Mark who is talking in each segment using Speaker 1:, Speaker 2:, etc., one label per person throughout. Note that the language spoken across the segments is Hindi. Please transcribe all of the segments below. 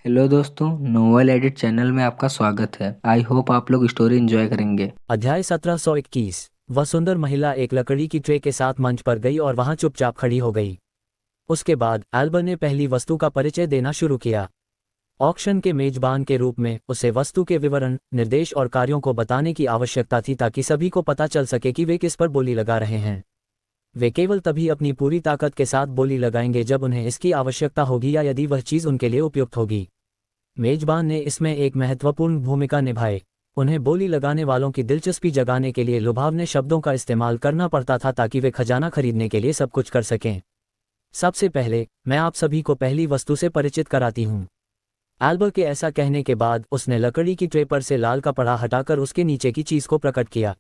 Speaker 1: हेलो दोस्तों, नोवेल एडिट चैनल में आपका स्वागत है। आई होप आप लोग स्टोरी एंजॉय करेंगे।
Speaker 2: अध्याय 1721। वह सुंदर महिला एक लकड़ी की ट्रे के साथ मंच पर गई और वहां चुपचाप खड़ी हो गई। उसके बाद एल्बर ने पहली वस्तु का परिचय देना शुरू किया। ऑक्शन के मेजबान के रूप में उसे वस्तु के विवरण, निर्देश और कार्यों को बताने की आवश्यकता थी ताकि सभी को पता चल सके कि वे किस पर बोली लगा रहे हैं। वे केवल तभी अपनी पूरी ताकत के साथ बोली लगाएंगे जब उन्हें इसकी आवश्यकता होगी या यदि वह चीज़ उनके लिए उपयुक्त होगी। मेजबान ने इसमें एक महत्वपूर्ण भूमिका निभाई। उन्हें बोली लगाने वालों की दिलचस्पी जगाने के लिए लुभावने शब्दों का इस्तेमाल करना पड़ता था ताकि वे खजाना खरीदने के लिए सब कुछ कर सकें। सबसे पहले मैं आप सभी को पहली वस्तु से परिचित कराती हूँ। एल्बर के ऐसा कहने के बाद उसने लकड़ी की ट्रे पर से लाल कपड़ा हटाकर उसके नीचे की चीज को प्रकट किया।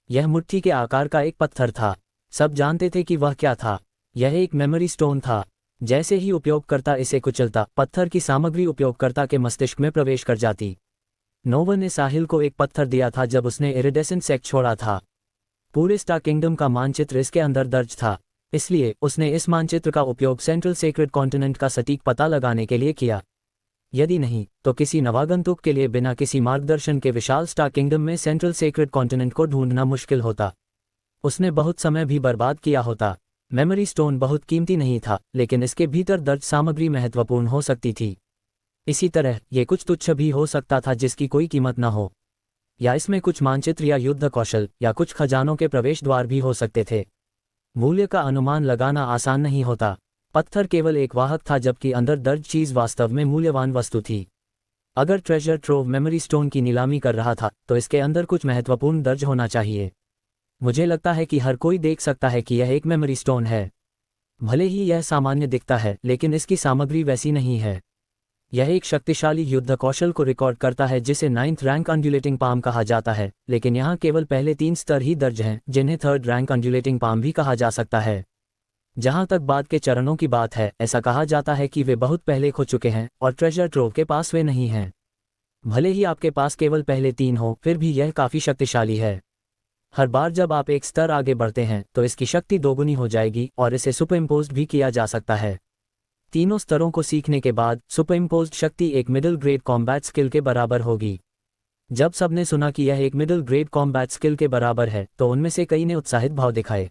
Speaker 2: यह मुट्ठी के आकार का एक पत्थर था। सब जानते थे कि वह क्या था। यह एक मेमोरी स्टोन था। जैसे ही उपयोगकर्ता इसे कुचलता, पत्थर की सामग्री उपयोगकर्ता के मस्तिष्क में प्रवेश कर जाती। नोवन ने साहिल को एक पत्थर दिया था जब उसने इरिडेसेंट सेक्ट छोड़ा था। पूरे स्टार किंगडम का मानचित्र इसके अंदर दर्ज था, इसलिए उसने इस मानचित्र का उपयोग सेंट्रल सेक्रेड कॉन्टिनेंट का सटीक पता लगाने के लिए किया। यदि नहीं, तो किसी नवागंतुक के लिए बिना किसी मार्गदर्शन के विशाल स्टार किंगडम में सेंट्रल सेक्रेड कॉन्टिनेंट को ढूंढना मुश्किल होता। उसने बहुत समय भी बर्बाद किया होता। मेमोरी स्टोन बहुत कीमती नहीं था, लेकिन इसके भीतर दर्ज सामग्री महत्वपूर्ण हो सकती थी। इसी तरह ये कुछ तुच्छ भी हो सकता था जिसकी कोई कीमत न हो, या इसमें कुछ मानचित्र या युद्ध कौशल या कुछ खजानों के प्रवेश द्वार भी हो सकते थे। मूल्य का अनुमान लगाना आसान नहीं होता। पत्थर केवल एक वाहक था जबकि अंदर दर्ज चीज वास्तव में मूल्यवान वस्तु थी। अगर ट्रेजर ट्रोव मेमोरी स्टोन की नीलामी कर रहा था तो इसके अंदर कुछ महत्वपूर्ण दर्ज होना चाहिए। मुझे लगता है कि हर कोई देख सकता है कि यह एक मेमोरी स्टोन है। भले ही यह सामान्य दिखता है, लेकिन इसकी सामग्री वैसी नहीं है। यह एक शक्तिशाली युद्ध कौशल को रिकॉर्ड करता है जिसे 9th रैंक अंडुलेटिंग पाम कहा जाता है, लेकिन यहाँ केवल पहले 3 स्तर ही दर्ज हैं जिन्हें 3rd रैंक अंडुलेटिंग पाम भी कहा जा सकता है। जहाँ तक बाद के चरणों की बात है, ऐसा कहा जाता है कि वे बहुत पहले खो चुके हैं और ट्रेजर ट्रोव के पास वे नहीं हैं। भले ही आपके पास केवल पहले 3 हो, फिर भी यह काफ़ी शक्तिशाली है। हर बार जब आप एक स्तर आगे बढ़ते हैं तो इसकी शक्ति दोगुनी हो जाएगी और इसे सुपरइम्पोज्ड भी किया जा सकता है। तीनों स्तरों को सीखने के बाद सुपरइम्पोज्ड शक्ति एक मिडिल ग्रेड कॉम्बैट स्किल के बराबर होगी। जब सबने सुना कि यह एक मिडिल ग्रेड कॉम्बैट स्किल के बराबर है तो उनमें से कई ने उत्साहित भाव दिखाए।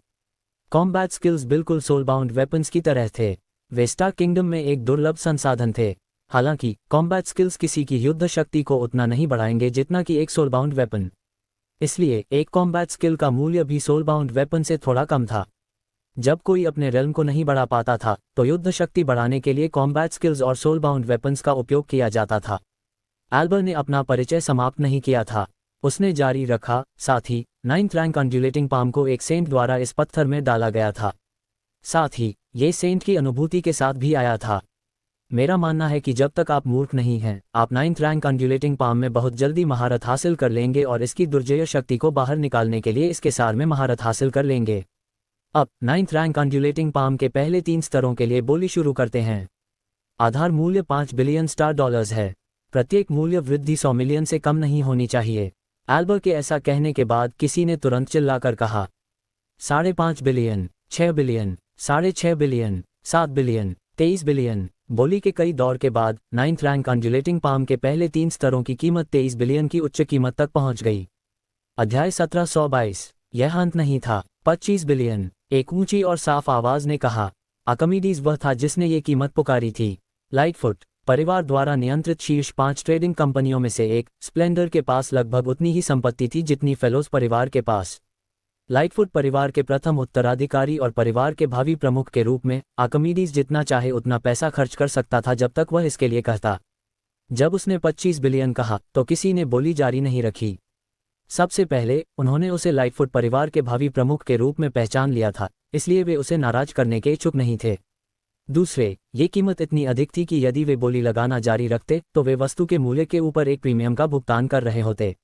Speaker 2: कॉम्बैट स्किल्स बिल्कुल सोलबाउंड वेपन्स की तरह थे। वे स्टार किंगडम में एक दुर्लभ संसाधन थे। हालांकि कॉम्बैट स्किल्स किसी की युद्ध शक्ति को उतना नहीं बढ़ाएंगे जितना कि एक सोलबाउंड वेपन। इसलिए एक कॉम्बैट स्किल का मूल्य भी सोलबाउंड वेपन से थोड़ा कम था। जब कोई अपने रेल्म को नहीं बढ़ा पाता था तो युद्ध शक्ति बढ़ाने के लिए कॉम्बैट स्किल्स और सोलबाउंड वेपन्स का उपयोग किया जाता था। एल्बर ने अपना परिचय समाप्त नहीं किया था। उसने जारी रखा, साथ ही 9th रैंक अंडुलेटिंग पाम को एक सेंट द्वारा इस पत्थर में डाला गया था। साथ ही ये सेंट की अनुभूति के साथ भी आया था। मेरा मानना है कि जब तक आप मूर्ख नहीं हैं, आप 9th रैंक अंडुलेटिंग पाम में बहुत जल्दी महारत हासिल कर लेंगे और इसकी दुर्जय शक्ति को बाहर निकालने के लिए इसके सार में महारत हासिल कर लेंगे। अब 9th रैंक अंडुलेटिंग पाम के पहले 3 स्तरों के लिए बोली शुरू करते हैं। आधार मूल्य 5 बिलियन स्टार डॉलर्स है। प्रत्येक मूल्य वृद्धि 100 मिलियन से कम नहीं होनी चाहिए। एल्बर के ऐसा कहने के बाद किसी ने तुरंत चिल्लाकर कहा, 5.5 billion, 6 billion, 6.5 billion, 7 billion, 23 billion. बोली के कई दौर के बाद 9th रैंक अंडुलेटिंग पाम के पहले 3 स्तरों की कीमत 23 बिलियन की उच्च कीमत तक पहुंच गई। अध्याय 1722। यह अंत नहीं था। 25 बिलियन, एक ऊंची और साफ आवाज ने कहा। आर्किमिडीज वह था जिसने ये कीमत पुकारी थी। लाइटफुट परिवार द्वारा नियंत्रित शीर्ष 5 ट्रेडिंग कंपनियों में से एक, स्प्लेंडर के पास लगभग उतनी ही संपत्ति थी जितनी फेलोज परिवार के पास। लाइटफुट परिवार के प्रथम उत्तराधिकारी और परिवार के भावी प्रमुख के रूप में आर्किमिडीज जितना चाहे उतना पैसा खर्च कर सकता था जब तक वह इसके लिए कहता। जब उसने 25 बिलियन कहा तो किसी ने बोली जारी नहीं रखी। सबसे पहले उन्होंने उसे लाइटफुट परिवार के भावी प्रमुख के रूप में पहचान लिया था, इसलिए वे उसे नाराज करने के इच्छुक नहीं थे। दूसरे, ये कीमत इतनी अधिक थी कि यदि वे बोली लगाना जारी रखते तो वे वस्तु के मूल्य के ऊपर एक प्रीमियम का भुगतान कर रहे होते।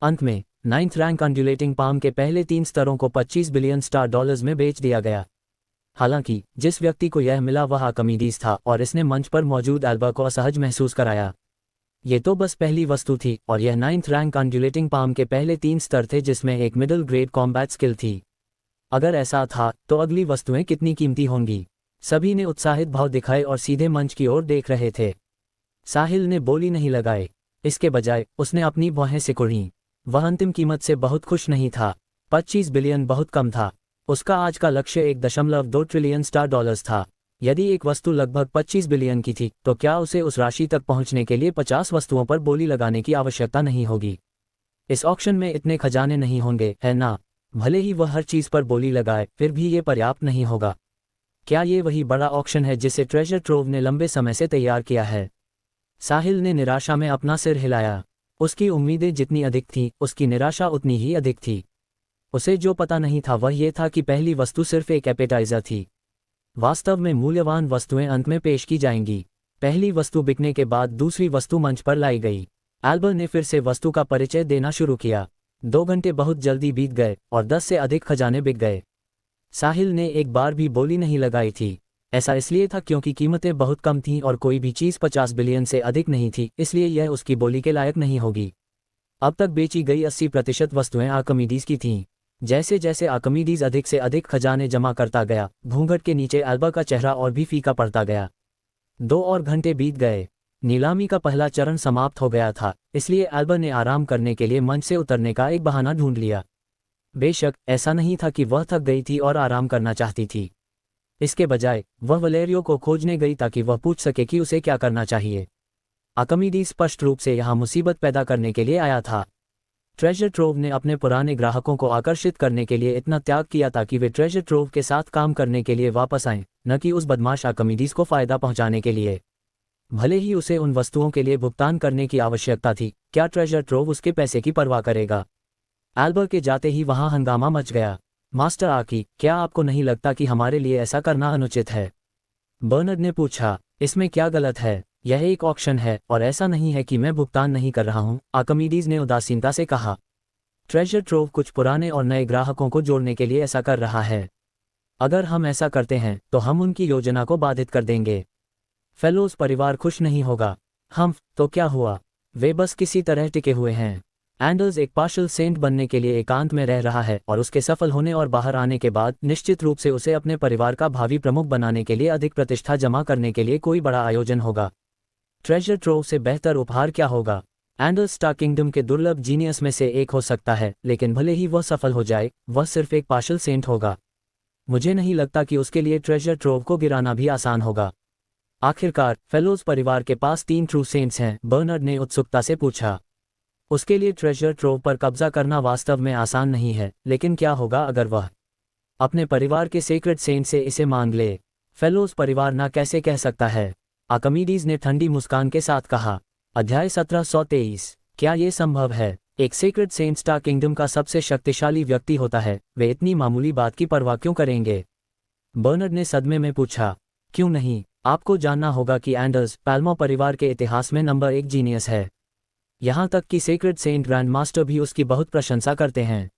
Speaker 2: अंत में 9th रैंक अंडुलेटिंग पाम के पहले 3 स्तरों को 25 बिलियन स्टार डॉलर्स में बेच दिया गया। हालांकि जिस व्यक्ति को यह मिला वह आर्किमिडीज था और इसने मंच पर मौजूद एल्बर को असहज महसूस कराया। ये तो बस पहली वस्तु थी और यह 9th रैंक अंडुलेटिंग पाम के पहले 3 स्तर थे जिसमें एक मिडिल ग्रेड कॉम्बैट स्किल थी। अगर ऐसा था तो अगली वस्तुएं कितनी कीमती होंगी। सभी ने उत्साहित भाव दिखाए और सीधे मंच की ओर देख रहे थे। साहिल ने बोली नहीं लगाई। इसके बजाय उसने अपनी भौहें सिकुड़ी। वह अंतिम कीमत से बहुत खुश नहीं था। 25 बिलियन बहुत कम था। उसका आज का लक्ष्य 1.2 ट्रिलियन स्टार डॉलर्स था। यदि एक वस्तु लगभग 25 बिलियन की थी तो क्या उसे उस राशि तक पहुंचने के लिए 50 वस्तुओं पर बोली लगाने की आवश्यकता नहीं होगी? इस ऑक्शन में इतने खजाने नहीं होंगे, है ना? भले ही वह हर चीज पर बोली लगाए, फिर भी ये पर्याप्त नहीं होगा। क्या ये वही बड़ा ऑक्शन है जिसे ट्रेजर ट्रोव ने लंबे समय से तैयार किया है? साहिल ने निराशा में अपना सिर हिलाया। उसकी उम्मीदें जितनी अधिक थीं, उसकी निराशा उतनी ही अधिक थी। उसे जो पता नहीं था वह ये था कि पहली वस्तु सिर्फ एक एपेटाइजर थी। वास्तव में मूल्यवान वस्तुएं अंत में पेश की जाएंगी। पहली वस्तु बिकने के बाद दूसरी वस्तु मंच पर लाई गई। एल्बर ने फिर से वस्तु का परिचय देना शुरू किया। 2 घंटे बहुत जल्दी बीत गए और 10 से अधिक खजाने बिक गए। साहिल ने एक बार भी बोली नहीं लगाई थी। ऐसा इसलिए था क्योंकि कीमतें बहुत कम थीं और कोई भी चीज़ 50 बिलियन से अधिक नहीं थी, इसलिए यह उसकी बोली के लायक नहीं होगी। अब तक बेची गई 80% वस्तुएं आर्किमिडीज की थीं। जैसे जैसे आर्किमिडीज अधिक से अधिक खजाने जमा करता गया, घूंघट के नीचे एल्बर का चेहरा और भी फीका पड़ता गया। 2 और घंटे बीत गए। नीलामी का पहला चरण समाप्त हो गया था, इसलिए एल्बर ने आराम करने के लिए मंच से उतरने का एक बहाना ढूंढ लिया। बेशक ऐसा नहीं था कि वह थक गई थी और आराम करना चाहती थी। इसके बजाय वह वलेरियो को खोजने गई ताकि वह पूछ सके कि उसे क्या करना चाहिए। आर्किमिडीज स्पष्ट रूप से यहाँ मुसीबत पैदा करने के लिए आया था। ट्रेजर ट्रोव ने अपने पुराने ग्राहकों को आकर्षित करने के लिए इतना त्याग किया ताकि वे ट्रेजर ट्रोव के साथ काम करने के लिए वापस आएं, न कि उस बदमाश आर्किमिडीज को फायदा पहुंचाने के लिए। भले ही उसे उन वस्तुओं के लिए भुगतान करने की आवश्यकता थी, क्या ट्रेजर ट्रोव उसके पैसे की परवाह करेगा? एल्बर के जाते ही वहां हंगामा मच गया। मास्टर आकी, क्या आपको नहीं लगता कि हमारे लिए ऐसा करना अनुचित है? बर्नर्ड ने पूछा। इसमें क्या गलत है? यह एक ऑक्शन है और ऐसा नहीं है कि मैं भुगतान नहीं कर रहा हूं, आर्किमिडीज ने उदासीनता से कहा। ट्रेजर ट्रोव कुछ पुराने और नए ग्राहकों को जोड़ने के लिए ऐसा कर रहा है। अगर हम ऐसा करते हैं तो हम उनकी योजना को बाधित कर देंगे। फेलोज परिवार खुश नहीं होगा। तो क्या हुआ? वे बस किसी तरह टिके हुए हैं। एंडर्स एक पार्शल सेंट बनने के लिए एकांत में रह रहा है और उसके सफल होने और बाहर आने के बाद निश्चित रूप से उसे अपने परिवार का भावी प्रमुख बनाने के लिए अधिक प्रतिष्ठा जमा करने के लिए कोई बड़ा आयोजन होगा। ट्रेजर ट्रोव से बेहतर उपहार क्या होगा? एंडर्स स्टार किंगडम के दुर्लभ जीनियस में से एक हो सकता है, लेकिन भले ही वह सफल हो जाए, वह सिर्फ एक पार्शल सेंट होगा। मुझे नहीं लगता कि उसके लिए ट्रेजर ट्रोव को गिराना भी आसान होगा। आखिरकार फेलोज परिवार के पास 3 ट्रू सेंट्स हैं, बर्नर्ड ने उत्सुकता से पूछा। उसके लिए ट्रेजर ट्रोव पर कब्जा करना वास्तव में आसान नहीं है, लेकिन क्या होगा अगर वह अपने परिवार के सेक्रेट सेंट से इसे मांग ले? फेलोज परिवार ना कैसे कह सकता है? आर्किमिडीज ने ठंडी मुस्कान के साथ कहा। अध्याय 1723। क्या ये संभव है? एक सीक्रेट सेंट स्टार किंगडम का सबसे शक्तिशाली व्यक्ति होता है, वे इतनी मामूली बात की परवाह क्यों करेंगे? बर्नर्ड ने सदमे में पूछा। क्यों नहीं? आपको जानना होगा कि एंडर्स पैल्मो परिवार के इतिहास में नंबर 1 जीनियस है। यहाँ तक कि सीक्रेट सेंट ग्रैंड मास्टर भी उसकी बहुत प्रशंसा करते हैं।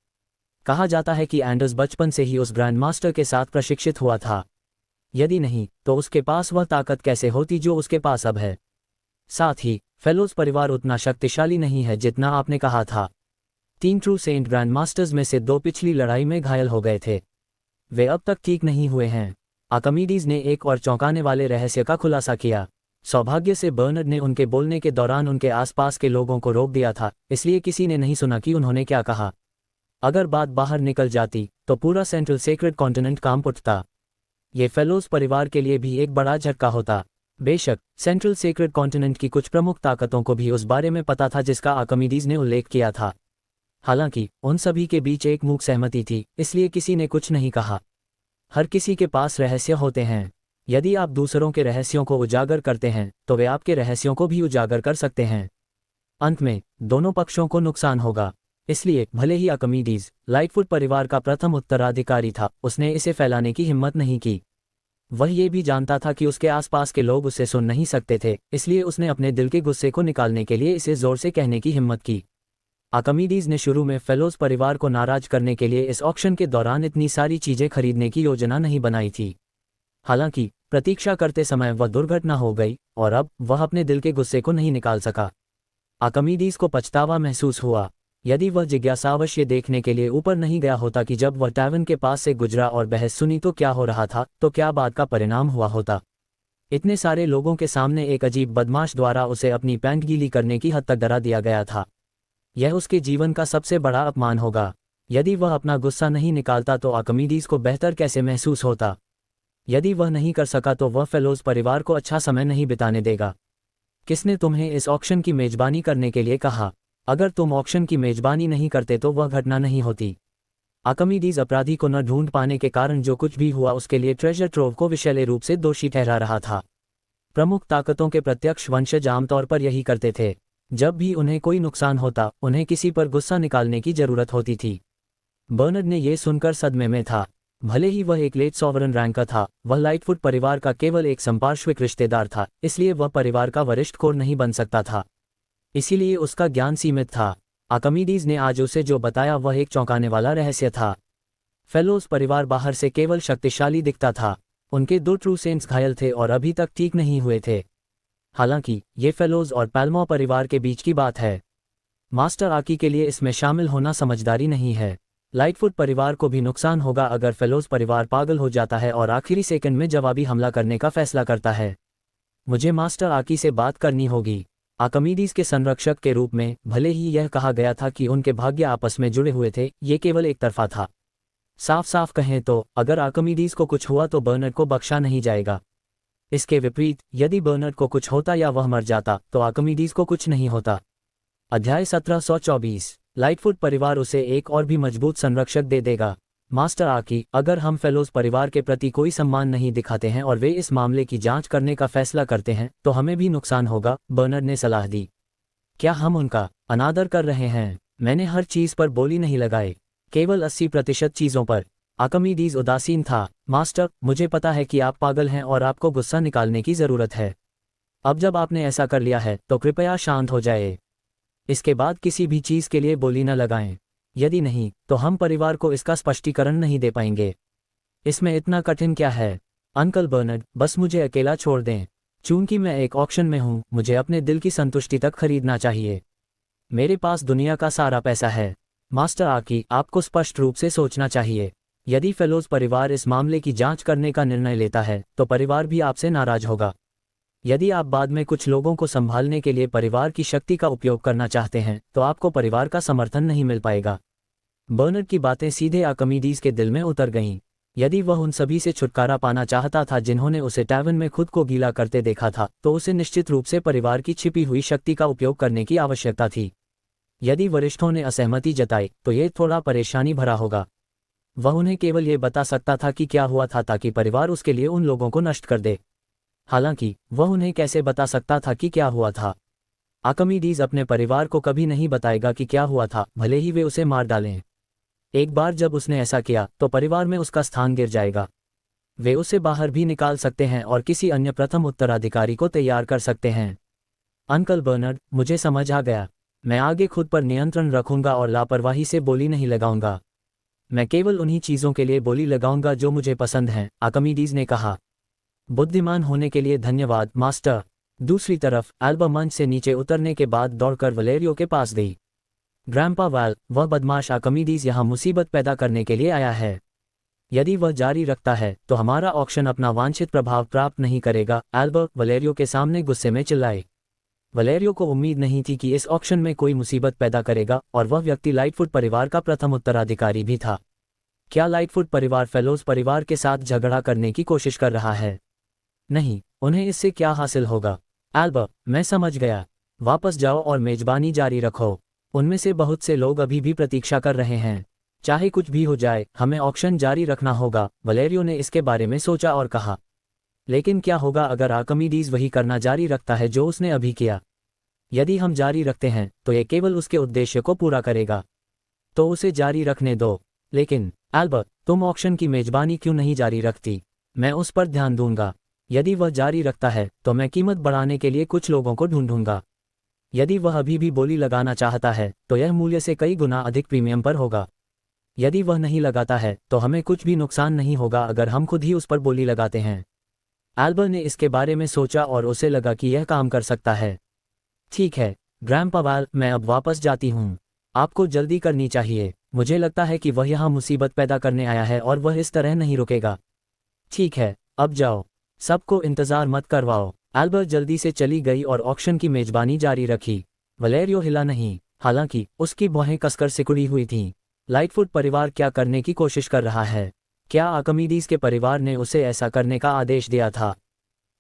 Speaker 2: कहा जाता है कि एंडर्स बचपन से ही उस ग्रैंड मास्टर के साथ प्रशिक्षित हुआ था। यदि नहीं, तो उसके पास वह ताकत कैसे होती जो उसके पास अब है? साथ ही फेलोज परिवार उतना शक्तिशाली नहीं है जितना आपने कहा था। 3 ट्रू सेंट ग्रैंड मास्टर्स में से 2 पिछली लड़ाई में घायल हो गए थे। वे अब तक ठीक नहीं हुए हैं। आर्किमिडीज ने एक और चौंकाने वाले रहस्य का खुलासा किया। सौभाग्य से बर्नर्ड ने उनके बोलने के दौरान उनके आसपास के लोगों को रोक दिया था, इसलिए किसी ने नहीं सुना कि उन्होंने क्या कहा। अगर बात बाहर निकल जाती तो पूरा सेंट्रल सेक्रेट कॉन्टिनेंट कांप उठता। ये फेलोज परिवार के लिए भी एक बड़ा झटका होता। बेशक सेंट्रल सेक्रेट कॉन्टिनेंट की कुछ प्रमुख ताकतों को भी उस बारे में पता था जिसका आर्किमिडीज ने उल्लेख किया था। हालांकि उन सभी के बीच एक मूक सहमति थी, इसलिए किसी ने कुछ नहीं कहा। हर किसी के पास रहस्य होते हैं। यदि आप दूसरों के रहस्यों को उजागर करते हैं तो वे आपके रहस्यों को भी उजागर कर सकते हैं। अंत में दोनों पक्षों को नुकसान होगा। इसलिए भले ही आर्किमिडीज लाइटफुट परिवार का प्रथम उत्तराधिकारी था, उसने इसे फैलाने की हिम्मत नहीं की। वह ये भी जानता था कि उसके आसपास के लोग उसे सुन नहीं सकते थे, इसलिए उसने अपने दिल के गुस्से को निकालने के लिए इसे जोर से कहने की हिम्मत की। आर्किमिडीज ने शुरू में फेलोज परिवार को नाराज करने के लिए इस ऑक्शन के दौरान इतनी सारी चीजें खरीदने की योजना नहीं बनाई थी। हालांकि प्रतीक्षा करते समय वह दुर्घटना हो गई और अब वह अपने दिल के गुस्से को नहीं निकाल सका। आर्किमिडीज को पछतावा महसूस हुआ। यदि वह जिज्ञासावश ये देखने के लिए ऊपर नहीं गया होता कि जब वह टैवर्न के पास से गुजरा और बहस सुनी तो क्या हो रहा था, तो क्या बात का परिणाम हुआ होता। इतने सारे लोगों के सामने एक अजीब बदमाश द्वारा उसे अपनी पैंट गीली करने की हद तक डरा दिया गया था। यह उसके जीवन का सबसे बड़ा अपमान होगा। यदि वह अपना गुस्सा नहीं निकालता तो आर्किमिडीज को बेहतर कैसे महसूस होता। यदि वह नहीं कर सका तो वह फेलोज परिवार को अच्छा समय नहीं बिताने देगा। किसने तुम्हें इस ऑक्शन की मेजबानी करने के लिए कहा? अगर तुम ऑक्शन की मेजबानी नहीं करते तो वह घटना नहीं होती। आर्किमिडीज अपराधी को न ढूंढ पाने के कारण जो कुछ भी हुआ उसके लिए ट्रेजर ट्रोव को विषैले रूप से दोषी ठहरा रहा था। प्रमुख ताकतों के प्रत्यक्ष वंशज आमतौर पर यही करते थे। जब भी उन्हें कोई नुकसान होता उन्हें किसी पर गुस्सा निकालने की जरूरत होती थी। बर्नर्ड ने यह सुनकर सदमे में था। भले ही वह एक लेट सॉवरन रैंकर था, वह लाइटफुट परिवार का केवल एक संपार्श्विक रिश्तेदार था, इसलिए वह परिवार का वरिष्ठ कोर नहीं बन सकता था। इसीलिए उसका ज्ञान सीमित था। आर्किमिडीज ने आज उसे जो बताया वह एक चौंकाने वाला रहस्य था। फेलोज परिवार बाहर से केवल शक्तिशाली दिखता था। उनके 2 ट्रू सेंट्स घायल थे और अभी तक ठीक नहीं हुए थे। हालांकि ये फेलोज और पैल्मो परिवार के बीच की बात है। मास्टर आकी के लिए इसमें शामिल होना समझदारी नहीं है। लाइटफुट परिवार को भी नुकसान होगा अगर फेलोज परिवार पागल हो जाता है और आखिरी सेकंड में जवाबी हमला करने का फैसला करता है। मुझे मास्टर आकी से बात करनी होगी। आर्किमिडीज के संरक्षक के रूप में, भले ही यह कहा गया था कि उनके भाग्य आपस में जुड़े हुए थे, ये केवल एक तरफा था। साफ साफ कहें तो अगर आर्किमिडीज को कुछ हुआ तो बर्नर्ड को बख्शा नहीं जाएगा। इसके विपरीत, यदि बर्नर्ड को कुछ होता या वह मर जाता तो आर्किमिडीज को कुछ नहीं होता। अध्याय 1724। लाइटफुट परिवार उसे एक और भी मजबूत संरक्षक दे देगा। मास्टर आकी, अगर हम फेलोज परिवार के प्रति कोई सम्मान नहीं दिखाते हैं और वे इस मामले की जांच करने का फैसला करते हैं तो हमें भी नुकसान होगा, बर्नर्ड ने सलाह दी। क्या हम उनका अनादर कर रहे हैं? मैंने हर चीज पर बोली नहीं लगाई, केवल 80% चीजों पर। आर्किमिडीज उदासीन था। मास्टर, मुझे पता है कि आप पागल हैं और आपको गुस्सा निकालने की जरूरत है। अब जब आपने ऐसा कर लिया है तो कृपया शांत हो जाए। इसके बाद किसी भी चीज के लिए बोली न लगाएं। यदि नहीं तो हम परिवार को इसका स्पष्टीकरण नहीं दे पाएंगे। इसमें इतना कठिन क्या है? अंकल बर्नर्ड, बस मुझे अकेला छोड़ दें। चूंकि मैं एक ऑक्शन में हूं, मुझे अपने दिल की संतुष्टि तक खरीदना चाहिए। मेरे पास दुनिया का सारा पैसा है। मास्टर आकी, आपको स्पष्ट रूप से सोचना चाहिए। यदि फेलोज परिवार इस मामले की जांच करने का निर्णय लेता है तो परिवार भी आपसे नाराज होगा। यदि आप बाद में कुछ लोगों को संभालने के लिए परिवार की शक्ति का उपयोग करना चाहते हैं तो आपको परिवार का समर्थन नहीं मिल पाएगा। बर्नर्ड की बातें सीधे आर्किमिडीज के दिल में उतर गईं। यदि वह उन सभी से छुटकारा पाना चाहता था जिन्होंने उसे टैवर्न में खुद को गीला करते देखा था, तो उसे निश्चित रूप से परिवार की छिपी हुई शक्ति का उपयोग करने की आवश्यकता थी। यदि वरिष्ठों ने असहमति जताई तो ये थोड़ा परेशानी भरा होगा। वह उन्हें केवल ये बता सकता था कि क्या हुआ था ताकि परिवार उसके लिए उन लोगों को नष्ट कर दे। हालांकि वह उन्हें कैसे बता सकता था कि क्या हुआ था? आर्किमिडीज अपने परिवार को कभी नहीं बताएगा कि क्या हुआ था, भले ही वे उसे मार डालें। एक बार जब उसने ऐसा किया तो परिवार में उसका स्थान गिर जाएगा। वे उसे बाहर भी निकाल सकते हैं और किसी अन्य प्रथम उत्तराधिकारी को तैयार कर सकते हैं। अंकल बर्नर्ड, मुझे समझ आ गया। मैं आगे खुद पर नियंत्रण रखूंगा और लापरवाही से बोली नहीं लगाऊंगा। मैं केवल उन्हीं चीजों के लिए बोली लगाऊंगा जो मुझे पसंद हैं, आर्किमिडीज ने कहा। बुद्धिमान होने के लिए धन्यवाद, मास्टर। दूसरी तरफ एल्बा मंच से नीचे उतरने के बाद दौड़कर वलेरियो के पास गई। ग्रैंपा वाल, वह बदमाश आर्किमिडीज यहाँ मुसीबत पैदा करने के लिए आया है। यदि वह जारी रखता है तो हमारा ऑक्शन अपना वांछित प्रभाव प्राप्त नहीं करेगा। एल्बा वलेरियो के सामने गुस्से में चिल्लाए। वलेरियो को उम्मीद नहीं थी कि इस ऑक्शन में कोई मुसीबत पैदा करेगा और वह व्यक्ति लाइटफुट परिवार का प्रथम उत्तराधिकारी भी था। क्या लाइटफुट परिवार फेलोज परिवार के साथ झगड़ा करने की कोशिश कर रहा है? नहीं, उन्हें इससे क्या हासिल होगा? एल्बा, मैं समझ गया। वापस जाओ और मेजबानी जारी रखो। उनमें से बहुत से लोग अभी भी प्रतीक्षा कर रहे हैं। चाहे कुछ भी हो जाए, हमें ऑक्शन जारी रखना होगा। वलेरियो ने इसके बारे में सोचा और कहा, लेकिन क्या होगा अगर आर्किमिडीज वही करना जारी रखता है जो उसने अभी किया? यदि हम जारी रखते हैं तो ये केवल उसके उद्देश्य को पूरा करेगा। तो उसे जारी रखने दो। लेकिन एल्बा, तुम ऑक्शन की मेजबानी क्यों नहीं जारी रखती? मैं उस पर ध्यान दूंगा। यदि वह जारी रखता है तो मैं कीमत बढ़ाने के लिए कुछ लोगों को ढूंढूंगा। यदि वह अभी भी बोली लगाना चाहता है तो यह मूल्य से कई गुना अधिक प्रीमियम पर होगा। यदि वह नहीं लगाता है तो हमें कुछ भी नुकसान नहीं होगा अगर हम खुद ही उस पर बोली लगाते हैं। एल्बा ने इसके बारे में सोचा और उसे लगा कि यह काम कर सकता है। ठीक है ग्रैंपा वाल, मैं अब वापस जाती हूँ। आपको जल्दी करनी चाहिए। मुझे लगता है कि वह यहाँ मुसीबत पैदा करने आया है और वह इस तरह नहीं रुकेगा। ठीक है, अब जाओ। सबको इंतजार मत करवाओ। एल्बर जल्दी से चली गई और ऑक्शन की मेजबानी जारी रखी। वलेरियो हिला नहीं, हालांकि उसकी भौहें कसकर सिकुड़ी हुई थीं। लाइटफुट परिवार क्या करने की कोशिश कर रहा है? क्या आर्किमिडीज के परिवार ने उसे ऐसा करने का आदेश दिया था,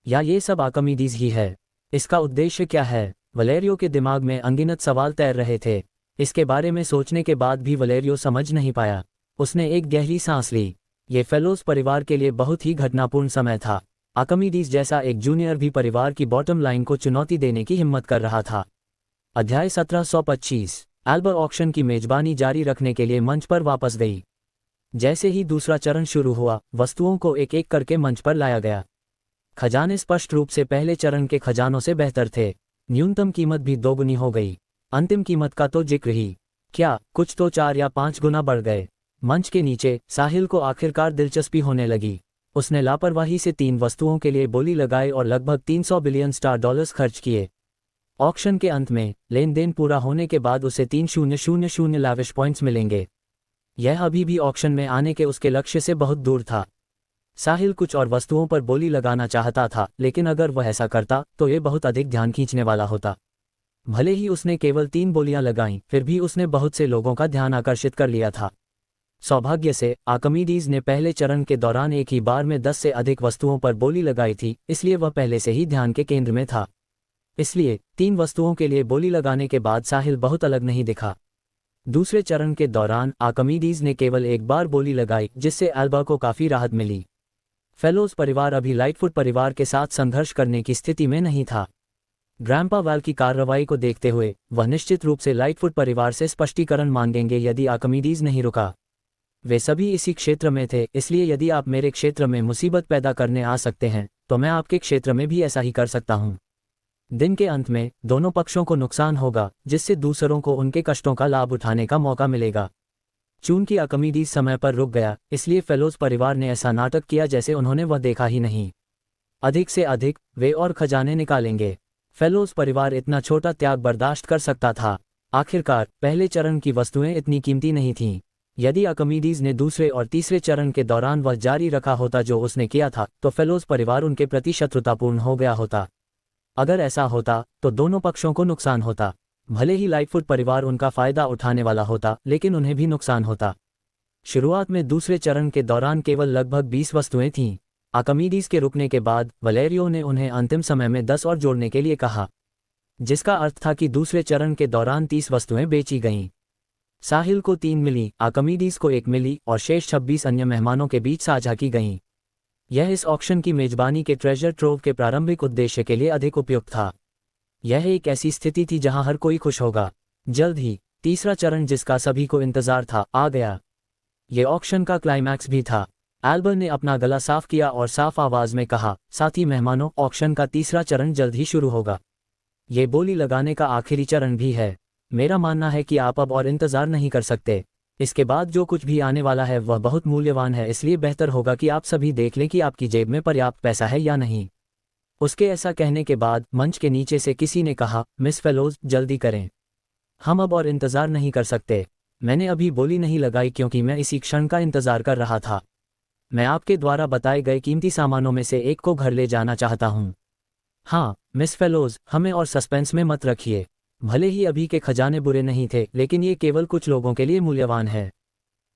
Speaker 2: या ये सब आर्किमिडीज ही है? इसका उद्देश्य क्या है? वलेरियो के दिमाग में अनगिनत सवाल तैर रहे थे। इसके बारे में सोचने के बाद भी वलेरियो समझ नहीं पाया। उसने एक गहरी सांस ली। ये फेलोज परिवार के लिए बहुत ही घटनापूर्ण समय था। आर्किमिडीज जैसा एक जूनियर भी परिवार की बॉटम लाइन को चुनौती देने की हिम्मत कर रहा था। अध्याय 1725। एल्बर ऑक्शन की मेजबानी जारी रखने के लिए मंच पर वापस गई। जैसे ही दूसरा चरण शुरू हुआ, वस्तुओं को एक एक करके मंच पर लाया गया। खजाने स्पष्ट रूप से पहले चरण के खजानों से बेहतर थे। न्यूनतम कीमत भी दोगुनी हो गई। अंतिम कीमत का तो जिक्र ही क्या, कुछ तो 4 या 5 गुना बढ़ गए। मंच के नीचे साहिल को आखिरकार दिलचस्पी होने लगी। उसने लापरवाही से 3 वस्तुओं के लिए बोली लगाई और लगभग 300 बिलियन स्टार डॉलर्स खर्च किए। ऑक्शन के अंत में लेन देन पूरा होने के बाद उसे 3000 लाविश पॉइंट्स मिलेंगे। यह अभी भी ऑक्शन में आने के उसके लक्ष्य से बहुत दूर था। साहिल कुछ और वस्तुओं पर बोली लगाना चाहता था, लेकिन अगर वह ऐसा करता तो ये बहुत अधिक ध्यान खींचने वाला होता। भले ही उसने केवल 3 बोलियां लगाईं, फिर भी उसने बहुत से लोगों का ध्यान आकर्षित कर लिया था। सौभाग्य से आर्किमिडीज ने पहले चरण के दौरान एक ही बार में 10 से अधिक वस्तुओं पर बोली लगाई थी, इसलिए वह पहले से ही ध्यान के केंद्र में था। इसलिए 3 वस्तुओं के लिए बोली लगाने के बाद साहिल बहुत अलग नहीं दिखा। दूसरे चरण के दौरान आर्किमिडीज ने केवल एक बार बोली लगाई, जिससे एल्बर को काफी राहत मिली। फेलोज परिवार अभी लाइटफुट परिवार के साथ संघर्ष करने की स्थिति में नहीं था। ग्रैंपा वाल की कार्रवाई को देखते हुए वह निश्चित रूप से लाइटफुट परिवार से स्पष्टीकरण मांगेंगे यदि आर्किमिडीज नहीं रुका। वे सभी इसी क्षेत्र में थे, इसलिए यदि आप मेरे क्षेत्र में मुसीबत पैदा करने आ सकते हैं तो मैं आपके क्षेत्र में भी ऐसा ही कर सकता हूं। दिन के अंत में दोनों पक्षों को नुकसान होगा, जिससे दूसरों को उनके कष्टों का लाभ उठाने का मौका मिलेगा। चूंकि आर्किमिडीज समय पर रुक गया, इसलिए फेलोज परिवार ने ऐसा नाटक किया जैसे उन्होंने वह देखा ही नहीं। अधिक से अधिक वे और खजाने निकालेंगे। फेलोज परिवार इतना छोटा त्याग बर्दाश्त कर सकता था। आखिरकार पहले चरण की वस्तुएं इतनी कीमती नहीं थीं। यदि आर्किमिडीज ने दूसरे और तीसरे चरण के दौरान वह जारी रखा होता जो उसने किया था, तो फेलोज परिवार उनके प्रति शत्रुतापूर्ण हो गया होता। अगर ऐसा होता तो दोनों पक्षों को नुकसान होता। भले ही लाइटफुट परिवार उनका फायदा उठाने वाला होता, लेकिन उन्हें भी नुकसान होता। शुरुआत में दूसरे चरण के दौरान केवल लगभग 20 वस्तुएं थीं। आर्किमिडीज के रुकने के बाद वलेरियो ने उन्हें अंतिम समय में 10 और जोड़ने के लिए कहा, जिसका अर्थ था कि दूसरे चरण के दौरान 30 वस्तुएं बेची गईं। साहिल को 3 मिली, आर्किमिडीज को 1 मिली और शेष 26 अन्य मेहमानों के बीच साझा की गईं। यह इस ऑक्शन की मेजबानी के ट्रेजर ट्रोव के प्रारंभिक उद्देश्य के लिए अधिक उपयुक्त था। यह एक ऐसी स्थिति थी जहां हर कोई खुश होगा। जल्द ही तीसरा चरण, जिसका सभी को इंतजार था, आ गया। ये ऑक्शन का क्लाइमैक्स भी था। एल्बर ने अपना गला साफ किया और साफ आवाज में कहा, साथी मेहमानों, ऑक्शन का तीसरा चरण जल्द ही शुरू होगा। ये बोली लगाने का आखिरी चरण भी है। मेरा मानना है कि आप अब और इंतजार नहीं कर सकते। इसके बाद जो कुछ भी आने वाला है वह बहुत मूल्यवान है, इसलिए बेहतर होगा कि आप सभी देख लें कि आपकी जेब में पर्याप्त पैसा है या नहीं। उसके ऐसा कहने के बाद मंच के नीचे से किसी ने कहा, मिस फेलोज, जल्दी करें, हम अब और इंतजार नहीं कर सकते। मैंने अभी बोली नहीं लगाई क्योंकि मैं इसी क्षण का इंतजार कर रहा था। मैं आपके द्वारा बताए गए कीमती सामानों में से एक को घर ले जाना चाहता हूँ। हाँ मिस फेलोज, हमें और सस्पेंस में मत रखिए। भले ही अभी के खजाने बुरे नहीं थे, लेकिन ये केवल कुछ लोगों के लिए मूल्यवान है।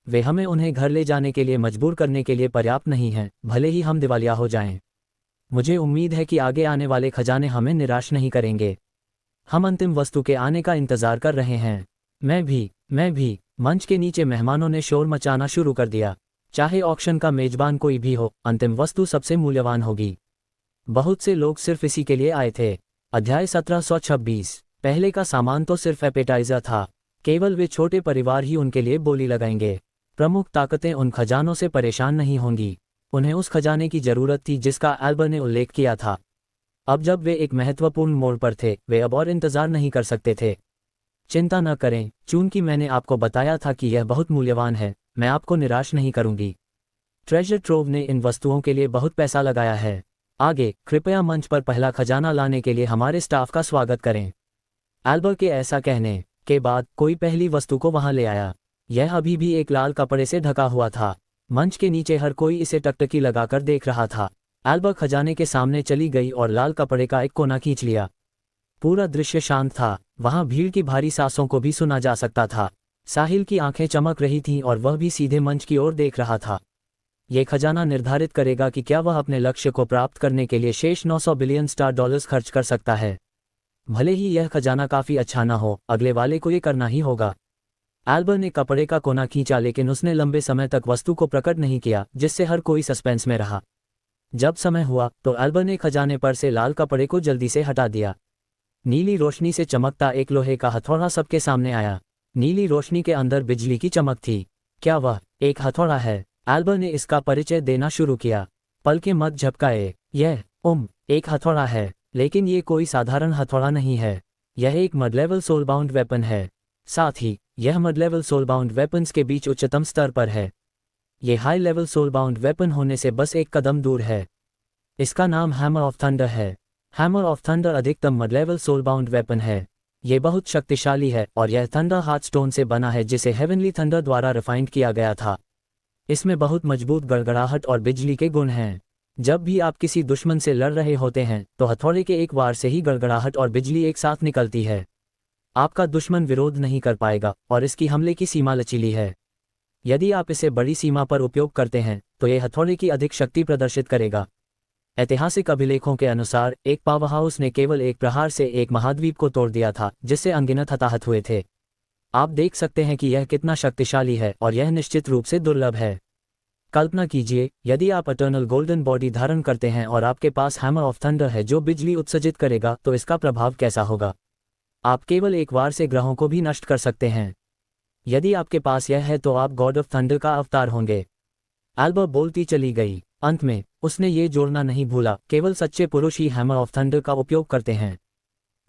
Speaker 2: वे हमें उन्हें घर ले जाने के लिए मजबूर करने के लिए पर्याप्त नहीं हैं, भले ही हम दिवालिया हो जाएं। मुझे उम्मीद है कि आगे आने वाले खजाने हमें निराश नहीं करेंगे। हम अंतिम वस्तु के आने का इंतजार कर रहे हैं। मैं भी। मंच के नीचे मेहमानों ने शोर मचाना शुरू कर दिया। चाहे ऑक्शन का मेजबान कोई भी हो, अंतिम वस्तु सबसे मूल्यवान होगी। बहुत से लोग सिर्फ इसी के लिए आए थे। अध्याय 1726। पहले का सामान तो सिर्फ एपेटाइजर था। केवल वे छोटे परिवार ही उनके लिए बोली लगाएंगे। प्रमुख ताकतें उन खजानों से परेशान नहीं होंगी। उन्हें उस खजाने की जरूरत थी जिसका एल्बर ने उल्लेख किया था। अब जब वे एक महत्वपूर्ण मोड़ पर थे, वे अब और इंतजार नहीं कर सकते थे। चिंता न करें, चूंकि मैंने आपको बताया था कि यह बहुत मूल्यवान है, मैं आपको निराश नहीं करूंगी। ट्रेजर ट्रोव ने इन वस्तुओं के लिए बहुत पैसा लगाया है। आगे कृपया मंच पर पहला खजाना लाने के लिए हमारे स्टाफ का स्वागत करें। एल्बर के ऐसा कहने के बाद कोई पहली वस्तु को वहां ले आया। यह अभी भी एक लाल कपड़े से ढका हुआ था। मंच के नीचे हर कोई इसे टकटकी लगाकर देख रहा था। एल्बा खजाने के सामने चली गई और लाल कपड़े का एक कोना खींच लिया। पूरा दृश्य शांत था, वहां भीड़ की भारी सांसों को भी सुना जा सकता था। साहिल की आंखें चमक रही थीं और वह भी सीधे मंच की ओर देख रहा था। यह खजाना निर्धारित करेगा कि क्या वह अपने लक्ष्य को प्राप्त करने के लिए शेष 900 बिलियन स्टार डॉलर्स खर्च कर सकता है। भले ही यह खजाना काफी अच्छा ना हो, अगले वाले को ये करना ही होगा। एल्बर ने कपड़े का कोना खींचा, लेकिन उसने लंबे समय तक वस्तु को प्रकट नहीं किया, जिससे हर कोई सस्पेंस में रहा। जब समय हुआ तो एल्बर ने खजाने पर से लाल कपड़े को जल्दी से हटा दिया। नीली रोशनी से चमकता एक लोहे का हथौड़ा सबके सामने आया। नीली रोशनी के अंदर बिजली की चमक थी। क्या वह एक हथौड़ा है? एल्बर ने इसका परिचय देना शुरू किया। पलकें मत झपकाए। यह एक हथौड़ा है, लेकिन ये कोई साधारण हथौड़ा नहीं है। यह एक मड लेवल सोलबाउंड वेपन है। साथ ही यह मड लेवल सोलबाउंड वेपन्स के बीच उच्चतम स्तर पर है। यह हाई लेवल सोलबाउंड वेपन होने से बस एक कदम दूर है। इसका नाम हैमर ऑफ थंडर है। हैमर ऑफ थंडर अधिकतम मड लेवल सोलबाउंड वेपन है। यह बहुत शक्तिशाली है और यह थंडर हार्ट स्टोन से बना है, जिसे हेवनली थंडर द्वारा रिफाइंड किया गया था। इसमें बहुत मजबूत गड़गड़ाहट और बिजली के गुण हैं। जब भी आप किसी दुश्मन से लड़ रहे होते हैं तो हथौड़े के एक वार से ही गड़गड़ाहट और बिजली एक साथ निकलती है। आपका दुश्मन विरोध नहीं कर पाएगा और इसकी हमले की सीमा लचीली है। यदि आप इसे बड़ी सीमा पर उपयोग करते हैं तो यह हथौड़े की अधिक शक्ति प्रदर्शित करेगा। ऐतिहासिक अभिलेखों के अनुसार एक पावरहाउस ने केवल एक प्रहार से एक महाद्वीप को तोड़ दिया था, जिससे अनगिनत हताहत हुए थे। आप देख सकते हैं कि यह कितना शक्तिशाली है और यह निश्चित रूप से दुर्लभ है। कल्पना कीजिए, यदि आप इटर्नल गोल्डन बॉडी धारण करते हैं और आपके पास हैमर ऑफ थंडर है जो बिजली उत्सर्जित करेगा, तो इसका प्रभाव कैसा होगा। आप केवल एक वार से ग्रहों को भी नष्ट कर सकते हैं। यदि आपके पास यह है तो आप गॉड ऑफ थंडर का अवतार होंगे। एल्बा बोलती चली गई। अंत में उसने ये जोड़ना नहीं भूला, केवल सच्चे पुरुष ही हैमर ऑफ थंडर का उपयोग करते हैं।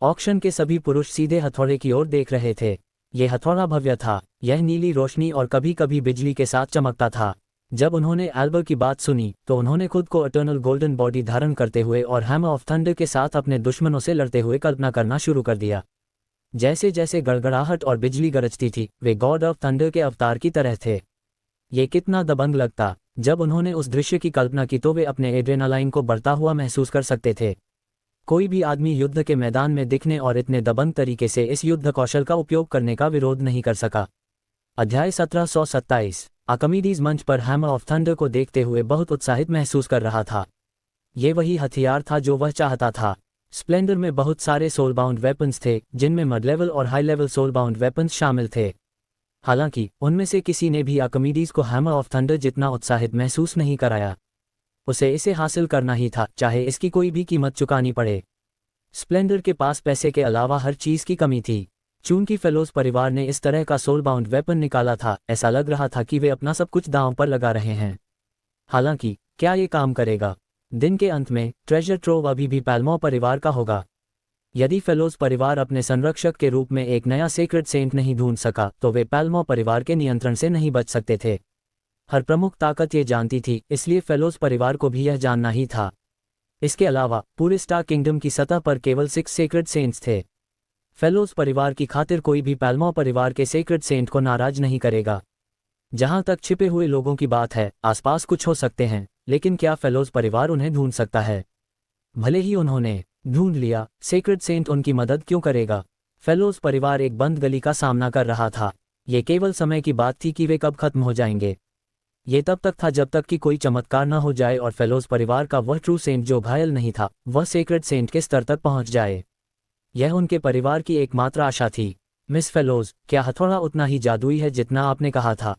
Speaker 2: ऑक्शन के सभी पुरुष सीधे हथौड़े की ओर देख रहे थे। यह हथौड़ा भव्य था। यह नीली रोशनी और कभी कभी बिजली के साथ चमकता था। जब उन्होंने एल्बर की बात सुनी तो उन्होंने खुद को इटर्नल गोल्डन बॉडी धारण करते हुए और हैमर ऑफ थंडर के साथ अपने दुश्मनों से लड़ते हुए कल्पना करना शुरू कर दिया। जैसे जैसे गड़गड़ाहट और बिजली गरजती थी, वे गॉड ऑफ थंडर के अवतार की तरह थे। ये कितना दबंग लगता। जब उन्होंने उस दृश्य की कल्पना की तो वे अपने एड्रेनालाइन को बढ़ता हुआ महसूस कर सकते थे। कोई भी आदमी युद्ध के मैदान में दिखने और इतने दबंग तरीके से इस युद्ध कौशल का उपयोग करने का विरोध नहीं कर सका। अध्याय 1727। आर्किमिडीज मंच पर हैमर ऑफ थंडर को देखते हुए बहुत उत्साहित महसूस कर रहा था। ये वही हथियार था जो वह चाहता था। स्प्लेंडर में बहुत सारे सोलबाउंड वेपन्स थे, जिनमें मिड लेवल और हाई लेवल सोलबाउंड वेपन्स शामिल थे। हालांकि उनमें से किसी ने भी आर्किमिडीज को हैमर ऑफ थंडर जितना उत्साहित महसूस नहीं कराया। उसे इसे हासिल करना ही था, चाहे इसकी कोई भी कीमत चुकानी पड़े। स्प्लेंडर के पास पैसे के अलावा हर चीज की कमी थी। चूंकि फेलोज परिवार ने इस तरह का सोलबाउंड वेपन निकाला था, ऐसा लग रहा था कि वे अपना सब कुछ दांव पर लगा रहे हैं। हालांकि क्या ये काम करेगा? दिन के अंत में ट्रेजर ट्रोव अभी भी पैल्मो परिवार का होगा। यदि फेलोज परिवार अपने संरक्षक के रूप में एक नया सीक्रेट सेंट नहीं ढूंढ सका तो वे पैल्मो परिवार के नियंत्रण से नहीं बच सकते थे। हर प्रमुख ताकत ये जानती थी, इसलिए फेलोज परिवार को भी यह जानना ही था। इसके अलावा पूरे स्टार किंगडम की सतह पर केवल 6 सीक्रेट सेंट्स थे। फेलोज परिवार की खातिर कोई भी पैल्मो परिवार के सीक्रेट सेंट को नाराज नहीं करेगा। जहां तक छिपे हुए लोगों की बात है, आसपास कुछ हो सकते हैं, लेकिन क्या फेलोज परिवार उन्हें ढूंढ सकता है? भले ही उन्होंने ढूंढ लिया, सीक्रेट सेंट उनकी मदद क्यों करेगा? फेलोज परिवार एक बंद गली का सामना कर रहा था। ये केवल समय की बात थी कि वे कब खत्म हो जाएंगे। ये तब तक था जब तक कि कोई चमत्कार न हो जाए और फेलोज परिवार का वह ट्रू सेंट जो घायल नहीं था, वह सीक्रेट सेंट के स्तर तक पहुंच जाए। यह उनके परिवार की एकमात्र आशा थी। मिस फेलोज, क्या हथौड़ा उतना ही जादुई है जितना आपने कहा था?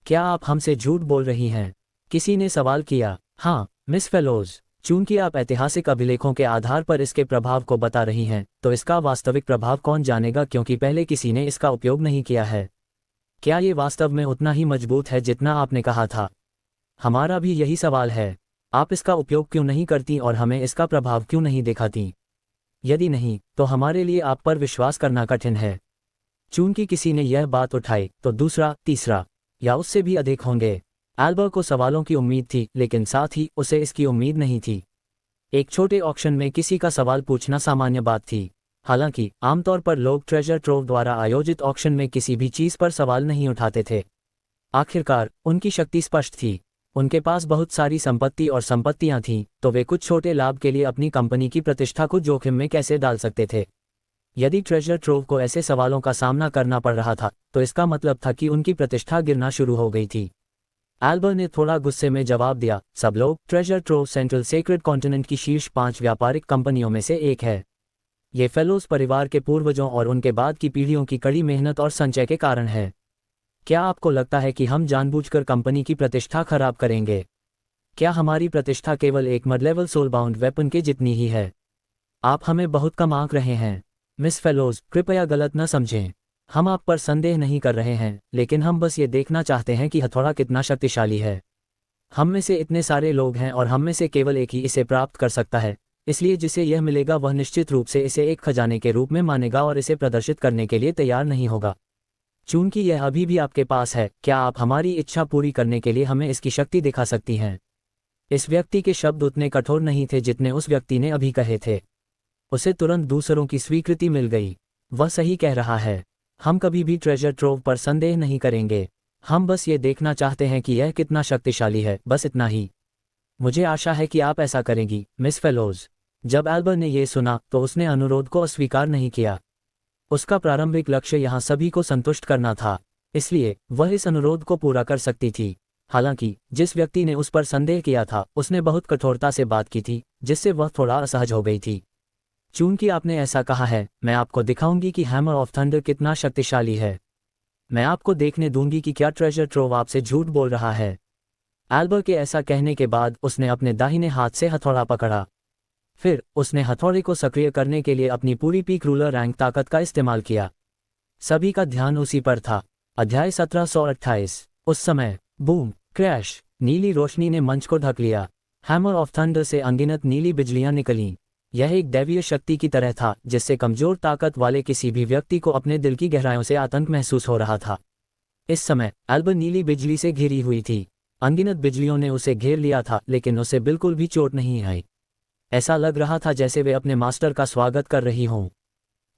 Speaker 2: क्या आप हमसे झूठ बोल रही हैं? किसी ने सवाल किया। हाँ मिस फेलोज, चूंकि आप ऐतिहासिक अभिलेखों के आधार पर इसके प्रभाव को बता रही हैं, तो इसका वास्तविक प्रभाव कौन जानेगा, क्योंकि पहले किसी ने इसका उपयोग नहीं किया है। क्या ये वास्तव में उतना ही मजबूत है जितना आपने कहा था? हमारा भी यही सवाल है। आप इसका उपयोग क्यों नहीं करती और हमें इसका प्रभाव क्यों नहीं दिखाती? यदि नहीं, तो हमारे लिए आप पर विश्वास करना कठिन है। चूंकि किसी ने यह बात उठाई तो दूसरा, तीसरा या उससे भी अधिक होंगे। एल्बर को सवालों की उम्मीद थी, लेकिन साथ ही उसे इसकी उम्मीद नहीं थी। एक छोटे ऑक्शन में किसी का सवाल पूछना सामान्य बात थी। हालांकि आमतौर पर लोग ट्रेजर ट्रोव द्वारा आयोजित ऑक्शन में किसी भी चीज पर सवाल नहीं उठाते थे। आखिरकार उनकी शक्ति स्पष्ट थी। उनके पास बहुत सारी संपत्ति और संपत्तियां थीं, तो वे कुछ छोटे लाभ के लिए अपनी कंपनी की प्रतिष्ठा को जोखिम में कैसे डाल सकते थे। यदि ट्रेजर ट्रोव को ऐसे सवालों का सामना करना पड़ रहा था, तो इसका मतलब था कि उनकी प्रतिष्ठा गिरना शुरू हो गई थी। एल्बर ने थोड़ा गुस्से में जवाब दिया, सब लोग, treasure trove central sacred continent की शीर्ष 5 व्यापारिक कंपनियों में से एक है। ये फेलोज परिवार के पूर्वजों और उनके बाद की पीढ़ियों की कड़ी मेहनत और संचय के कारण है। क्या आपको लगता है कि हम जानबूझकर कंपनी की प्रतिष्ठा खराब करेंगे? क्या हमारी प्रतिष्ठा केवल एक mud level soul bound weapon के जितनी ही है? आप हमें बहुत कम आंक रहे हैं। मिस फेलोज, कृपया गलत न समझें। हम आप पर संदेह नहीं कर रहे हैं, लेकिन हम बस ये देखना चाहते हैं कि हथौड़ा कितना शक्तिशाली है। हम में से इतने सारे लोग हैं और हम में से केवल एक ही इसे प्राप्त कर सकता है, इसलिए जिसे यह मिलेगा वह निश्चित रूप से इसे एक खजाने के रूप में मानेगा और इसे प्रदर्शित करने के लिए तैयार नहीं होगा। चूंकि यह अभी भी आपके पास है, क्या आप हमारी इच्छा पूरी करने के लिए हमें इसकी शक्ति दिखा सकती हैं? इस व्यक्ति के शब्द उतने कठोर नहीं थे जितने उस व्यक्ति ने अभी कहे थे। उसे तुरंत दूसरों की स्वीकृति मिल गई। वह सही कह रहा है। हम कभी भी ट्रेजर ट्रोव पर संदेह नहीं करेंगे। हम बस ये देखना चाहते हैं कि यह कितना शक्तिशाली है, बस इतना ही। मुझे आशा है कि आप ऐसा करेंगी, मिस फेलोज। जब एल्बर ने यह सुना तो उसने अनुरोध को अस्वीकार नहीं किया। उसका प्रारंभिक लक्ष्य यहाँ सभी को संतुष्ट करना था, इसलिए वह इस अनुरोध को पूरा कर सकती थी। हालांकि जिस व्यक्ति ने उस पर संदेह किया था उसने बहुत कठोरता से बात की थी, जिससे वह थोड़ा असहज हो गई थी। चूंकि आपने ऐसा कहा है, मैं आपको दिखाऊंगी कि हैमर ऑफ थंडर कितना शक्तिशाली है। मैं आपको देखने दूंगी कि क्या ट्रेजर ट्रोव आपसे झूठ बोल रहा है। एल्बर के ऐसा कहने के बाद उसने अपने दाहिने हाथ से हथौड़ा पकड़ा। फिर उसने हथौड़े को सक्रिय करने के लिए अपनी पूरी पीक रूलर रैंक ताकत का इस्तेमाल किया। सभी का ध्यान उसी पर था। अध्याय 1728। उस समय बूम क्रैश, नीली रोशनी ने मंच को ढक लिया। हैमर ऑफ थंडर से अनगिनत नीली बिजलियां निकलीं। यह एक दैवीय शक्ति की तरह था, जिससे कमजोर ताकत वाले किसी भी व्यक्ति को अपने दिल की गहराइयों से आतंक महसूस हो रहा था। इस समय एल्बर नीली बिजली से घिरी हुई थी। अनगिनत बिजलियों ने उसे घेर लिया था, लेकिन उसे बिल्कुल भी चोट नहीं आई। ऐसा लग रहा था जैसे वे अपने मास्टर का स्वागत कर रही हों।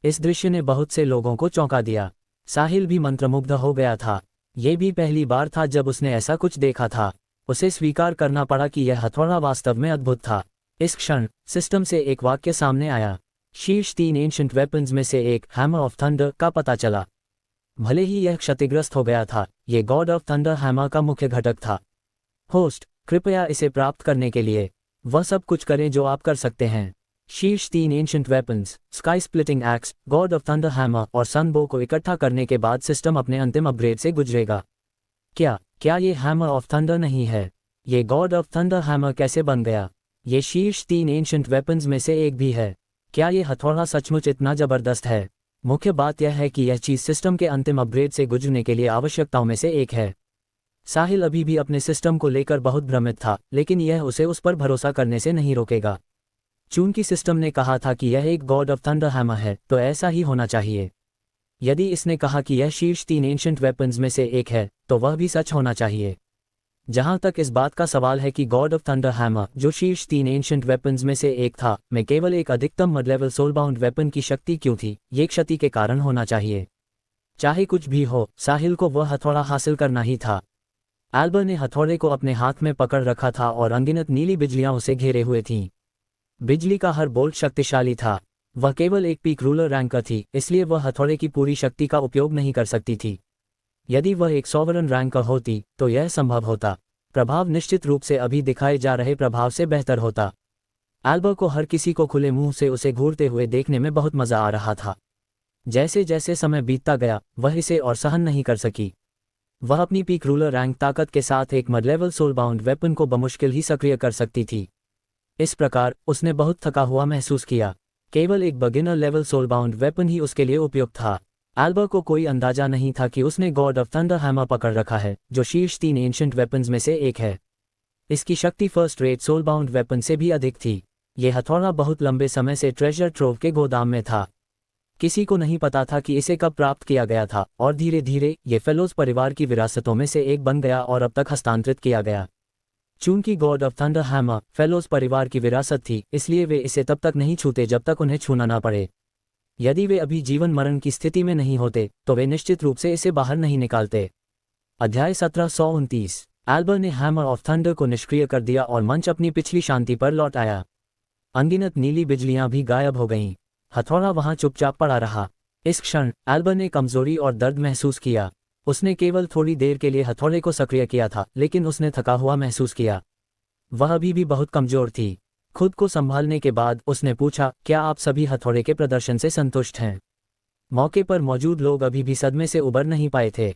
Speaker 2: इस दृश्य ने बहुत से लोगों को चौंका दिया। साहिल भी मंत्रमुग्ध हो गया था। ये भी पहली बार था जब उसने ऐसा कुछ देखा था। उसे स्वीकार करना पड़ा कि यह हथौड़ा वास्तव में अद्भुत था। इस क्षण सिस्टम से एक वाक्य सामने आया। शीर्ष 3 एंशिएंट वेपन्स में से एक, हैमर ऑफ थंडर, का पता चला। भले ही यह क्षतिग्रस्त हो गया था, ये गॉड ऑफ थंडर हैमर का मुख्य घटक था। होस्ट, कृपया इसे प्राप्त करने के लिए वह सब कुछ करें जो आप कर सकते हैं। शीर्ष 3 ancient weapons, sky splitting x, God of thunder hammer और सनबो को इकट्ठा करने के बाद सिस्टम अपने अंतिम अपग्रेड से गुजरेगा। क्या ये हैमर ऑफ थंडर नहीं है? ये गॉड ऑफ थंडर हैमर कैसे बन गया? ये शीर्ष 3 एंशिएंट वेपन्स में से एक भी है। क्या ये हथौड़ा सचमुच इतना जबरदस्त है? मुख्य बात यह है कि यह चीज सिस्टम के अंतिम अपग्रेड से गुजरने के लिए आवश्यकताओं में से एक है। साहिल अभी भी अपने सिस्टम को लेकर बहुत भ्रमित था, लेकिन यह उसे उस पर भरोसा करने से नहीं रोकेगा। चूंकि सिस्टम ने कहा था कि यह एक गॉड ऑफ थंडर हैमर है, तो ऐसा ही होना चाहिए। यदि इसने कहा कि यह शीर्ष 3 एंशिएंट वेपन्स में से एक है, तो वह भी सच होना चाहिए। जहां तक इस बात का सवाल है कि गॉड ऑफ थंडर हैमर, जो शीर्ष 3 एंशिएंट वेपन्स में से एक था, में केवल एक अधिकतम मड लेवल सोलबाउंड वेपन की शक्ति क्यों थी, ये क्षति के कारण होना चाहिए। चाहे कुछ भी हो, साहिल को वह हथौड़ा हासिल करना ही था। एल्बर ने हथौड़े को अपने हाथ में पकड़ रखा था और अनगिनत नीली बिजलियां उसे घेरे हुए थीं। बिजली का हर बोल्ट शक्तिशाली था। वह केवल एक पीक रूलर रैंकर थी, इसलिए वह हथौड़े की पूरी शक्ति का उपयोग नहीं कर सकती थी। यदि वह एक सॉवरन रैंकर होती, तो यह संभव होता। प्रभाव निश्चित रूप से अभी दिखाए जा रहे प्रभाव से बेहतर होता। एल्बर को हर किसी को खुले मुंह से उसे घूरते हुए देखने में बहुत मजा आ रहा था। जैसे जैसे समय बीतता गया, वह इसे और सहन नहीं कर सकी। वह अपनी पीक रूलर रैंक ताकत के साथ एक मड लेवल सोलबाउंड वेपन को बमुश्किल ही सक्रिय कर सकती थी। इस प्रकार उसने बहुत थका हुआ महसूस किया। केवल एक बिगिनर लेवल सोलबाउंड वेपन ही उसके लिए उपयुक्त था। एल्बर को कोई अंदाजा नहीं था कि उसने गॉड ऑफ थंडर हैमर पकड़ रखा है, जो शीर्ष 3 एंशिएंट वेपन्स में से एक है। इसकी शक्ति फर्स्ट रेट सोलबाउंड वेपन से भी अधिक थी। यह हथौड़ा बहुत लंबे समय से ट्रेजर ट्रोव के गोदाम में था। किसी को नहीं पता था कि इसे कब प्राप्त किया गया था, और धीरे धीरे ये फेलोज परिवार की विरासतों में से एक बन गया और अब तक हस्तांतरित किया गया। चूंकि God of thunder hammer fellows परिवार की विरासत थी, इसलिए वे इसे तब तक नहीं छूते जब तक उन्हें छूना ना पड़े। यदि वे अभी जीवन मरण की स्थिति में नहीं होते, तो वे निश्चित रूप से इसे बाहर नहीं निकालते। अध्याय 1729। एल्बर ने हैमर ऑफ थंडर को निष्क्रिय कर दिया और मंच अपनी पिछली शांति पर लौट आया। अनगिनत नीली बिजलियां भी गायब हो गईं। हथौड़ा वहां चुपचाप पड़ा रहा। इस क्षण एल्बर ने कमजोरी और दर्द महसूस किया। उसने केवल थोड़ी देर के लिए हथौड़े को सक्रिय किया था, लेकिन उसने थका हुआ महसूस किया। वह अभी भी बहुत कमजोर थी। खुद को संभालने के बाद उसने पूछा, क्या आप सभी हथौड़े के प्रदर्शन से संतुष्ट हैं? मौके पर मौजूद लोग अभी भी सदमे से उबर नहीं पाए थे।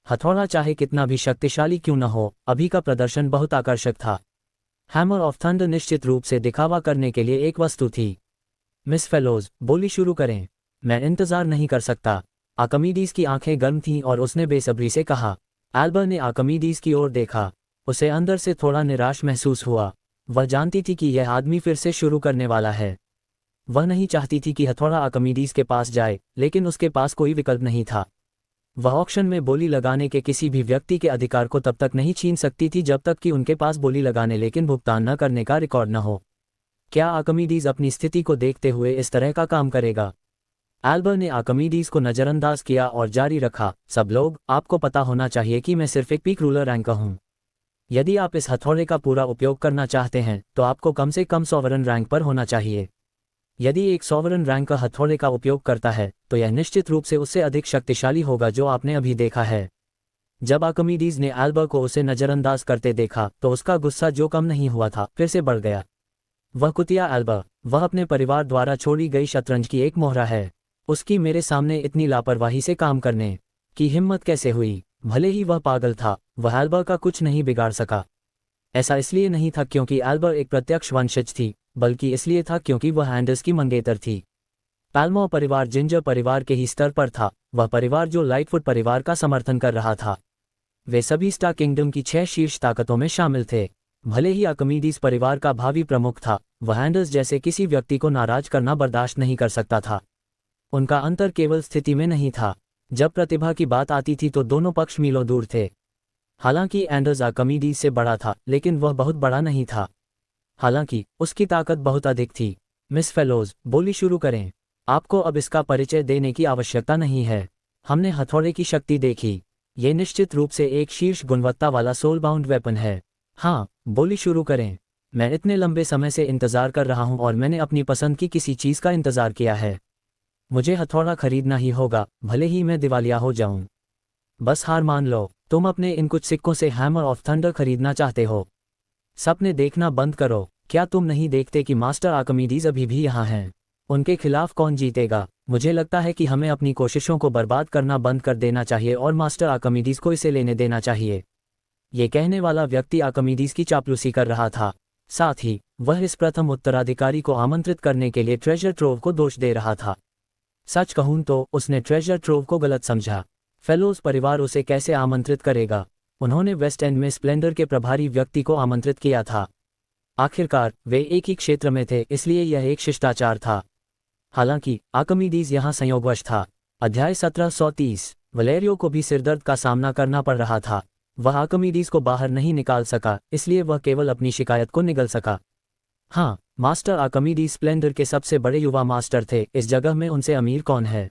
Speaker 2: हथौड़ा चाहे कितना भी शक्तिशाली क्यों न हो, अभी का प्रदर्शन बहुत आकर्षक था। हैमर ऑफ थंडर निश्चित रूप से दिखावा करने के लिए एक वस्तु थी। मिस फेलोज, बोली शुरू करें। मैं इंतजार नहीं कर सकता। आर्किमिडीज की आंखें गर्म थीं और उसने बेसब्री से कहा। एल्बर ने आर्किमिडीज की ओर देखा। उसे अंदर से थोड़ा निराश महसूस हुआ। वह जानती थी कि यह आदमी फिर से शुरू करने वाला है। वह नहीं चाहती थी कि हथौड़ा आर्किमिडीज के पास जाए, लेकिन उसके पास कोई विकल्प नहीं था। वह ऑक्शन में बोली लगाने के किसी भी व्यक्ति के अधिकार को तब तक नहीं छीन सकती थी जब तक कि उनके पास बोली लगाने लेकिन भुगतान न करने का रिकॉर्ड न हो। क्या आर्किमिडीज अपनी स्थिति को देखते हुए इस तरह का काम करेगा? एल्बर ने आर्किमिडीज को नजरअंदाज किया और जारी रखा, सब लोग, आपको पता होना चाहिए कि मैं सिर्फ एक पीक रूलर रैंक का हूं। यदि आप इस हथौड़े का पूरा उपयोग करना चाहते हैं तो आपको कम से कम सॉवरन रैंक पर होना चाहिए। यदि एक सॉवरन रैंक का हथौड़े का उपयोग करता है तो यह निश्चित रूप से उससे अधिक शक्तिशाली होगा जो आपने अभी देखा है। जब आर्किमिडीज ने एल्बर को उसे नजरअंदाज करते देखा तो उसका गुस्सा जो कम नहीं हुआ था फिर से बढ़ गया। वह कुतिया एल्बर, वह अपने परिवार द्वारा छोड़ी गई शतरंज की एक मोहरा है। उसकी मेरे सामने इतनी लापरवाही से काम करने की हिम्मत कैसे हुई? भले ही वह पागल था, वह एल्बर का कुछ नहीं बिगाड़ सका। ऐसा इसलिए नहीं था क्योंकि एल्बर एक प्रत्यक्ष वंशज थी, बल्कि इसलिए था क्योंकि वह एंडर्स की मंगेतर थी। पैल्मो परिवार जिंजर परिवार के ही स्तर पर था, वह परिवार जो लाइटफुट परिवार का समर्थन कर रहा था। वे सभी स्टार किंगडम की 6 शीर्ष ताकतों में शामिल थे। भले ही आर्किमिडीज परिवार का भावी प्रमुख था, वह एंडर्स जैसे किसी व्यक्ति को नाराज करना बर्दाश्त नहीं कर सकता था। उनका अंतर केवल स्थिति में नहीं था। जब प्रतिभा की बात आती थी तो दोनों पक्ष मीलों दूर थे। हालांकि एंडर्स आर्किमिडीज से बड़ा था, लेकिन वह बहुत बड़ा नहीं था। हालांकि उसकी ताकत बहुत अधिक थी। मिस फेलोज, बोली शुरू करें। आपको अब इसका परिचय देने की आवश्यकता नहीं है। हमने हथौड़े की शक्ति देखी। ये निश्चित रूप से एक शीर्ष गुणवत्ता वाला सोल बाउंड वेपन है। हाँ, बोली शुरू करें। मैं इतने लंबे समय से इंतजार कर रहा हूं और मैंने अपनी पसंद की किसी चीज का इंतजार किया है। मुझे हथौड़ा खरीदना ही होगा, भले ही मैं दिवालिया हो जाऊं। बस हार मान लो। तुम अपने इन कुछ सिक्कों से हैमर ऑफ थंडर खरीदना चाहते हो। सपने देखना बंद करो। क्या तुम नहीं देखते कि मास्टर आर्किमिडीज अभी भी यहाँ हैं? उनके खिलाफ कौन जीतेगा? मुझे लगता है कि हमें अपनी कोशिशों को बर्बाद करना बंद कर देना चाहिए और मास्टर आर्किमिडीज को इसे लेने देना चाहिए। ये कहने वाला व्यक्ति आर्किमिडीज की चापलूसी कर रहा था। साथ ही वह इस प्रथम उत्तराधिकारी को आमंत्रित करने के लिए ट्रेजर ट्रोव को दोष दे रहा था। सच कहूं तो उसने ट्रेजर ट्रोव को गलत समझा। फेलोज परिवार उसे कैसे आमंत्रित करेगा? उन्होंने वेस्ट एंड में स्प्लेंडर के प्रभारी व्यक्ति को आमंत्रित किया था। आखिरकार वे एक ही क्षेत्र में थे, इसलिए यह एक शिष्टाचार था। हालांकि आर्किमिडीज यहाँ संयोगवश था। अध्याय 1730। वलेरियो को भी सिरदर्द का सामना करना पड़ रहा था। वह आर्किमिडीज को बाहर नहीं निकाल सका, इसलिए वह केवल अपनी शिकायत को निगल सका। हाँ, मास्टर आर्किमिडीज स्प्लेंडर के सबसे बड़े युवा मास्टर थे। इस जगह में उनसे अमीर कौन है?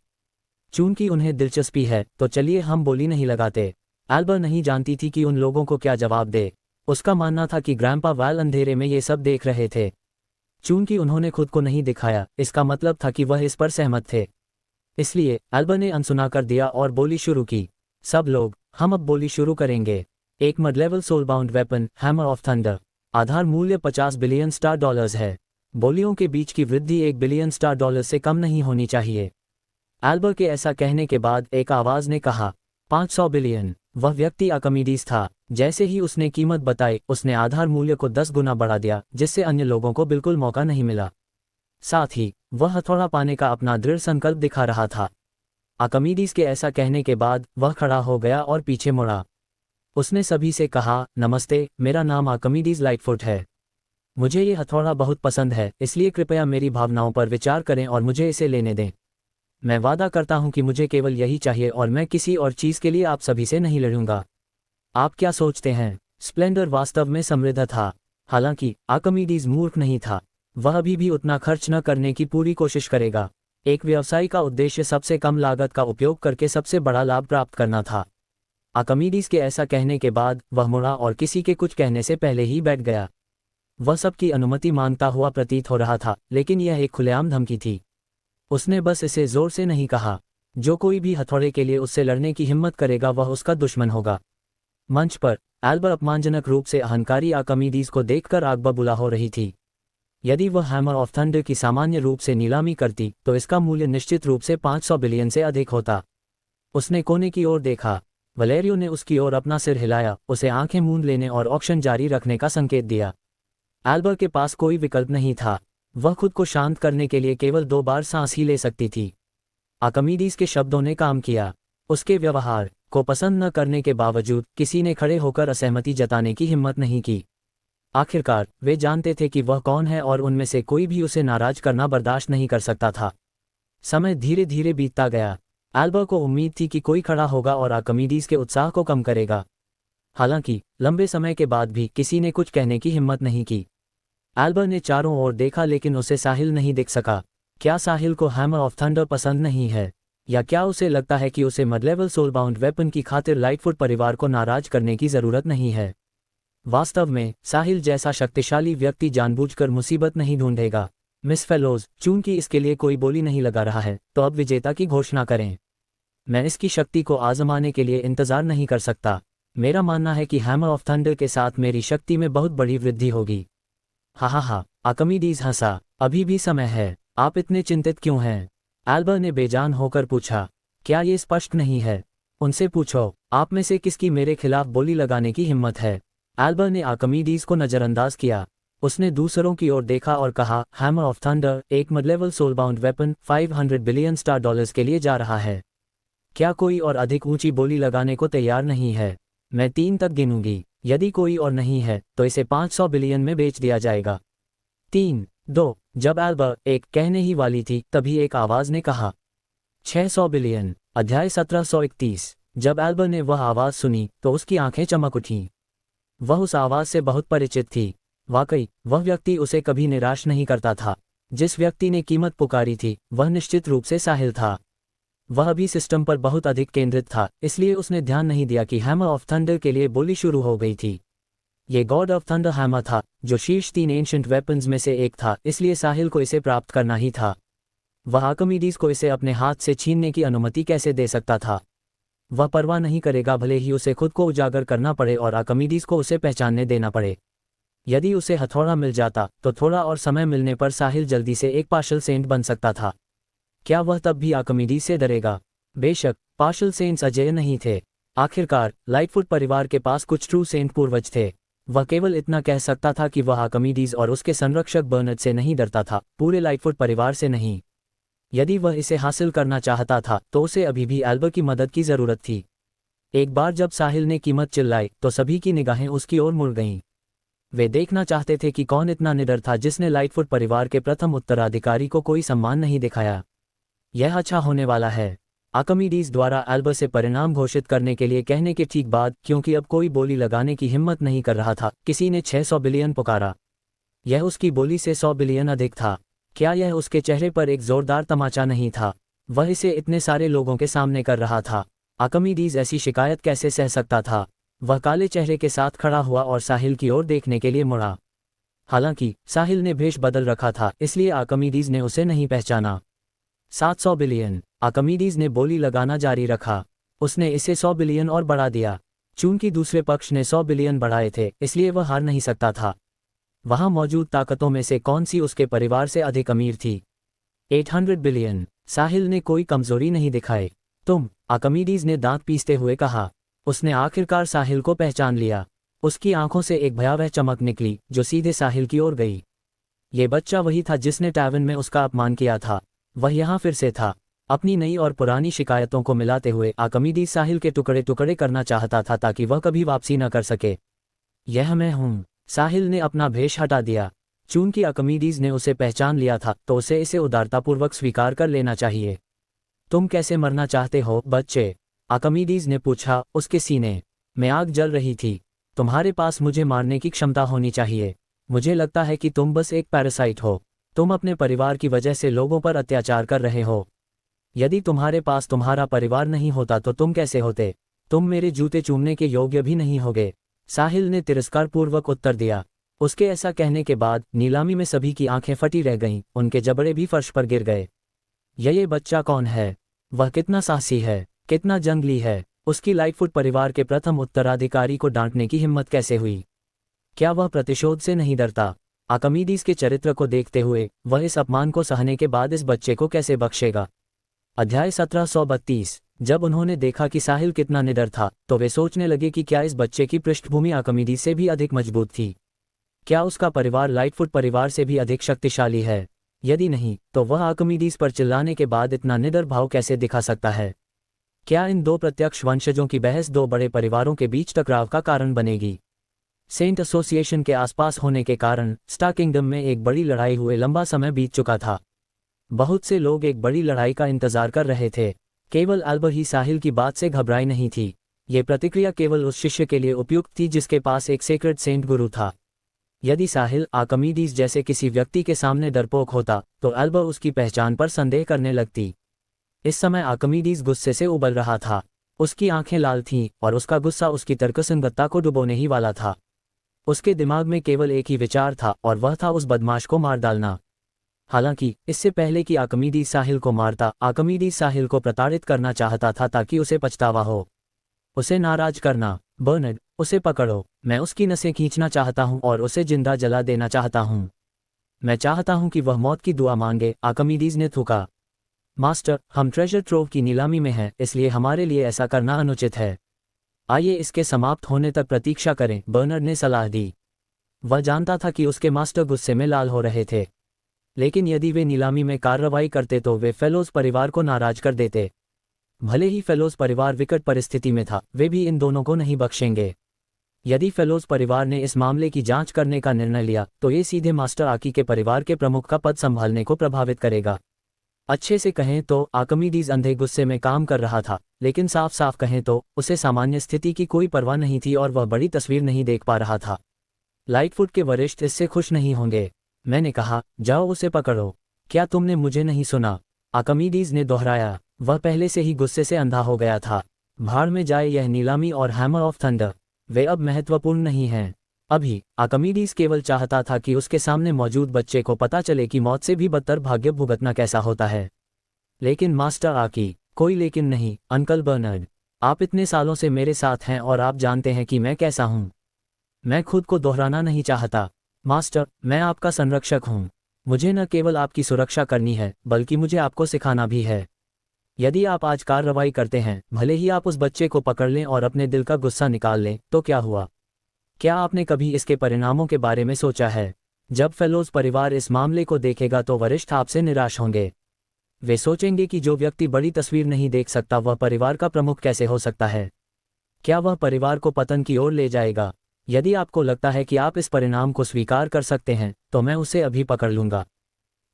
Speaker 2: चूंकि उन्हें दिलचस्पी है तो चलिए हम बोली नहीं लगाते। एल्बर नहीं जानती थी कि उन लोगों को क्या जवाब दे। उसका मानना था कि ग्रैंपा वैल अंधेरे में ये सब देख रहे थे। चूंकि उन्होंने खुद को नहीं दिखाया, इसका मतलब था कि वह इस पर सहमत थे। इसलिए एल्बर ने अनसुना कर दिया और बोली शुरू की। सब लोग, हम अब बोली शुरू करेंगे। एक mud level soul bound weapon, hammer of thunder. आधार मूल्य 50 बिलियन स्टार डॉलर्स है। बोलियों के बीच की वृद्धि 1 बिलियन स्टार डॉलर से कम नहीं होनी चाहिए। एल्बर के ऐसा कहने के बाद एक आवाज ने कहा, 500 बिलियन। वह व्यक्ति आर्किमिडीज था। जैसे ही उसने कीमत बताई, उसने आधार मूल्य को 10 गुना बढ़ा दिया, जिससे अन्य लोगों को बिल्कुल मौका नहीं मिला। साथ ही वह हथौड़ा पाने का अपना दृढ़ संकल्प दिखा रहा था। आर्किमिडीज के ऐसा कहने के बाद वह खड़ा हो गया और पीछे मुड़ा। उसने सभी से कहा, नमस्ते, मेरा नाम आर्किमिडीज लाइटफुट है। मुझे ये हथौड़ा बहुत पसंद है, इसलिए कृपया मेरी भावनाओं पर विचार करें और मुझे इसे लेने दें। मैं वादा करता हूं कि मुझे केवल यही चाहिए और मैं किसी और चीज के लिए आप सभी से नहीं लड़ूंगा। आप क्या सोचते हैं? स्प्लेंडर वास्तव में समृद्ध था। हालांकि आर्किमिडीज मूर्ख नहीं था। वह अभी भी उतना खर्च न करने की पूरी कोशिश करेगा। एक व्यवसायी का उद्देश्य सबसे कम लागत का उपयोग करके सबसे बड़ा लाभ प्राप्त करना था। आर्किमिडीज के ऐसा कहने के बाद वह मुड़ा और किसी के कुछ कहने से पहले ही बैठ गया। वह सबकी अनुमति मांगता हुआ प्रतीत हो रहा था, लेकिन यह एक खुलेआम धमकी थी। उसने बस इसे जोर से नहीं कहा। जो कोई भी हथौड़े के लिए उससे लड़ने की हिम्मत करेगा वह उसका दुश्मन होगा। मंच पर एल्बर अपमानजनक रूप से अहंकारी आर्किमिडीज को देखकर आग बबूला हो रही थी। यदि वह हैमर ऑफ थंडर की सामान्य रूप से नीलामी करती तो इसका मूल्य निश्चित रूप से 500 बिलियन से अधिक होता। उसने कोने की ओर देखा। वलेरियो ने उसकी ओर अपना सिर हिलाया, उसे आंखें मूंद लेने और ऑक्शन जारी रखने का संकेत दिया। एल्बर के पास कोई विकल्प नहीं था। वह खुद को शांत करने के लिए केवल 2 बार सांस ही ले सकती थी। आर्किमिडीज के शब्दों ने काम किया। उसके व्यवहार को पसंद न करने के बावजूद किसी ने खड़े होकर असहमति जताने की हिम्मत नहीं की। आखिरकार वे जानते थे कि वह कौन है और उनमें से कोई भी उसे नाराज करना बर्दाश्त नहीं कर सकता था। समय धीरे धीरे बीतता गया। एल्बर को उम्मीद थी कि कोई खड़ा होगा और आर्किमिडीज के उत्साह को कम करेगा। हालांकि लंबे समय के बाद भी किसी ने कुछ कहने की हिम्मत नहीं की। एल्बर ने चारों ओर देखा लेकिन उसे साहिल नहीं दिख सका। क्या साहिल को हैमर ऑफ थंडर पसंद नहीं है, या क्या उसे लगता है कि उसे मड-लेवल सोलबाउंड वेपन की खातिर लाइटफुट परिवार को नाराज करने की जरूरत नहीं है? वास्तव में साहिल जैसा शक्तिशाली व्यक्ति जानबूझकर मुसीबत नहीं ढूंढेगा। मिस फेलोज, चूंकि इसके लिए कोई बोली नहीं लगा रहा है तो अब विजेता की घोषणा करें। मैं इसकी शक्ति को आजमाने के लिए इंतजार नहीं कर सकता। मेरा मानना है कि हैमर ऑफ थंडर के साथ मेरी शक्ति में बहुत बड़ी वृद्धि होगी। हा, आर्किमिडीज हंसा। अभी भी समय है, आप इतने चिंतित क्यों हैं? एल्बर ने बेजान होकर पूछा। क्या ये स्पष्ट नहीं है? उनसे पूछो, आप में से किसकी मेरे खिलाफ बोली लगाने की हिम्मत है? एल्बर ने आर्किमिडीज को नजरअंदाज किया। उसने दूसरों की ओर देखा और कहा, हैमर ऑफ थंडर एक mid level soulbound weapon 500 billion star dollars के लिए जा रहा है। क्या कोई और अधिक ऊंची बोली लगाने को तैयार नहीं है? मैं 3 तक गिनूंगी। यदि कोई और नहीं है तो इसे 500 बिलियन में बेच दिया जाएगा। 3, 2। जब एल्बर एक कहने ही वाली थी तभी एक आवाज ने कहा, 600 बिलियन। अध्याय 1731। जब एल्बर ने वह आवाज सुनी तो उसकी आंखें चमक उठीं। वह उस आवाज से बहुत परिचित थी। वाकई वह व्यक्ति उसे कभी निराश नहीं करता था। जिस व्यक्ति ने कीमत पुकारी थी वह निश्चित रूप से साहिल था। वह अभी सिस्टम पर बहुत अधिक केंद्रित था, इसलिए उसने ध्यान नहीं दिया कि हैमर ऑफ थंडर के लिए बोली शुरू हो गई थी। ये गॉड ऑफ थंडर हैमर था जो शीर्ष 3 एंशिएंट वेपन्स में से एक था, इसलिए साहिल को इसे प्राप्त करना ही था। वह आर्किमिडीज को इसे अपने हाथ से छीनने की अनुमति कैसे दे सकता था? वह परवाह नहीं करेगा भले ही उसे खुद को उजागर करना पड़े और आर्किमिडीज को उसे पहचानने देना पड़े। यदि उसे हथौड़ा मिल जाता तो थोड़ा और समय मिलने पर साहिल जल्दी से एक पार्शल सेंट बन सकता था। क्या वह तब भी आर्किमिडीज से डरेगा? बेशक, पार्शल सेंट्स अजेय नहीं थे। आखिरकार लाइटफुट परिवार के पास कुछ ट्रू सेंट पूर्वज थे। वह केवल इतना कह सकता था कि वह आर्किमिडीज और उसके संरक्षक बर्नर्ड से नहीं डरता था, पूरे लाइटफुट परिवार से नहीं। यदि वह इसे हासिल करना चाहता था तो उसे अभी भी एल्बर की मदद की जरूरत थी। एक बार जब साहिल ने कीमत चिल्लाई तो सभी की निगाहें उसकी ओर मुड़ गईं। वे देखना चाहते थे कि कौन इतना निडर था जिसने लाइटफुट परिवार के प्रथम उत्तराधिकारी को कोई सम्मान नहीं दिखाया। यह अच्छा होने वाला है। आर्किमिडीज द्वारा एल्बर से परिणाम घोषित करने के लिए कहने के ठीक बाद, क्योंकि अब कोई बोली लगाने की हिम्मत नहीं कर रहा था, किसी ने 600 बिलियन पुकारा। यह उसकी बोली से 100 बिलियन अधिक था। क्या यह उसके चेहरे पर एक जोरदार तमाचा नहीं था? वह इसे इतने सारे लोगों के सामने कर रहा था। आर्किमिडीज ऐसी शिकायत कैसे सह सकता था? वह काले चेहरे के साथ खड़ा हुआ और साहिल की ओर देखने के लिए मुड़ा। हालांकि साहिल ने भेष बदल रखा था, इसलिए आर्किमिडीज ने उसे नहीं पहचाना। 700 बिलियन। आर्किमिडीज ने बोली लगाना जारी रखा। उसने इसे 100 बिलियन और बढ़ा दिया। चूंकि दूसरे पक्ष ने 100 बिलियन बढ़ाए थे, इसलिए वह हार नहीं सकता था। वहां मौजूद ताकतों में से कौन सी उसके परिवार से अधिक अमीर थी? 800 बिलियन। साहिल ने कोई कमजोरी नहीं दिखाई। तुम, आर्किमिडीज ने दांत पीसते हुए कहा। उसने आखिरकार साहिल को पहचान लिया। उसकी आंखों से एक भयावह चमक निकली जो सीधे साहिल की ओर गई। ये बच्चा वही था जिसने टैवन में उसका अपमान किया था। वह यहाँ फिर से था। अपनी नई और पुरानी शिकायतों को मिलाते हुए आर्किमिडीज साहिल के टुकड़े टुकड़े करना चाहता था ताकि वह कभी वापसी न कर सके। यह मैं हूँ। साहिल ने अपना भेष हटा दिया। चूंकि आर्किमिडीज ने उसे पहचान लिया था तो उसे इसे उदारतापूर्वक स्वीकार कर लेना चाहिए। तुम कैसे मरना चाहते हो, बच्चे? आर्किमिडीज ने पूछा। उसके सीने में आग जल रही थी। तुम्हारे पास मुझे मारने की क्षमता होनी चाहिए। मुझे लगता है कि तुम बस एक पैरासाइट हो। तुम अपने परिवार की वजह से लोगों पर अत्याचार कर रहे हो। यदि तुम्हारे पास तुम्हारा परिवार नहीं होता तो तुम कैसे होते? तुम मेरे जूते चूमने के योग्य भी नहीं होगे, साहिल ने तिरस्कारपूर्वक उत्तर दिया। उसके ऐसा कहने के बाद नीलामी में सभी की आंखें फटी रह गईं, उनके जबड़े भी फर्श पर गिर गए। ये बच्चा कौन है? वह कितना साहसी है, कितना जंगली है। उसकी लाइटफुट परिवार के प्रथम उत्तराधिकारी को डांटने की हिम्मत कैसे हुई? क्या वह प्रतिशोध से नहीं डरता? आर्किमिडीज के चरित्र को देखते हुए वह इस अपमान को सहने के बाद इस बच्चे को कैसे बख्शेगा? अध्याय 1732। जब उन्होंने देखा कि साहिल कितना निडर था, तो वे सोचने लगे कि क्या इस बच्चे की पृष्ठभूमि आर्किमिडीज से भी अधिक मजबूत थी? क्या उसका परिवार लाइटफुट परिवार से भी अधिक शक्तिशाली है? यदि नहीं, तो वह आर्किमिडीज पर चिल्लाने के बाद इतना निडर भाव कैसे दिखा सकता है? क्या इन दो प्रत्यक्ष वंशजों की बहस दो बड़े परिवारों के बीच टकराव का कारण बनेगी? सेंट एसोसिएशन के आसपास होने के कारण स्टार किंगडम में एक बड़ी लड़ाई हुए लंबा समय बीत चुका था। बहुत से लोग एक बड़ी लड़ाई का इंतजार कर रहे थे। केवल अल्बर ही साहिल की बात से घबराई नहीं थी। ये प्रतिक्रिया केवल उस शिष्य के लिए उपयुक्त थी जिसके पास एक सेक्रेड सेंट गुरु था। यदि साहिल आर्किमिडीज जैसे किसी व्यक्ति के सामने डरपोक होता, तो अल्बर उसकी पहचान पर संदेह करने लगती। इस समय आर्किमिडीज गुस्से से उबल रहा था। उसकी आंखें लाल थीं और उसका गुस्सा उसकी तर्कसंगतता को डुबोने ही वाला था। उसके दिमाग में केवल एक ही विचार था, और वह था उस बदमाश को मार डालना। हालांकि इससे पहले कि आर्किमिडीज साहिल को मारता, आर्किमिडीज साहिल को प्रताड़ित करना चाहता था ताकि उसे पछतावा हो। उसे नाराज करना। बर्नर्ड, उसे पकड़ो। मैं उसकी नसें खींचना चाहता हूं और उसे जिंदा जला देना चाहता हूं। मैं चाहता हूं कि वह मौत की दुआ मांगे, आर्किमिडीज ने थूका। मास्टर, हम ट्रेजर ट्रोव की नीलामी में हैं, इसलिए हमारे लिए ऐसा करना अनुचित है। आइए इसके समाप्त होने तक प्रतीक्षा करें, बर्नर्ड ने सलाह दी। वह जानता था कि उसके मास्टर गुस्से में लाल हो रहे थे, लेकिन यदि वे नीलामी में कार्रवाई करते तो वे फेलोज परिवार को नाराज कर देते। भले ही फेलोज परिवार विकट परिस्थिति में था, वे भी इन दोनों को नहीं बख्शेंगे। यदि फेलोज परिवार ने इस मामले की जांच करने का निर्णय लिया, तो ये सीधे मास्टर आकी के परिवार के प्रमुख का पद संभालने को प्रभावित करेगा। अच्छे से कहें तो आर्किमिडीज अंधे गुस्से में काम कर रहा था, लेकिन साफ साफ कहें तो उसे सामान्य स्थिति की कोई परवाह नहीं थी और वह बड़ी तस्वीर नहीं देख पा रहा था। लाइटफुट के वरिष्ठ इससे खुश नहीं होंगे। मैंने कहा, जाओ उसे पकड़ो। क्या तुमने मुझे नहीं सुना? आर्किमिडीज ने दोहराया। वह पहले से ही गुस्से से अंधा हो गया था। भाड़ में जाए यह नीलामी और हैमर ऑफ थंडर, वे अब महत्वपूर्ण नहीं हैं। अभी आर्किमिडीज केवल चाहता था कि उसके सामने मौजूद बच्चे को पता चले कि मौत से भी बदतर भाग्य भुगतना कैसा होता है। लेकिन मास्टर आकी, कोई लेकिन नहीं, अंकल बर्नर्ड। आप इतने सालों से मेरे साथ हैं और आप जानते हैं कि मैं कैसा हूं। मैं खुद को दोहराना नहीं चाहता। मास्टर, मैं आपका संरक्षक हूं। मुझे न केवल आपकी सुरक्षा करनी है, बल्कि मुझे आपको सिखाना भी है। यदि आप आज कार्रवाई करते हैं, भले ही आप उस बच्चे को पकड़ लें और अपने दिल का गुस्सा निकाल लें, तो क्या हुआ? क्या आपने कभी इसके परिणामों के बारे में सोचा है? जब फेलोज परिवार इस मामले को देखेगा तो वरिष्ठ आपसे निराश होंगे। वे सोचेंगे कि जो व्यक्ति बड़ी तस्वीर नहीं देख सकता वह परिवार का प्रमुख कैसे हो सकता है? क्या वह परिवार को पतन की ओर ले जाएगा? यदि आपको लगता है कि आप इस परिणाम को स्वीकार कर सकते हैं, तो मैं उसे अभी पकड़ लूंगा।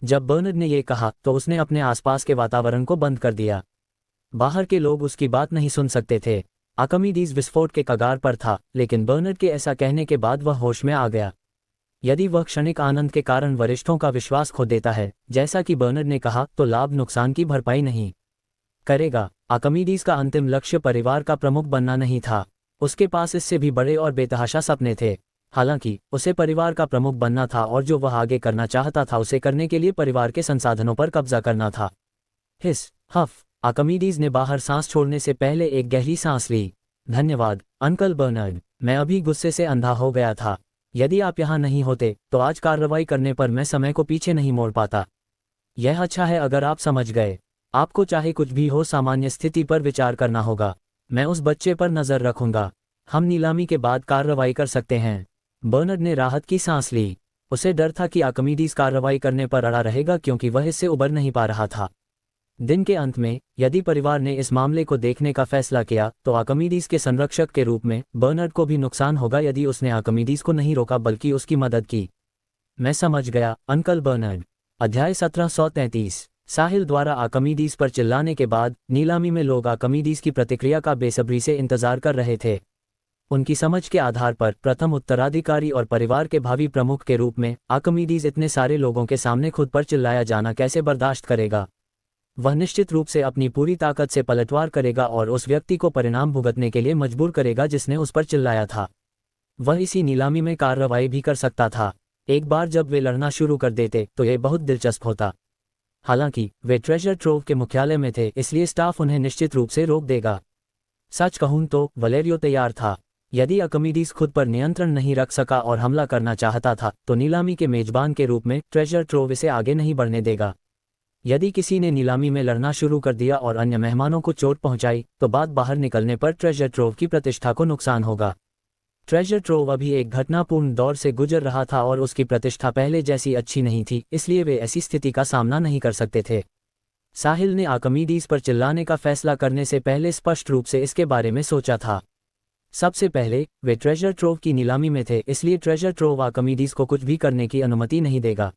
Speaker 2: जब बर्नर्ड ने यह कहा तो उसने अपने आसपास के वातावरण को बंद कर दिया। बाहर के लोग उसकी बात नहीं सुन सकते थे। आर्किमिडीज विस्फोट के कगार पर था, लेकिन बर्नर्ड के ऐसा कहने के बाद वह होश में आ गया। यदि वह क्षणिक आनंद के कारण वरिष्ठों का विश्वास खो देता है, जैसा कि बर्नर्ड ने कहा, तो लाभ नुकसान की भरपाई नहीं करेगा। आर्किमिडीज का अंतिम लक्ष्य परिवार का प्रमुख बनना नहीं था। उसके पास इससे भी बड़े और बेतहाशा सपने थे। हालांकि उसे परिवार का प्रमुख बनना था और जो वह आगे करना चाहता था उसे करने के लिए परिवार के संसाधनों पर कब्जा करना था। हिस हफ, आर्किमिडीज ने बाहर सांस छोड़ने से पहले एक गहरी सांस ली। धन्यवाद, अंकल बर्नर्ड। मैं अभी गुस्से से अंधा हो गया था। यदि आप यहाँ नहीं होते, तो आज कार्रवाई करने पर मैं समय को पीछे नहीं मोड़ पाता। यह अच्छा है अगर आप समझ गए। आपको चाहे कुछ भी हो, सामान्य स्थिति पर विचार करना होगा। मैं उस बच्चे पर नजर रखूंगा। हम नीलामी के बाद कार्रवाई कर सकते हैं। बर्नर्ड ने राहत की सांस ली। उसे डर था कि आर्किमिडीज कार्रवाई करने पर अड़ा रहेगा, क्योंकि वह इससे उबर नहीं पा रहा था। दिन के अंत में यदि परिवार ने इस मामले को देखने का फैसला किया, तो आर्किमिडीज के संरक्षक के रूप में बर्नर्ड को भी नुकसान होगा यदि उसने आर्किमिडीज को नहीं रोका बल्कि उसकी मदद की। मैं समझ गया, अंकल बर्नर्ड। अध्याय 1733। साहिल द्वारा आर्किमिडीज पर चिल्लाने के बाद नीलामी में लोग आर्किमिडीज की प्रतिक्रिया का बेसब्री से इंतजार कर रहे थे। उनकी समझ के आधार पर प्रथम उत्तराधिकारी और परिवार के भावी प्रमुख के रूप में आर्किमिडीज इतने सारे लोगों के सामने खुद पर चिल्लाया जाना कैसे बर्दाश्त करेगा। वह निश्चित रूप से अपनी पूरी ताकत से पलटवार करेगा और उस व्यक्ति को परिणाम भुगतने के लिए मजबूर करेगा जिसने उस पर चिल्लाया था। वह इसी नीलामी में कार्रवाई भी कर सकता था। एक बार जब वे लड़ना शुरू कर देते तो यह बहुत दिलचस्प होता। हालांकि वे ट्रेजर ट्रोव के मुख्यालय में थे, इसलिए स्टाफ उन्हें निश्चित रूप से रोक देगा। सच कहूं तो वलेरियो तैयार था। यदि आर्किमिडीज खुद पर नियंत्रण नहीं रख सका और हमला करना चाहता था तो नीलामी के मेजबान के रूप में ट्रेजर ट्रोव इसे आगे नहीं बढ़ने देगा। यदि किसी ने नीलामी में लड़ना शुरू कर दिया और अन्य मेहमानों को चोट पहुंचाई तो बात बाहर निकलने पर ट्रेजर ट्रोव की प्रतिष्ठा को नुकसान होगा। ट्रेजर ट्रोव अभी एक घटनापूर्ण दौर से गुजर रहा था और उसकी प्रतिष्ठा पहले जैसी अच्छी नहीं थी, इसलिए वे ऐसी स्थिति का सामना नहीं कर सकते थे। साहिल ने आर्किमिडीज पर चिल्लाने का फैसला करने से पहले स्पष्ट रूप से इसके बारे में सोचा था। सबसे पहले वे ट्रेजर ट्रोव की नीलामी में थे, इसलिए ट्रेजर ट्रोव आर्किमिडीज को कुछ भी करने की अनुमति नहीं देगा।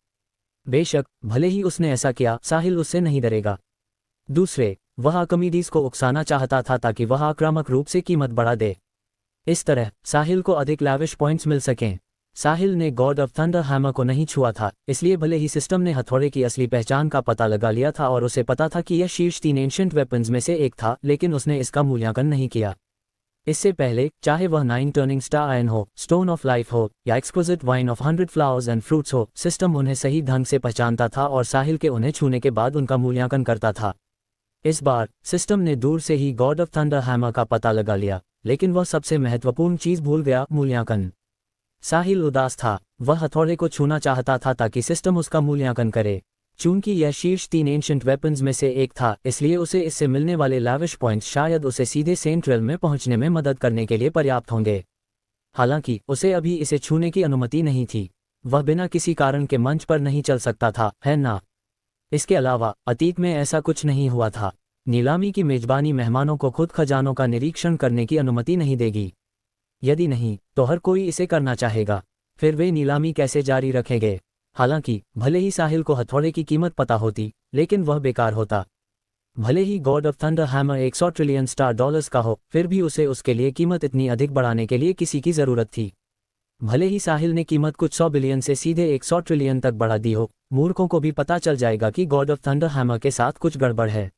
Speaker 2: बेशक भले ही उसने ऐसा किया, साहिल उससे नहीं डरेगा। दूसरे, वह आर्किमिडीज को उकसाना चाहता था ताकि वह आक्रामक रूप से कीमत बढ़ा दे। इस तरह साहिल को अधिक लैविश पॉइंट्स मिल सकें। साहिल ने गॉड ऑफ थंडर हैमर को नहीं छुआ था, इसलिए भले ही सिस्टम ने हथौड़े की असली पहचान का पता लगा लिया था और उसे पता था कि यह शीर्ष 3 एंशिएंट वेपन्स में से एक था, लेकिन उसने इसका मूल्यांकन नहीं किया। इससे पहले, चाहे वह 9 टर्निंग स्टार आयन हो, स्टोन ऑफ लाइफ हो या exquisite wine of 100 flowers and fruits हो, सिस्टम उन्हें सही ढंग से पहचानता था और साहिल के उन्हें छूने के बाद उनका मूल्यांकन करता था। इस बार सिस्टम ने दूर से ही गॉड ऑफ थंडर हैमर का पता लगा लिया, लेकिन वह सबसे महत्वपूर्ण चीज भूल गया, मूल्यांकन। साहिल उदास था। वह हथौड़े को छूना चाहता था ताकि सिस्टम उसका मूल्यांकन करे। चूंकि यह शीर्ष 3 एंशिएंट वेपन्स में से एक था, इसलिए उसे इससे मिलने वाले लैविश पॉइंट्स शायद उसे सीधे सेंट रेल्म में पहुंचने में मदद करने के लिए पर्याप्त होंगे। हालांकि उसे अभी इसे छूने की अनुमति नहीं थी। वह बिना किसी कारण के मंच पर नहीं चल सकता था, है ना? इसके अलावा अतीत में ऐसा कुछ नहीं हुआ था। नीलामी की मेजबानी मेहमानों को खुद खजानों का निरीक्षण करने की अनुमति नहीं देगी। यदि नहीं, तो हर कोई इसे करना चाहेगा। फिर वे नीलामी कैसे जारी रखेंगे? हालांकि भले ही साहिल को हथौड़े की कीमत पता होती, लेकिन वह बेकार होता। भले ही god of thunder hammer 100 trillion star dollars का हो, फिर भी उसे उसके लिए कीमत इतनी अधिक बढ़ाने के लिए किसी की जरूरत थी। भले ही साहिल ने कीमत कुछ 100 बिलियन से सीधे 100 ट्रिलियन तक बढ़ा दी हो, मूर्खों को भी पता चल जाएगा कि गॉड ऑफ थंडर हैमर के साथ कुछ गड़बड़ है।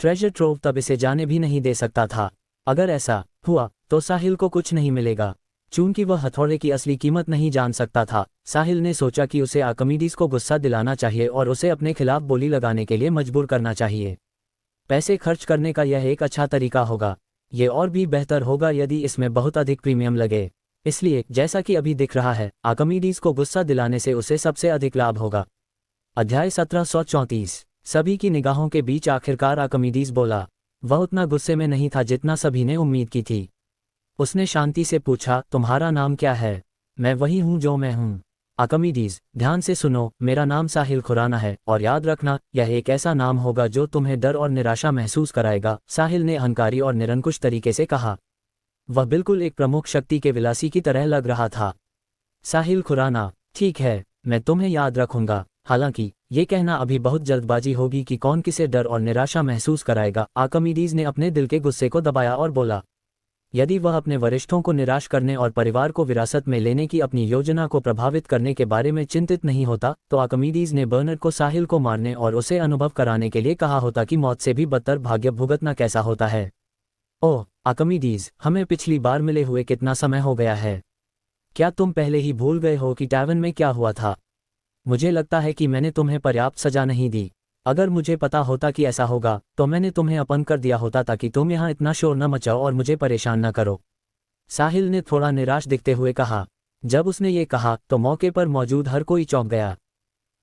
Speaker 2: ट्रेजर ट्रोव तब इसे जाने भी नहीं दे सकता था। अगर ऐसा हुआ तो साहिल को कुछ नहीं मिलेगा। चूंकि वह हथौड़े की असली कीमत नहीं जान सकता था, साहिल ने सोचा कि उसे आर्किमिडीज को गुस्सा दिलाना चाहिए और उसे अपने खिलाफ बोली लगाने के लिए मजबूर करना चाहिए। पैसे खर्च करने का यह एक अच्छा तरीका होगा। ये और भी बेहतर होगा यदि इसमें बहुत अधिक प्रीमियम लगे। इसलिए जैसा कि अभी दिख रहा है, आर्किमिडीज को गुस्सा दिलाने से उसे सबसे अधिक लाभ होगा। अध्याय 1734। सभी की निगाहों के बीच आखिरकार आर्किमिडीज बोला। वह उतना गुस्से में नहीं था जितना सभी ने उम्मीद की थी। उसने शांति से पूछा, तुम्हारा नाम क्या है? मैं वही हूँ जो मैं हूँ। आर्किमिडीज, ध्यान से सुनो, मेरा नाम साहिल खुराना है और याद रखना, यह एक ऐसा नाम होगा जो तुम्हें डर और निराशा महसूस कराएगा। साहिल ने अहंकारी और निरंकुश तरीके से कहा। वह बिल्कुल एक प्रमुख शक्ति के विलासी की तरह लग रहा था। साहिल खुराना, ठीक है, मैं तुम्हें याद रखूंगा। हालांकि ये कहना अभी बहुत जल्दबाजी होगी कि कौन किसे डर और निराशा महसूस कराएगा। आर्किमिडीज ने अपने दिल के गुस्से को दबाया और बोला। यदि वह अपने वरिष्ठों को निराश करने और परिवार को विरासत में लेने की अपनी योजना को प्रभावित करने के बारे में चिंतित नहीं होता, तो आर्किमिडीज ने बर्नर्ड को साहिल को मारने और उसे अनुभव कराने के लिए कहा होता कि मौत से भी बदतर भाग्य भुगतना कैसा होता है। ओह आर्किमिडीज, हमें पिछली बार मिले हुए कितना समय हो गया है? क्या तुम पहले ही भूल गए हो कि टैवन में क्या हुआ था? मुझे लगता है कि मैंने तुम्हें पर्याप्त सजा नहीं दी। अगर मुझे पता होता कि ऐसा होगा तो मैंने तुम्हें अपन कर दिया होता ताकि तुम यहाँ इतना शोर न मचाओ और मुझे परेशान न करो। साहिल ने थोड़ा निराश दिखते हुए कहा। जब उसने ये कहा तो मौके पर मौजूद हर कोई चौंक गया।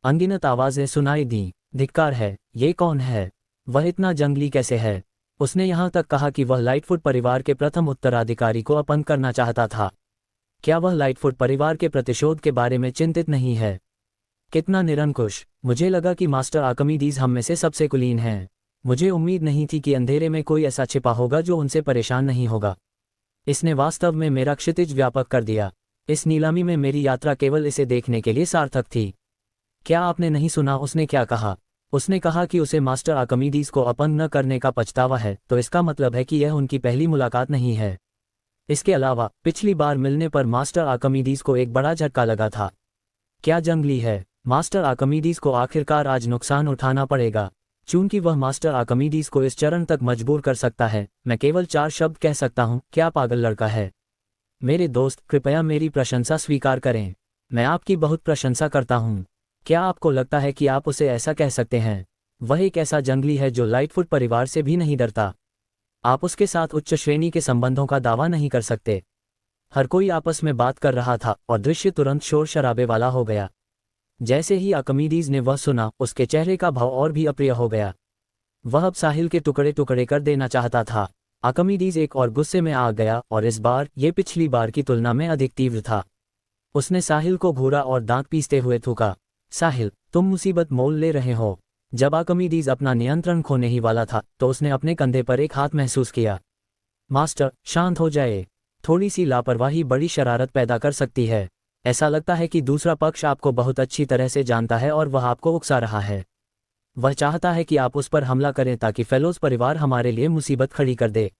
Speaker 2: अनगिनत आवाजें सुनाई दी। धिक्कार है, ये कौन है? वह इतना जंगली कैसे है? उसने यहाँ तक कहा कि वह लाइटफुट परिवार के प्रथम उत्तराधिकारी को अपन करना चाहता था। क्या वह लाइटफुट परिवार के प्रतिशोध के बारे में चिंतित नहीं है? कितना निरंकुश। मुझे लगा कि मास्टर आर्किमिडीज हम में से सबसे कुलीन हैं। मुझे उम्मीद नहीं थी कि अंधेरे में कोई ऐसा छिपा होगा जो उनसे परेशान नहीं होगा। इसने वास्तव में मेरा क्षितिज व्यापक कर दिया। इस नीलामी में मेरी यात्रा केवल इसे देखने के लिए सार्थक थी। क्या आपने नहीं सुना उसने क्या कहा? उसने कहा कि उसे मास्टर आर्किमिडीज को अपन न करने का पछतावा है, तो इसका मतलब है कि यह उनकी पहली मुलाकात नहीं है। इसके अलावा पिछली बार मिलने पर मास्टर आर्किमिडीज को एक बड़ा झटका लगा था। क्या जंगली है? मास्टर आर्किमिडीज को आखिरकार आज नुकसान उठाना पड़ेगा। चूंकि वह मास्टर आर्किमिडीज को इस चरण तक मजबूर कर सकता है, मैं केवल 4 शब्द कह सकता हूँ, क्या पागल लड़का है। मेरे दोस्त, कृपया मेरी प्रशंसा स्वीकार करें। मैं आपकी बहुत प्रशंसा करता हूँ। क्या आपको लगता है कि आप उसे ऐसा कह सकते हैं? वह एक ऐसा जंगली है जो लाइटफुट परिवार से भी नहीं डरता। आप उसके साथ उच्च श्रेणी के संबंधों का दावा नहीं कर सकते। हर कोई आपस में बात कर रहा था और दृश्य तुरंत शोर शराबे वाला हो गया। जैसे ही आर्किमिडीज ने वह सुना, उसके चेहरे का भाव और भी अप्रिय हो गया। वह अब साहिल के टुकड़े टुकड़े कर देना चाहता था। आर्किमिडीज एक और गुस्से में आ गया और इस बार ये पिछली बार की तुलना में अधिक तीव्र था। उसने साहिल को घूरा और दांत पीसते हुए थूका। साहिल, तुम मुसीबत मोल ले रहे हो। जब आर्किमिडीज अपना नियंत्रण खोने ही वाला था तो उसने अपने कंधे पर एक हाथ महसूस किया। मास्टर, शांत हो जाए। थोड़ी सी लापरवाही बड़ी शरारत पैदा कर सकती है। ऐसा लगता है कि दूसरा पक्ष आपको बहुत अच्छी तरह से जानता है और वह आपको उकसा रहा है। वह चाहता है कि आप उस पर हमला करें ताकि फेलोज परिवार हमारे लिए मुसीबत खड़ी कर दे।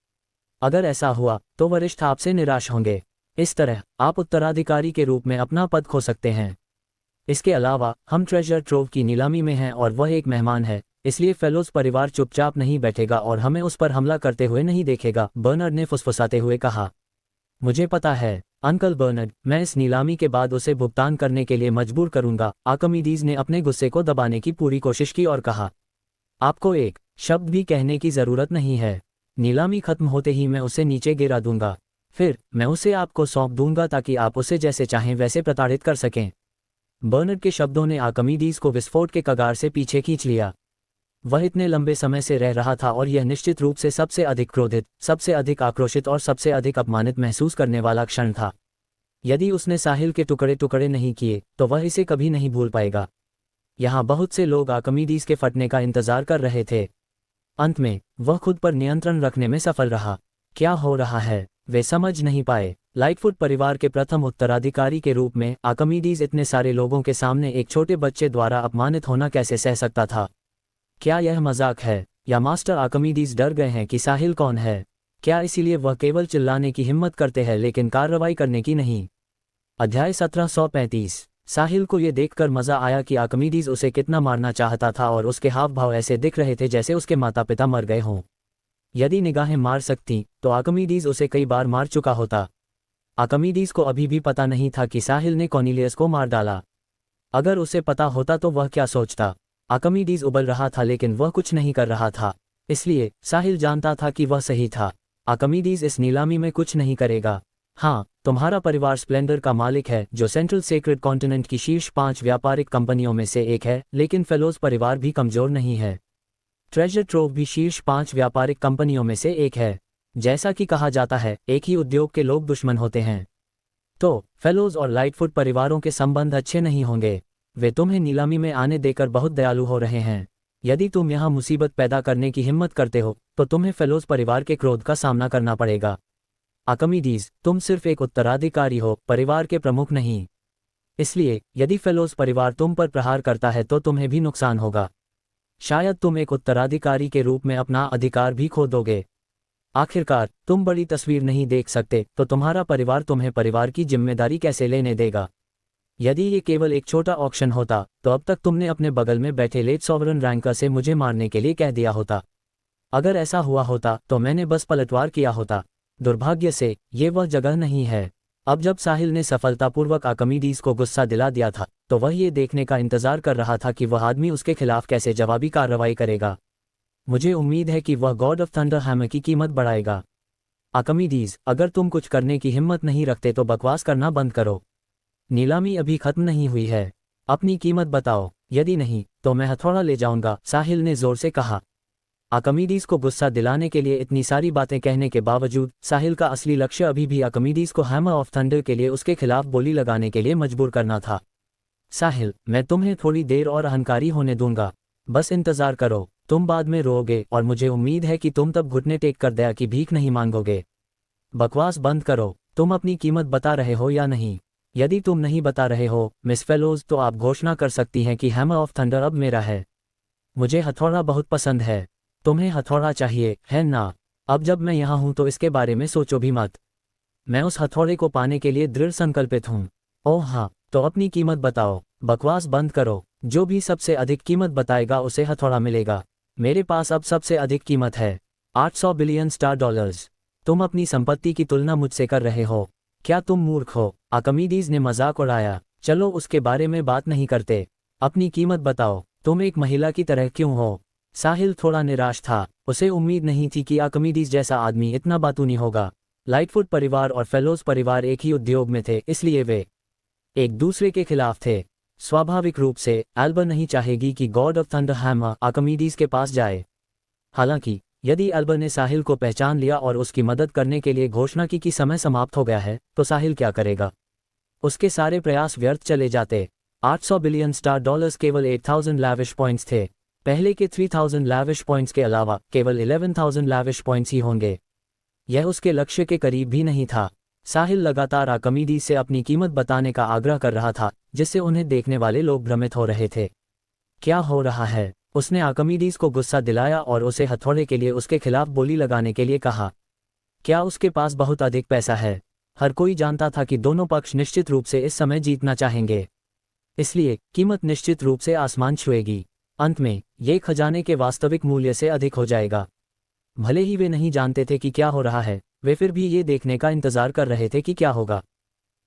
Speaker 2: अगर ऐसा हुआ तो वरिष्ठ आपसे निराश होंगे। इस तरह आप उत्तराधिकारी के रूप में अपना पद खो सकते हैं। इसके अलावा हम ट्रेजर ट्रोव की नीलामी में हैं और वह एक मेहमान है, इसलिए फेलोज परिवार चुपचाप नहीं बैठेगा और हमें उस पर हमला करते हुए नहीं देखेगा, बर्नार्ड ने फुसफुसाते हुए कहा। मुझे पता है अंकल बर्नार्ड, मैं इस नीलामी के बाद उसे भुगतान करने के लिए मजबूर करूंगा। आर्किमिडीज ने अपने गुस्से को दबाने की पूरी कोशिश की और कहा, आपको एक शब्द भी कहने की जरूरत नहीं है। नीलामी खत्म होते ही मैं उसे नीचे गिरा दूंगा। फिर मैं उसे आपको सौंप दूंगा ताकि आप उसे जैसे चाहें वैसे प्रताड़ित कर सकें। बर्नार्ड के शब्दों ने आर्किमिडीज को विस्फोट के कगार से पीछे खींच लिया। वह इतने लंबे समय से रह रहा था और यह निश्चित रूप से सबसे अधिक क्रोधित, सबसे अधिक आक्रोशित और सबसे अधिक अपमानित महसूस करने वाला क्षण था। यदि उसने साहिल के टुकड़े टुकड़े नहीं किए तो वह इसे कभी नहीं भूल पाएगा। यहाँ बहुत से लोग आर्किमिडीज के फटने का इंतजार कर रहे थे। अंत में वह खुद पर नियंत्रण रखने में सफल रहा। क्या हो रहा है, वे समझ नहीं पाए। लाइटफुट परिवार के प्रथम उत्तराधिकारी के रूप में आर्किमिडीज इतने सारे लोगों के सामने एक छोटे बच्चे द्वारा अपमानित होना कैसे सह सकता था? क्या यह मजाक है, या मास्टर आर्किमिडीज डर गए हैं कि साहिल कौन है? क्या इसीलिए वह केवल चिल्लाने की हिम्मत करते हैं लेकिन कार्रवाई करने की नहीं? अध्याय 1735। साहिल को यह देखकर मजा आया कि आर्किमिडीज उसे कितना मारना चाहता था और उसके हाव भाव ऐसे दिख रहे थे जैसे उसके माता पिता मर गए हों। यदि निगाहें मार सकती तो आर्किमिडीज उसे कई बार मार चुका होता। आर्किमिडीज को अभी भी पता नहीं था कि साहिल ने कॉर्नेलियस को मार डाला। अगर उसे पता होता तो वह क्या सोचता? आर्किमिडीज उबल रहा था लेकिन वह कुछ नहीं कर रहा था, इसलिए साहिल जानता था कि वह सही था। आर्किमिडीज इस नीलामी में कुछ नहीं करेगा। हाँ, तुम्हारा परिवार स्प्लेंडर का मालिक है जो सेंट्रल सेक्रेड कॉन्टिनेंट की शीर्ष 5 व्यापारिक कंपनियों में से एक है, लेकिन फेलोज परिवार भी कमजोर नहीं है। ट्रेजर ट्रोव भी शीर्ष 5 व्यापारिक कंपनियों में से एक है। जैसा कि कहा जाता है, एक ही उद्योग के लोग दुश्मन होते हैं। तो फेलोज और लाइटफुट परिवारों के संबंध अच्छे नहीं होंगे। वे तुम्हें नीलामी में आने देकर बहुत दयालु हो रहे हैं। यदि तुम यहाँ मुसीबत पैदा करने की हिम्मत करते हो तो तुम्हें फेलोज परिवार के क्रोध का सामना करना पड़ेगा। आर्किमिडीज, तुम सिर्फ एक उत्तराधिकारी हो, परिवार के प्रमुख नहीं। इसलिए यदि फेलोज परिवार तुम पर प्रहार करता है तो तुम्हें भी नुकसान होगा। शायद तुम एक उत्तराधिकारी के रूप में अपना अधिकार भी खो दोगे। आखिरकार तुम बड़ी तस्वीर नहीं देख सकते तो तुम्हारा परिवार तुम्हें परिवार की जिम्मेदारी कैसे लेने देगा? यदि ये केवल एक छोटा ऑक्शन होता तो अब तक तुमने अपने बगल में बैठे लेट सॉवरन रैंकर से मुझे मारने के लिए कह दिया होता। अगर ऐसा हुआ होता तो मैंने बस पलटवार किया होता। दुर्भाग्य से ये वह जगह नहीं है। अब जब साहिल ने सफलतापूर्वक आर्किमिडीज को गुस्सा दिला दिया था तो वह ये देखने का इंतजार कर रहा था कि वह आदमी उसके खिलाफ कैसे जवाबी कार्रवाई करेगा। मुझे उम्मीद है कि वह गॉड ऑफ थंडर हैमर की कीमत बढ़ाएगा। आर्किमिडीज, अगर तुम कुछ करने की हिम्मत नहीं रखते तो बकवास करना बंद करो। नीलामी अभी खत्म नहीं हुई है। अपनी कीमत बताओ, यदि नहीं तो मैं हथौड़ा ले जाऊंगा, साहिल ने जोर से कहा। आर्किमिडीज को गुस्सा दिलाने के लिए इतनी सारी बातें कहने के बावजूद साहिल का असली लक्ष्य अभी भी आर्किमिडीज को हैमर ऑफ थंडर के लिए उसके खिलाफ बोली लगाने के लिए मजबूर करना था। साहिल, मैं तुम्हें थोड़ी देर और अहंकारी होने दूंगा। बस इंतजार करो, तुम बाद में रोओगे और मुझे उम्मीद है कि तुम तब घुटने टेक कर दया की भीख नहीं मांगोगे। बकवास बंद करो। तुम अपनी कीमत बता रहे हो या नहीं? यदि तुम नहीं बता रहे हो मिस फेलोज, तो आप घोषणा कर सकती हैं कि हैमर ऑफ थंडर अब मेरा है। मुझे हथौड़ा बहुत पसंद है। तुम्हें हथौड़ा चाहिए है ना? अब जब मैं यहाँ हूँ तो इसके बारे में सोचो भी मत। मैं उस हथौड़े को पाने के लिए दृढ़ संकल्पित हूँ। ओह हाँ, तो अपनी कीमत बताओ। बकवास बंद करो। जो भी सबसे अधिक कीमत बताएगा उसे हथौड़ा मिलेगा। मेरे पास अब सबसे अधिक कीमत है, 800 बिलियन स्टार डॉलर्स। तुम अपनी संपत्ति की तुलना मुझसे कर रहे हो। क्या तुम मूर्ख हो? आर्किमिडीज ने मजाक उड़ाया। चलो उसके बारे में बात नहीं करते, अपनी कीमत बताओ। तुम एक महिला की तरह क्यों हो? साहिल थोड़ा निराश था। उसे उम्मीद नहीं थी कि आर्किमिडीज जैसा आदमी इतना बातूनी होगा। लाइटफुट परिवार और फेलोज परिवार एक ही उद्योग में थे, इसलिए वे एक दूसरे के खिलाफ थे। स्वाभाविक रूप से एल्बर नहीं चाहेगी कि God of thunder hammer Archimedes के पास जाए। हालांकि यदि एल्बर ने साहिल को पहचान लिया और उसकी मदद करने के लिए घोषणा की कि समय समाप्त हो गया है, तो साहिल क्या करेगा? उसके सारे प्रयास व्यर्थ चले जाते। 800 बिलियन स्टार डॉलर्स केवल 8000 लैविश पॉइंट्स थे। पहले के 3000 लैविश पॉइंट्स के अलावा केवल 11000 लैविश पॉइंट्स ही होंगे। यह उसके लक्ष्य के करीब भी नहीं था। साहिल लगातार आर्किमिडीज से अपनी कीमत बताने का आग्रह कर रहा था, जिससे उन्हें देखने वाले लोग भ्रमित हो रहे थे। क्या हो रहा है? उसने आर्किमिडीज को गुस्सा दिलाया और उसे हथौड़े के लिए उसके खिलाफ बोली लगाने के लिए कहा। क्या उसके पास बहुत अधिक पैसा है? हर कोई जानता था कि दोनों पक्ष निश्चित रूप से इस समय जीतना चाहेंगे, इसलिए कीमत निश्चित रूप से आसमान छुएगी। अंत में ये खजाने के वास्तविक मूल्य से अधिक हो जाएगा। भले ही वे नहीं जानते थे कि क्या हो रहा है, वे फिर भी ये देखने का इंतजार कर रहे थे कि क्या होगा।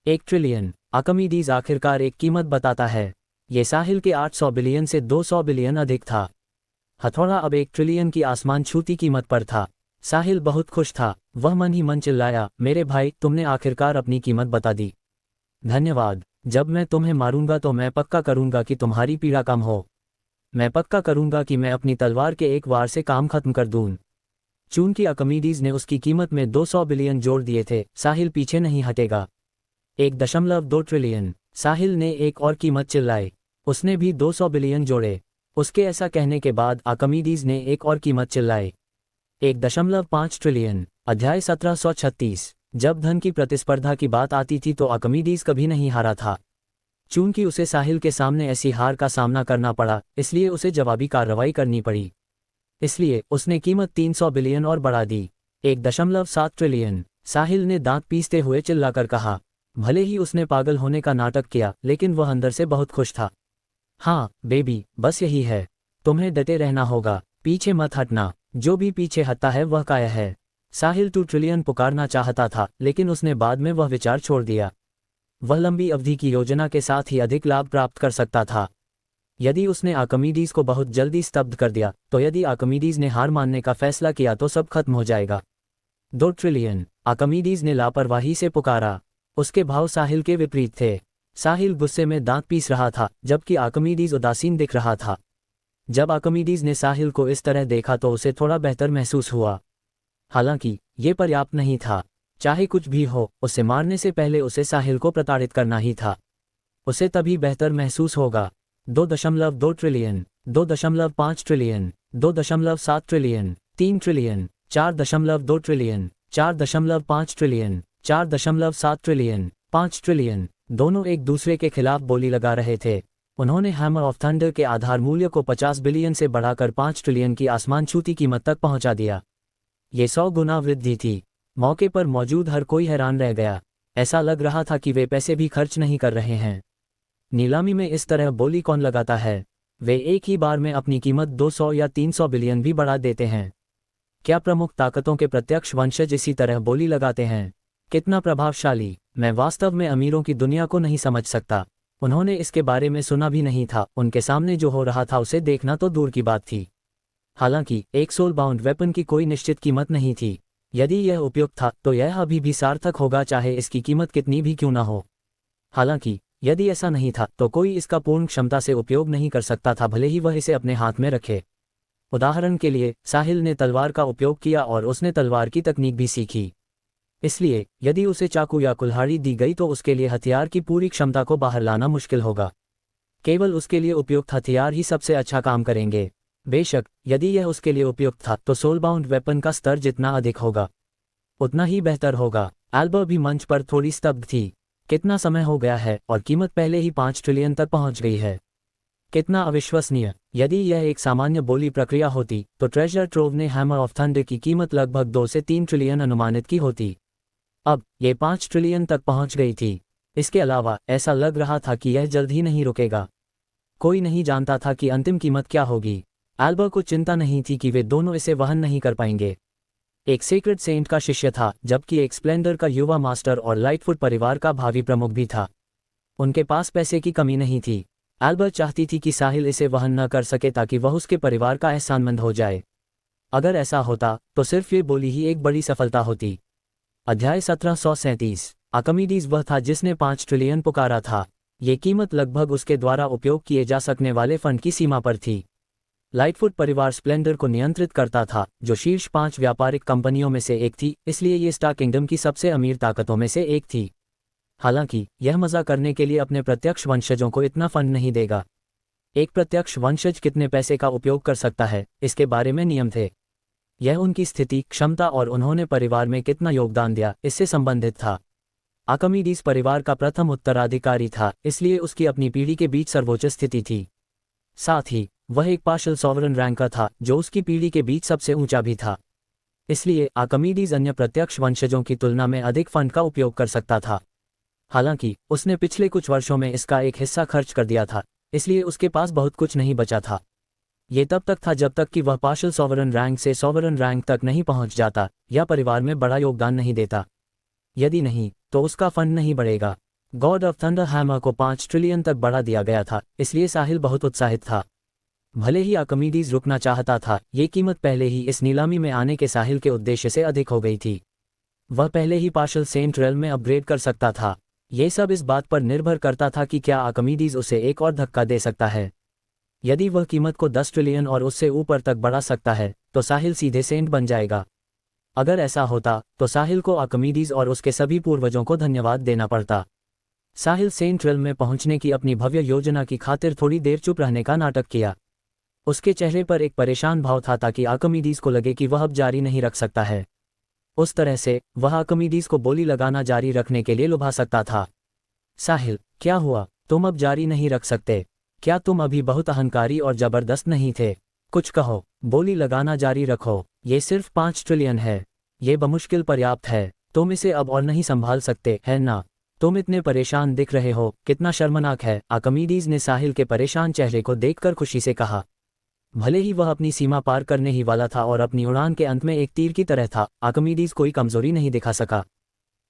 Speaker 2: 1 ट्रिलियन। आर्किमिडीज आखिरकार एक कीमत बताता है। ये साहिल के 800 बिलियन से 200 बिलियन अधिक था। हथौड़ा अब 1 ट्रिलियन की आसमान छूती कीमत पर था। साहिल बहुत खुश था। वह मन ही मन चिल्लाया, मेरे भाई, तुमने आखिरकार अपनी कीमत बता दी। धन्यवाद। जब मैं तुम्हें मारूंगा तो मैं पक्का करूंगा कि तुम्हारी पीड़ा कम हो। मैं पक्का करूंगा कि मैं अपनी तलवार के एक वार से काम खत्म कर दूं। चूंकि आर्किमिडीज ने उसकी कीमत में 200 बिलियन जोड़ दिए थे, साहिल पीछे नहीं हटेगा। 1.2 ट्रिलियन। साहिल ने एक और कीमत चिल्लाई। उसने भी 200 बिलियन जोड़े। उसके ऐसा कहने के बाद आर्किमिडीज ने एक और कीमत चिल्लाई। 1.5 ट्रिलियन। अध्याय 1736। जब धन की प्रतिस्पर्धा की बात आती थी तो आर्किमिडीज कभी नहीं हारा था। चूंकि उसे साहिल के सामने ऐसी हार का सामना करना पड़ा, इसलिए उसे जवाबी कार्रवाई करनी पड़ी। इसलिए उसने कीमत 300 बिलियन और बढ़ा दी। 1.7 ट्रिलियन। साहिल ने दांत पीसते हुए चिल्लाकर कहा। भले ही उसने पागल होने का नाटक किया, लेकिन वह अंदर से बहुत खुश था। हाँ बेबी, बस यही है। तुम्हें डटे रहना होगा, पीछे मत हटना। जो भी पीछे हटता है वह काया है। साहिल 2 ट्रिलियन पुकारना चाहता था, लेकिन उसने बाद में वह विचार छोड़ दिया। वह लंबी अवधि की योजना के साथ ही अधिक लाभ प्राप्त कर सकता था। यदि उसने आर्किमिडीज को बहुत जल्दी स्तब्ध कर दिया, तो यदि आर्किमिडीज ने हार मानने का फैसला किया तो सब खत्म हो जाएगा। 2 ट्रिलियन। आर्किमिडीज ने लापरवाही से पुकारा। उसके भाव साहिल के विपरीत थे। साहिल गुस्से में दांत पीस रहा था, जबकि आर्किमिडीज उदासीन दिख रहा था। जब आर्किमिडीज ने साहिल को इस तरह देखा तो उसे थोड़ा बेहतर महसूस हुआ। हालांकि ये पर्याप्त नहीं था। चाहे कुछ भी हो, उसे मारने से पहले उसे साहिल को प्रताड़ित करना ही था। उसे तभी बेहतर महसूस होगा। 2.2 trillion. 2.5 trillion. 2.7 trillion. 3 trillion. 4.2 trillion. 4.5 trillion. 4.7 trillion. 5 trillion. दोनों एक दूसरे के खिलाफ बोली लगा रहे थे। उन्होंने हैमर ऑफ थंडर के आधार मूल्य को 50 बिलियन से बढ़ाकर 5 ट्रिलियन की आसमान छूती कीमत तक पहुंचा दिया। ये 100 गुना वृद्धि थी। मौके पर मौजूद हर कोई हैरान रह गया। ऐसा लग रहा था कि वे पैसे भी खर्च नहीं कर रहे हैं। नीलामी में इस तरह बोली कौन लगाता है? वे एक ही बार में अपनी कीमत 200 या 300 बिलियन भी बढ़ा देते हैं। क्या प्रमुख ताकतों के प्रत्यक्ष वंशज इसी तरह बोली लगाते हैं? कितना प्रभावशाली! मैं वास्तव में अमीरों की दुनिया को नहीं समझ सकता। उन्होंने इसके बारे में सुना भी नहीं था। उनके सामने जो हो रहा था उसे देखना तो दूर की बात थी। हालांकि एक सोल बाउंड वेपन की कोई निश्चित कीमत नहीं थी। यदि यह उपयुक्त था तो यह अभी भी सार्थक होगा, चाहे इसकी कीमत कितनी भी क्यों ना हो। हालांकि यदि ऐसा नहीं था तो कोई इसका पूर्ण क्षमता से उपयोग नहीं कर सकता था, भले ही वह इसे अपने हाथ में रखे। उदाहरण के लिए, साहिल ने तलवार का उपयोग किया और उसने तलवार की तकनीक भी सीखी। इसलिए यदि उसे चाकू या कुल्हाड़ी दी गई तो उसके लिए हथियार की पूरी क्षमता को बाहर लाना मुश्किल होगा। केवल उसके लिए उपयुक्त हथियार ही सबसे अच्छा काम करेंगे। बेशक यदि यह उसके लिए उपयुक्त था तो सोलबाउंड वेपन का स्तर जितना अधिक होगा, उतना ही बेहतर होगा। एल्बर भी मंच पर थोड़ी स्तब्ध थी। कितना समय हो गया है और कीमत पहले ही 5 ट्रिलियन तक पहुंच गई है। कितना अविश्वसनीय! यदि यह एक सामान्य बोली प्रक्रिया होती तो ट्रेजर ट्रोव ने हैमर ऑफ थंडर की कीमत लगभग 2 से 3 ट्रिलियन अनुमानित की होती। अब ये 5 ट्रिलियन तक पहुंच गई थी। इसके अलावा ऐसा लग रहा था कि यह जल्द ही नहीं रुकेगा। कोई नहीं जानता था कि अंतिम कीमत क्या होगी। एल्बर को चिंता नहीं थी कि वे दोनों इसे वहन नहीं कर पाएंगे। एक सीक्रेट सेंट का शिष्य था, जबकि एक स्प्लेंडर का युवा मास्टर और लाइटफुट परिवार का भावी प्रमुख भी था। उनके पास पैसे की कमी नहीं थी। एल्बर चाहती थी कि साहिल इसे वहन न कर सके ताकि वह उसके परिवार का एहसानमंद हो जाए। अगर ऐसा होता तो सिर्फ ये बोली ही एक बड़ी सफलता होती। अध्याय 1737। आर्किमिडीज वह था जिसने 5 ट्रिलियन पुकारा था। ये कीमत लगभग उसके द्वारा उपयोग किए जा सकने वाले फंड की सीमा पर थी। लाइटफुट परिवार स्प्लेंडर को नियंत्रित करता था, जो शीर्ष 5 व्यापारिक कंपनियों में से एक थी, इसलिए ये स्टार किंगडम की सबसे अमीर ताकतों में से एक थी। हालांकि यह मजा करने के लिए अपने प्रत्यक्ष वंशजों को इतना फंड नहीं देगा। एक प्रत्यक्ष वंशज कितने पैसे का उपयोग कर सकता है, इसके बारे में नियम थे। यह उनकी स्थिति, क्षमता और उन्होंने परिवार में कितना योगदान दिया, इससे संबंधित था। आर्किमिडीज परिवार का प्रथम उत्तराधिकारी था, इसलिए उसकी अपनी पीढ़ी के बीच सर्वोच्च स्थिति थी। साथ ही वह एक पार्शियल सॉवरन रैंक का था, जो उसकी पीढ़ी के बीच सबसे ऊंचा भी था। इसलिए आर्किमिडीज अन्य प्रत्यक्ष वंशजों की तुलना में अधिक फंड का उपयोग कर सकता था। हालांकि उसने पिछले कुछ वर्षों में इसका एक हिस्सा खर्च कर दिया था, इसलिए उसके पास बहुत कुछ नहीं बचा था। ये तब तक था जब तक कि वह पार्शियल सॉवरन रैंक से सॉवरन रैंक तक नहीं पहुंच जाता या परिवार में बड़ा योगदान नहीं देता। यदि नहीं, तो उसका फंड नहीं बढ़ेगा। गॉड ऑफ थंडर हैमर को 5 ट्रिलियन तक बढ़ा दिया गया था, इसलिए साहिल बहुत उत्साहित था। भले ही आर्किमिडीज रुकना चाहता था, ये कीमत पहले ही इस नीलामी में आने के साहिल के उद्देश्य से अधिक हो गई थी। वह पहले ही पार्शियल सेंट रेल में अपग्रेड कर सकता था। ये सब इस बात पर निर्भर करता था कि क्या आर्किमिडीज उसे एक और धक्का दे सकता है। यदि वह कीमत को 10 ट्रिलियन और उससे ऊपर तक बढ़ा सकता है, तो साहिल सीधे सेंट बन जाएगा। अगर ऐसा होता तो साहिल को आर्किमिडीज और उसके सभी पूर्वजों को धन्यवाद देना पड़ता। साहिल सेंट रेल में पहुंचने की अपनी भव्य योजना की खातिर थोड़ी देर चुप रहने का नाटक किया। उसके चेहरे पर एक परेशान भाव था ताकि आर्किमिडीज को लगे कि वह अब जारी नहीं रख सकता है। उस तरह से वह आर्किमिडीज को बोली लगाना जारी रखने के लिए लुभा सकता था। साहिल, क्या हुआ? तुम अब जारी नहीं रख सकते? क्या तुम अभी बहुत अहंकारी और जबरदस्त नहीं थे? कुछ कहो, बोली लगाना जारी रखो। ये सिर्फ 5 ट्रिलियन है। ये बमुश्किल पर्याप्त है। तुम इसे अब और नहीं संभाल सकते, है ना? तुम इतने परेशान दिख रहे हो, कितना शर्मनाक है। आर्किमिडीज ने साहिल के परेशान चेहरे को देखकर खुशी से कहा। भले ही वह अपनी सीमा पार करने ही वाला था और अपनी उड़ान के अंत में एक तीर की तरह था, आर्किमिडीज कोई कमजोरी नहीं दिखा सका।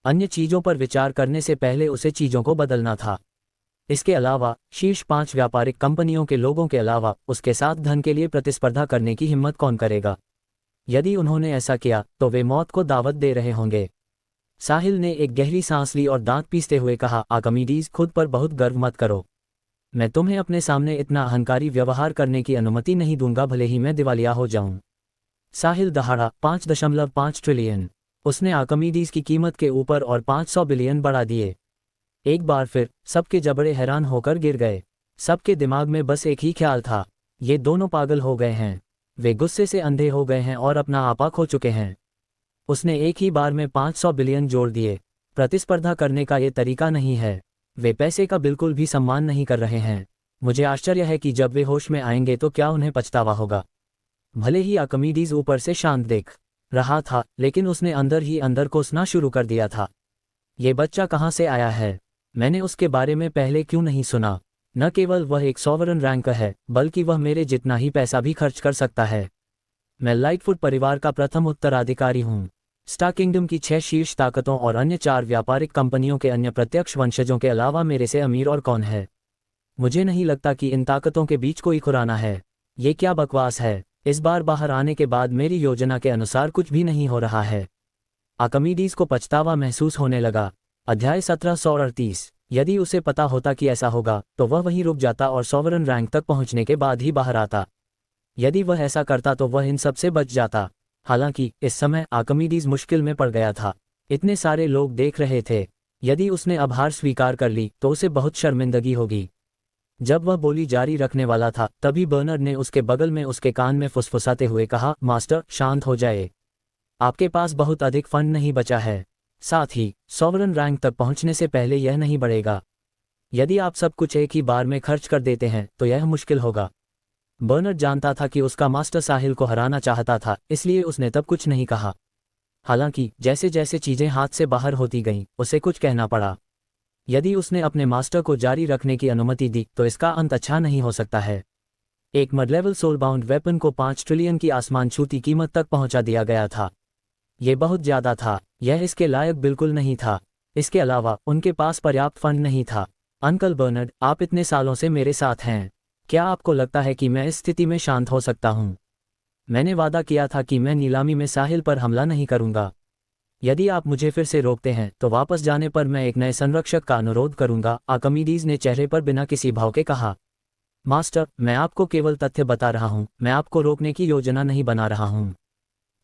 Speaker 2: अन्य चीजों पर विचार करने से पहले उसे चीजों को बदलना था। इसके अलावा शीर्ष 5 व्यापारिक कंपनियों के लोगों के अलावा उसके साथ धन के लिए प्रतिस्पर्धा करने की हिम्मत कौन करेगा? यदि उन्होंने ऐसा किया तो वे मौत को दावत दे रहे होंगे। साहिल ने एक गहरी सांस ली और दांत पीसते हुए कहा, आर्किमिडीज, खुद पर बहुत गर्व मत करो। मैं तुम्हें अपने सामने इतना अहंकारी व्यवहार करने की अनुमति नहीं दूंगा, भले ही मैं दिवालिया हो जाऊं। साहिल दहाड़ा, 5.5 ट्रिलियन। उसने आर्किमिडीज की कीमत के ऊपर और 500 बिलियन बढ़ा दिए। एक बार फिर सबके जबड़े हैरान होकर गिर गए। सबके दिमाग में बस एक ही ख्याल था, ये दोनों पागल हो गए हैं। वे गुस्से से अंधे हो गए हैं और अपना आपा खो चुके हैं। उसने एक ही बार में 500 बिलियन जोड़ दिए। प्रतिस्पर्धा करने का ये तरीका नहीं है। वे पैसे का बिल्कुल भी सम्मान नहीं कर रहे हैं। मुझे आश्चर्य है कि जब वे होश में आएंगे तो क्या उन्हें पछतावा होगा। भले ही आर्किमिडीज ऊपर से शांत दिख रहा था, लेकिन उसने अंदर ही अंदर कोसना शुरू कर दिया था। ये बच्चा कहाँ से आया है? मैंने उसके बारे में पहले क्यों नहीं सुना? न केवल वह एक सॉवरन रैंक है, बल्कि वह मेरे जितना ही पैसा भी खर्च कर सकता है। मैं लाइटफुट परिवार का प्रथम उत्तराधिकारी हूँ। स्टार किंगडम की 6 शीर्ष ताकतों और अन्य 4 व्यापारिक कंपनियों के अन्य प्रत्यक्ष वंशजों के अलावा मेरे से अमीर और कौन है? मुझे नहीं लगता कि इन ताकतों के बीच कोई खुराना है। ये क्या बकवास है? इस बार बाहर आने के बाद मेरी योजना के अनुसार कुछ भी नहीं हो रहा है। आर्किमिडीज को पछतावा महसूस होने लगा। अध्याय 1738। यदि उसे पता होता कि ऐसा होगा तो वह वहीं रुक जाता और सॉवरन रैंक तक पहुंचने के बाद ही बाहर आता। यदि वह ऐसा करता तो वह इन सब से बच जाता। हालांकि इस समय आर्किमिडीज मुश्किल में पड़ गया था। इतने सारे लोग देख रहे थे। यदि उसने अब हार स्वीकार कर ली तो उसे बहुत शर्मिंदगी होगी। जब वह बोली जारी रखने वाला था, तभी बर्नर्ड ने उसके बगल में उसके कान में फुसफुसाते हुए कहा, मास्टर, शांत हो जाए। आपके पास बहुत अधिक फंड नहीं बचा है। साथ ही सॉवरन रैंक तक पहुंचने से पहले यह नहीं बढ़ेगा। यदि आप सब कुछ एक ही बार में खर्च कर देते हैं तो यह मुश्किल होगा। बर्नर्ड जानता था कि उसका मास्टर साहिल को हराना चाहता था, इसलिए उसने तब कुछ नहीं कहा। हालांकि जैसे जैसे चीजें हाथ से बाहर होती गईं, उसे कुछ कहना पड़ा। यदि उसने अपने मास्टर को जारी रखने की अनुमति दी तो इसका अंत अच्छा नहीं हो सकता है। एक mud level soul bound weapon को 5 ट्रिलियन की आसमान छूती कीमत तक पहुंचा दिया गया था। ये बहुत ज्यादा था, यह इसके लायक बिल्कुल नहीं था। इसके अलावा उनके पास पर्याप्त फंड नहीं था। अंकल बर्नर्ड, आप इतने सालों से मेरे साथ हैं, क्या आपको लगता है कि मैं इस स्थिति में शांत हो सकता हूं? मैंने वादा किया था कि मैं नीलामी में साहिल पर हमला नहीं करूंगा। यदि आप मुझे फिर से रोकते हैं तो वापस जाने पर मैं एक नए संरक्षक का अनुरोध करूंगा, आर्किमिडीज ने चेहरे पर बिना किसी भाव के कहा। मास्टर, मैं आपको केवल तथ्य बता रहा हूं, मैं आपको रोकने की योजना नहीं बना रहा हूं।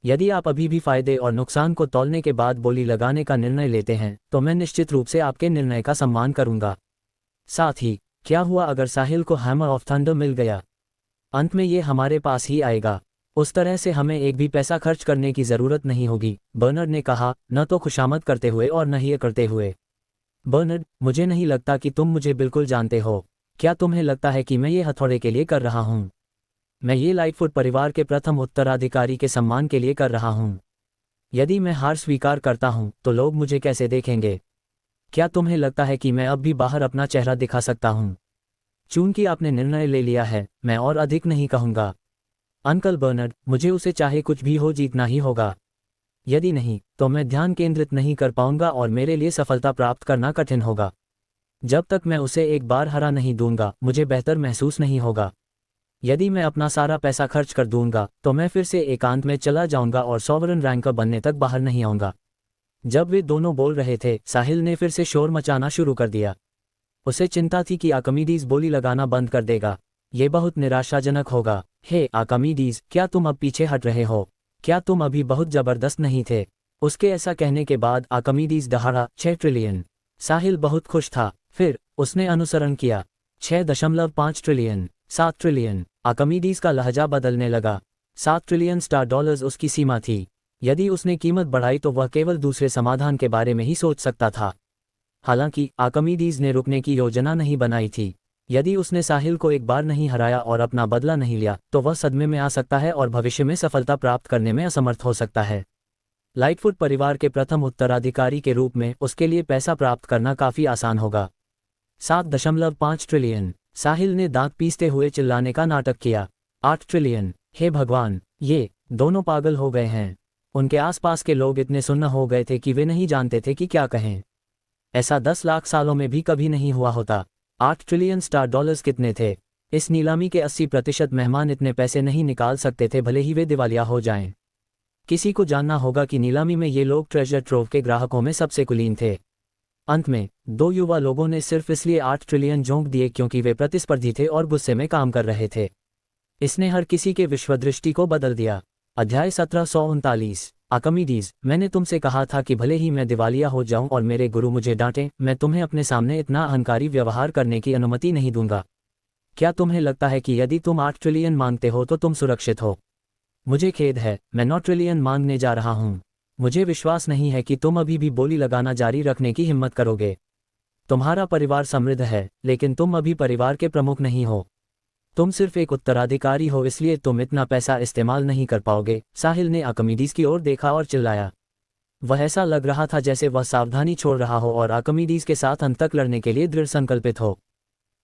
Speaker 2: यदि आप अभी भी फायदे और नुकसान को तौलने के बाद बोली लगाने का निर्णय लेते हैं तो मैं निश्चित रूप से आपके निर्णय का सम्मान करूंगा। साथ ही, क्या हुआ अगर साहिल को हैमर ऑफ थंडर मिल गया? अंत में ये हमारे पास ही आएगा। उस तरह से हमें एक भी पैसा खर्च करने की जरूरत नहीं होगी, बर्नर्ड ने कहा, न तो खुशामद करते हुए और न ही ये करते हुए। बर्नर्ड, मुझे नहीं लगता कि तुम मुझे बिल्कुल जानते हो। क्या तुम्हें लगता है कि मैं ये हथौड़े के लिए कर रहा हूँ? मैं ये लाइटफुट परिवार के प्रथम उत्तराधिकारी के सम्मान के लिए कर रहा हूँ। यदि मैं हार स्वीकार करता हूँ तो लोग मुझे कैसे देखेंगे? क्या तुम्हें लगता है कि मैं अब भी बाहर अपना चेहरा दिखा सकता हूँ? चूंकि आपने निर्णय ले लिया है, मैं और अधिक नहीं कहूँगा। अंकल बर्नर्ड, मुझे उसे चाहे कुछ भी हो जीतना ही होगा। यदि नहीं तो मैं ध्यान केंद्रित नहीं कर पाऊंगा और मेरे लिए सफलता प्राप्त करना कठिन होगा। जब तक मैं उसे एक बार हरा नहीं दूंगा मुझे बेहतर महसूस नहीं होगा। यदि मैं अपना सारा पैसा खर्च कर दूंगा तो मैं फिर से एकांत में चला जाऊंगा और सॉवरन रैंकर बनने तक बाहर नहीं आऊंगा। जब वे दोनों बोल रहे थे, साहिल ने फिर से शोर मचाना शुरू कर दिया। उसे चिंता थी कि आर्किमिडीज बोली लगाना बंद कर देगा। ये बहुत निराशाजनक होगा। हे आर्किमिडीज, क्या तुम अब पीछे हट रहे हो? क्या तुम अभी बहुत जबरदस्त नहीं थे? उसके ऐसा कहने के बाद आर्किमिडीज दहाड़ा, 6 ट्रिलियन। साहिल बहुत खुश था। फिर उसने अनुसरण किया। 6.5 ट्रिलियन, 7 ट्रिलियन। आर्किमिडीज का लहजा बदलने लगा। 7 ट्रिलियन स्टार डॉलर्स उसकी सीमा थी। यदि उसने कीमत बढ़ाई तो वह केवल दूसरे समाधान के बारे में ही सोच सकता था। हालांकि आर्किमिडीज ने रुकने की योजना नहीं बनाई थी। यदि उसने साहिल को एक बार नहीं हराया और अपना बदला नहीं लिया तो वह सदमे में आ सकता है और भविष्य में सफलता प्राप्त करने में असमर्थ हो सकता है। लाइटफुट परिवार के प्रथम उत्तराधिकारी के रूप में उसके लिए पैसा प्राप्त करना काफी आसान होगा। 7.5 ट्रिलियन। साहिल ने दांत पीसते हुए चिल्लाने का नाटक किया। 8 ट्रिलियन। हे भगवान, ये दोनों पागल हो गए हैं। उनके आसपास के लोग इतने सुन्न हो गए थे कि वे नहीं जानते थे कि क्या कहें। ऐसा 10 लाख सालों में भी कभी नहीं हुआ होता। 8 ट्रिलियन स्टार डॉलर्स कितने थे? इस नीलामी के 80% मेहमान इतने पैसे नहीं निकाल सकते थे, भले ही वे दिवालिया हो जाएं। किसी को जानना होगा कि नीलामी में ये लोग ट्रेजर ट्रोव के ग्राहकों में सबसे कुलीन थे। अंत में 2 युवा लोगों ने सिर्फ इसलिए 8 ट्रिलियन झोंक दिए क्योंकि वे प्रतिस्पर्धी थे और गुस्से में काम कर रहे थे। इसने हर किसी के विश्वदृष्टि को बदल दिया। अध्याय 1739। आर्किमिडीज, मैंने तुमसे कहा था कि भले ही मैं दिवालिया हो जाऊं और मेरे गुरु मुझे डांटें, मैं तुम्हें अपने सामने इतना अहंकारी व्यवहार करने की अनुमति नहीं दूंगा। क्या तुम्हें लगता है कि यदि तुम 8 ट्रिलियन मांगते हो तो तुम सुरक्षित हो? मुझे खेद है, मैं 9 ट्रिलियन मांगने जा रहा हूं। मुझे विश्वास नहीं है कि तुम अभी भी बोली लगाना जारी रखने की हिम्मत करोगे। तुम्हारा परिवार समृद्ध है, लेकिन तुम अभी परिवार के प्रमुख नहीं हो। तुम सिर्फ एक उत्तराधिकारी हो, इसलिए तुम इतना पैसा इस्तेमाल नहीं कर पाओगे। साहिल ने आर्किमिडीज की ओर देखा और चिल्लाया। वह ऐसा लग रहा था जैसे वह सावधानी छोड़ रहा हो और आर्किमिडीज के साथ अंत तक लड़ने के लिए दृढ़ संकल्पित हो।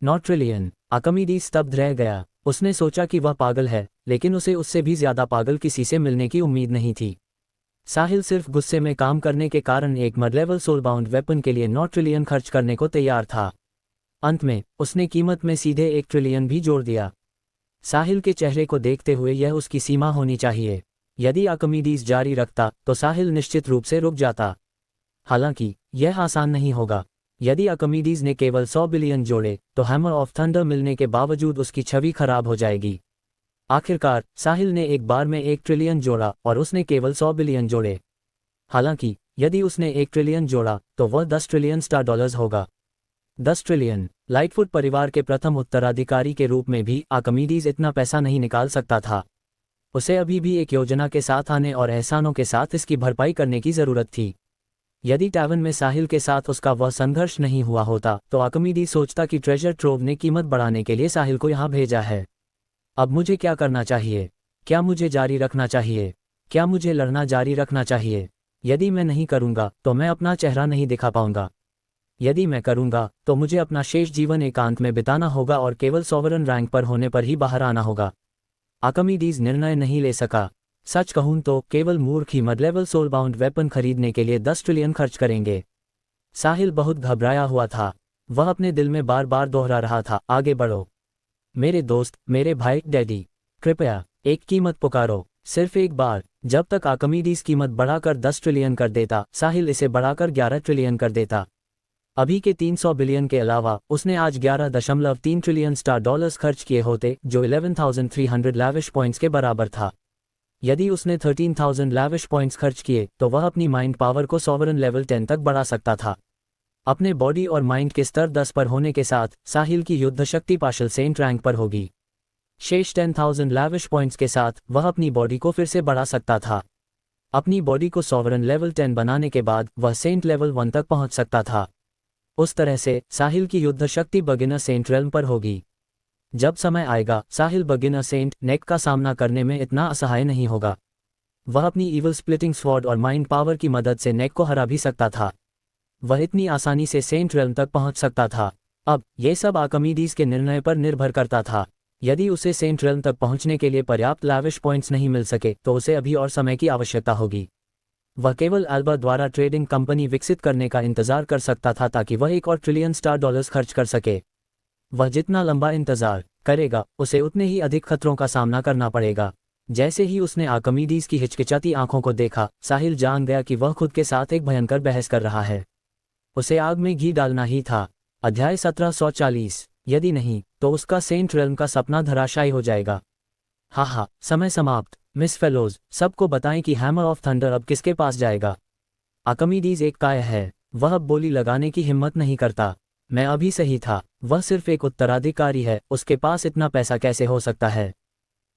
Speaker 2: 9 ट्रिलियन। आर्किमिडीज स्तब्ध रह गया। उसने सोचा कि वह पागल है, लेकिन उसे उससे भी ज्यादा पागल किसी से मिलने की उम्मीद नहीं थी। साहिल सिर्फ गुस्से में काम करने के कारण एक mud level soul bound weapon के लिए 9 ट्रिलियन खर्च करने को तैयार था। अंत में उसने कीमत में सीधे 1 ट्रिलियन भी जोड़ दिया। साहिल के चेहरे को देखते हुए यह उसकी सीमा होनी चाहिए। यदि आर्किमिडीज जारी रखता तो साहिल निश्चित रूप से रुक जाता। हालांकि यह आसान नहीं होगा। यदि आर्किमिडीज ने केवल 100 बिलियन जोड़े तो हैमर ऑफ थंडर मिलने के बावजूद उसकी छवि खराब हो जाएगी। आखिरकार साहिल ने एक बार में 1 ट्रिलियन जोड़ा और उसने केवल 100 बिलियन जोड़े। हालांकि यदि उसने 1 ट्रिलियन जोड़ा तो वह 10 ट्रिलियन स्टार डॉलर्स होगा। 10 ट्रिलियन। लाइटफुट परिवार के प्रथम उत्तराधिकारी के रूप में भी आर्किमिडीज इतना पैसा नहीं निकाल सकता था। उसे अभी भी एक योजना के साथ आने और एहसानों के साथ इसकी भरपाई करने की जरूरत थी। यदि टैवन में साहिल के साथ उसका वह संघर्ष नहीं हुआ होता तो आर्किमिडीज सोचता कि ट्रेजर ट्रोव ने कीमत बढ़ाने के लिए साहिल को यहाँ भेजा है। अब मुझे क्या करना चाहिए? क्या मुझे जारी रखना चाहिए? क्या मुझे लड़ना जारी रखना चाहिए? यदि मैं नहीं करूंगा तो मैं अपना चेहरा नहीं दिखा पाऊंगा। यदि मैं करूंगा तो मुझे अपना शेष जीवन एकांत में बिताना होगा और केवल सॉवरन रैंक पर होने पर ही बाहर आना होगा। आर्किमिडीज निर्णय नहीं ले सका। सच कहूं तो केवल मूर्ख ही मड लेवल सोलबाउंड वेपन खरीदने के लिए 10 ट्रिलियन खर्च करेंगे। साहिल बहुत घबराया हुआ था। वह अपने दिल में बार बार दोहरा रहा था, आगे बढ़ो मेरे दोस्त, मेरे भाई, डैडी, कृपया एक कीमत पुकारो, सिर्फ एक बार। जब तक आर्किमिडीज कीमत बढ़ाकर 10 ट्रिलियन कर देता, साहिल इसे बढ़ाकर 11 ट्रिलियन कर देता। अभी के 300 बिलियन के अलावा उसने आज 11.3 ट्रिलियन स्टार डॉलर्स खर्च किए होते, जो 11,300 लैविश पॉइंट्स के बराबर था। यदि उसने 13,000 लैविश पॉइंट्स खर्च किए तो वह अपनी माइंड पावर को सॉवरन लेवल 10 तक बढ़ा सकता था। अपने बॉडी और माइंड के स्तर 10 पर होने के साथ साहिल की युद्ध शक्ति पार्शल सेंट रैंक पर होगी। शेष 10,000 लैविश पॉइंट्स के साथ वह अपनी बॉडी को फिर से बढ़ा सकता था। अपनी बॉडी को सॉवरन लेवल 10 बनाने के बाद वह सेंट लेवल 1 तक पहुंच सकता था। उस तरह से साहिल की युद्ध शक्ति बिगिनर सेंट रेल्म पर होगी। जब समय आएगा, साहिल बिगिनर सेंट नेक का सामना करने में इतना असहाय नहीं होगा। वह अपनी ईवल स्प्लिटिंग स्वॉर्ड और माइंड पावर की मदद से नेक को हरा भी सकता था। वह इतनी आसानी से सेंट रेल्म तक पहुंच सकता था। अब ये सब आर्किमिडीज के निर्णय पर निर्भर करता था। यदि उसे सेंट रेल्म तक पहुंचने के लिए पर्याप्त लैविश पॉइंट्स नहीं मिल सके तो उसे अभी और समय की आवश्यकता होगी। वह केवल अल्बा द्वारा ट्रेडिंग कंपनी विकसित करने का इंतजार कर सकता था ताकि वह 1 और ट्रिलियन स्टार डॉलर्स खर्च कर सके। वह जितना लंबा इंतजार करेगा, उसे उतने ही अधिक खतरों का सामना करना पड़ेगा। जैसे ही उसने आर्किमिडीज की हिचकिचाती आंखों को देखा, साहिल जान गया कि वह खुद के साथ एक भयंकर बहस कर रहा है। उसे आग में घी डालना ही था। अध्याय 1740। यदि नहीं तो उसका सेंट रेल्म का सपना धराशायी हो जाएगा। हा, समय समाप्त। मिस फेलोज, सबको बताएं कि हैमर ऑफ थंडर अब किसके पास जाएगा। आर्किमिडीज एक काय है, वह अब बोली लगाने की हिम्मत नहीं करता। मैं अभी सही था, वह सिर्फ एक उत्तराधिकारी है, उसके पास इतना पैसा कैसे हो सकता है।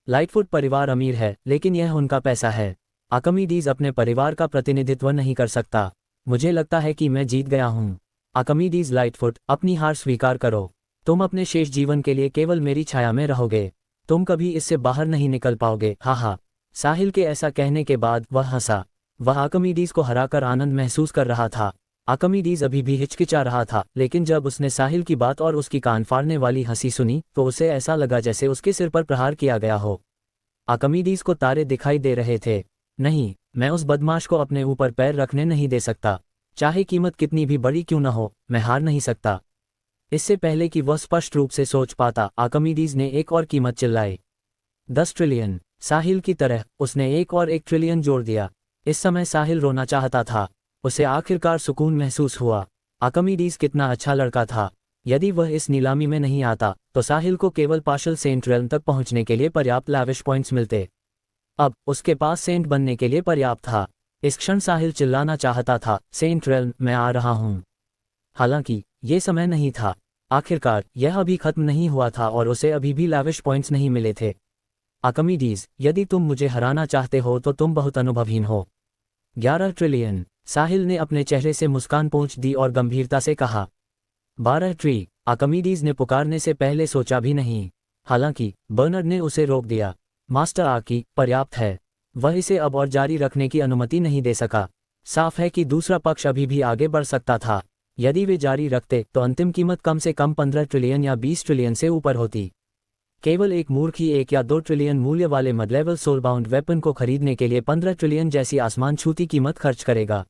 Speaker 2: लाइटफुट परिवार अमीर है, लेकिन यह उनका पैसा है। आर्किमिडीज अपने परिवार का प्रतिनिधित्व नहीं कर सकता। मुझे लगता है कि मैं जीत गया हूँ। आर्किमिडीज लाइटफुट, अपनी हार स्वीकार करो। तुम अपने शेष जीवन के लिए केवल मेरी छाया में रहोगे। तुम कभी इससे बाहर नहीं निकल पाओगे। हा। साहिल के ऐसा कहने के बाद वह हंसा। वह आर्किमिडीज को हराकर आनंद महसूस कर रहा था। आर्किमिडीज अभी भी हिचकिचा रहा था, लेकिन जब उसने साहिल की बात और उसकी कान फाड़ने वाली हंसी सुनी तो उसे ऐसा लगा जैसे उसके सिर पर प्रहार किया गया हो। आर्किमिडीज को तारे दिखाई दे रहे थे। नहीं, मैं उस बदमाश को अपने ऊपर पैर रखने नहीं दे सकता। चाहे कीमत कितनी भी बड़ी क्यों न हो, मैं हार नहीं सकता। इससे पहले कि वह स्पष्ट रूप से सोच पाता, आर्किमिडीज ने एक और कीमत चिल्लाई। 10 ट्रिलियन। साहिल की तरह उसने 1 और 1 ट्रिलियन जोड़ दिया। इस समय साहिल रोना चाहता था। उसे आखिरकार सुकून महसूस हुआ। आर्किमिडीज कितना अच्छा लड़का था। यदि वह इस नीलामी में नहीं आता तो साहिल को केवल पार्शल सेंट रेल्म तक पहुंचने के लिए पर्याप्त लैविश पॉइंट्स मिलते। अब उसके पास सेंट बनने के लिए पर्याप्त था। इस क्षण साहिल चिल्लाना चाहता था, सेंट रेल्म, मैं आ रहा हूं। हालांकि ये समय नहीं था। आखिरकार यह अभी खत्म नहीं हुआ था और उसे अभी भी लैविश पॉइंट्स नहीं मिले थे। आर्किमिडीज, यदि तुम मुझे हराना चाहते हो तो तुम बहुत अनुभवहीन हो। 11 ट्रिलियन। साहिल ने अपने चेहरे से मुस्कान पोंछ दी और गंभीरता से कहा। 12 ट्री। आर्किमिडीज ने पुकारने से पहले सोचा भी नहीं। हालांकि बर्नर्ड ने उसे रोक दिया। मास्टर आर्की, पर्याप्त है। वह इसे अब और जारी रखने की अनुमति नहीं दे सका। साफ है कि दूसरा पक्ष अभी भी आगे बढ़ सकता था। यदि वे जारी रखते तो अंतिम कीमत कम से कम 15 ट्रिलियन या 20 ट्रिलियन से ऊपर होती। केवल एक मूर्ख ही 1 या 2 ट्रिलियन मूल्य वाले मड लेवल सोलबाउंड वेपन को खरीदने के लिए 15 ट्रिलियन जैसी आसमान छूती कीमत खर्च करेगा।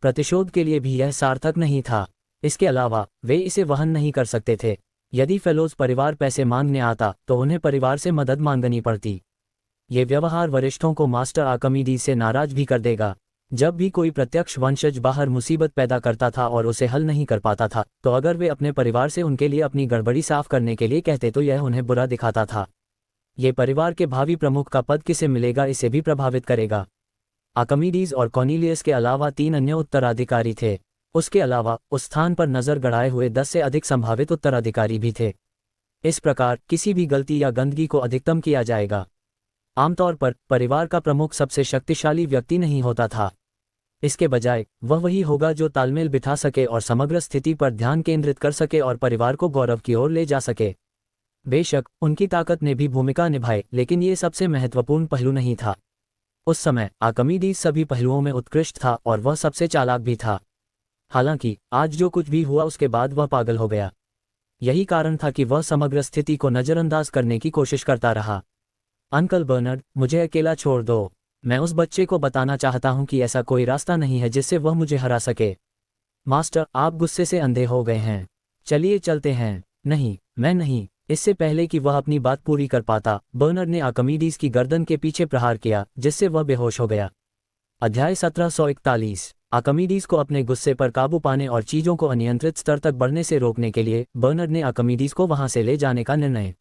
Speaker 2: प्रतिशोध के लिए भी यह सार्थक नहीं था। इसके अलावा वे इसे वहन नहीं कर सकते थे। यदि फेलोज परिवार पैसे मांगने आता तो उन्हें परिवार से मदद मांगनी पड़ती। ये व्यवहार वरिष्ठों को मास्टर आर्किमिडीज से नाराज भी कर देगा। जब भी कोई प्रत्यक्ष वंशज बाहर मुसीबत पैदा करता था और उसे हल नहीं कर पाता था, तो अगर वे अपने परिवार से उनके लिए अपनी गड़बड़ी साफ करने के लिए कहते तो यह उन्हें बुरा दिखाता था। ये परिवार के भावी प्रमुख का पद किसे मिलेगा इसे भी प्रभावित करेगा। आर्किमिडीज और कॉर्नेलियस के अलावा 3 अन्य उत्तराधिकारी थे। उसके अलावा उस स्थान पर नजर गड़ाए हुए 10 से अधिक संभावित उत्तराधिकारी भी थे। इस प्रकार किसी भी गलती या गंदगी को अधिकतम किया जाएगा। आमतौर पर परिवार का प्रमुख सबसे शक्तिशाली व्यक्ति नहीं होता था। इसके बजाय वह वही होगा जो तालमेल बिठा सके और समग्र स्थिति पर ध्यान केंद्रित कर सके और परिवार को गौरव की ओर ले जा सके। बेशक उनकी ताकत ने भी भूमिका निभाई, लेकिन ये सबसे महत्वपूर्ण पहलू नहीं था। उस समय आर्किमिडीज सभी पहलुओं में उत्कृष्ट था और वह सबसे चालाक भी था। हालांकि आज जो कुछ भी हुआ उसके बाद वह पागल हो गया। यही कारण था कि वह समग्र स्थिति को नज़रअंदाज करने की कोशिश करता रहा। अंकल बर्नर्ड, मुझे अकेला छोड़ दो। मैं उस बच्चे को बताना चाहता हूं कि ऐसा कोई रास्ता नहीं है जिससे वह मुझे हरा सके। मास्टर, आप गुस्से से अंधे हो गए हैं। चलिए चलते हैं। नहीं, मैं नहीं। इससे पहले कि वह अपनी बात पूरी कर पाता, बर्नर्ड ने आर्किमिडीज की गर्दन के पीछे प्रहार किया, जिससे वह बेहोश हो गया। अध्याय 1741। आर्किमिडीज को अपने गुस्से पर काबू पाने और चीजों को अनियंत्रित स्तर तक बढ़ने से रोकने के लिए बर्नर्ड ने आर्किमिडीज को वहां से ले जाने का निर्णय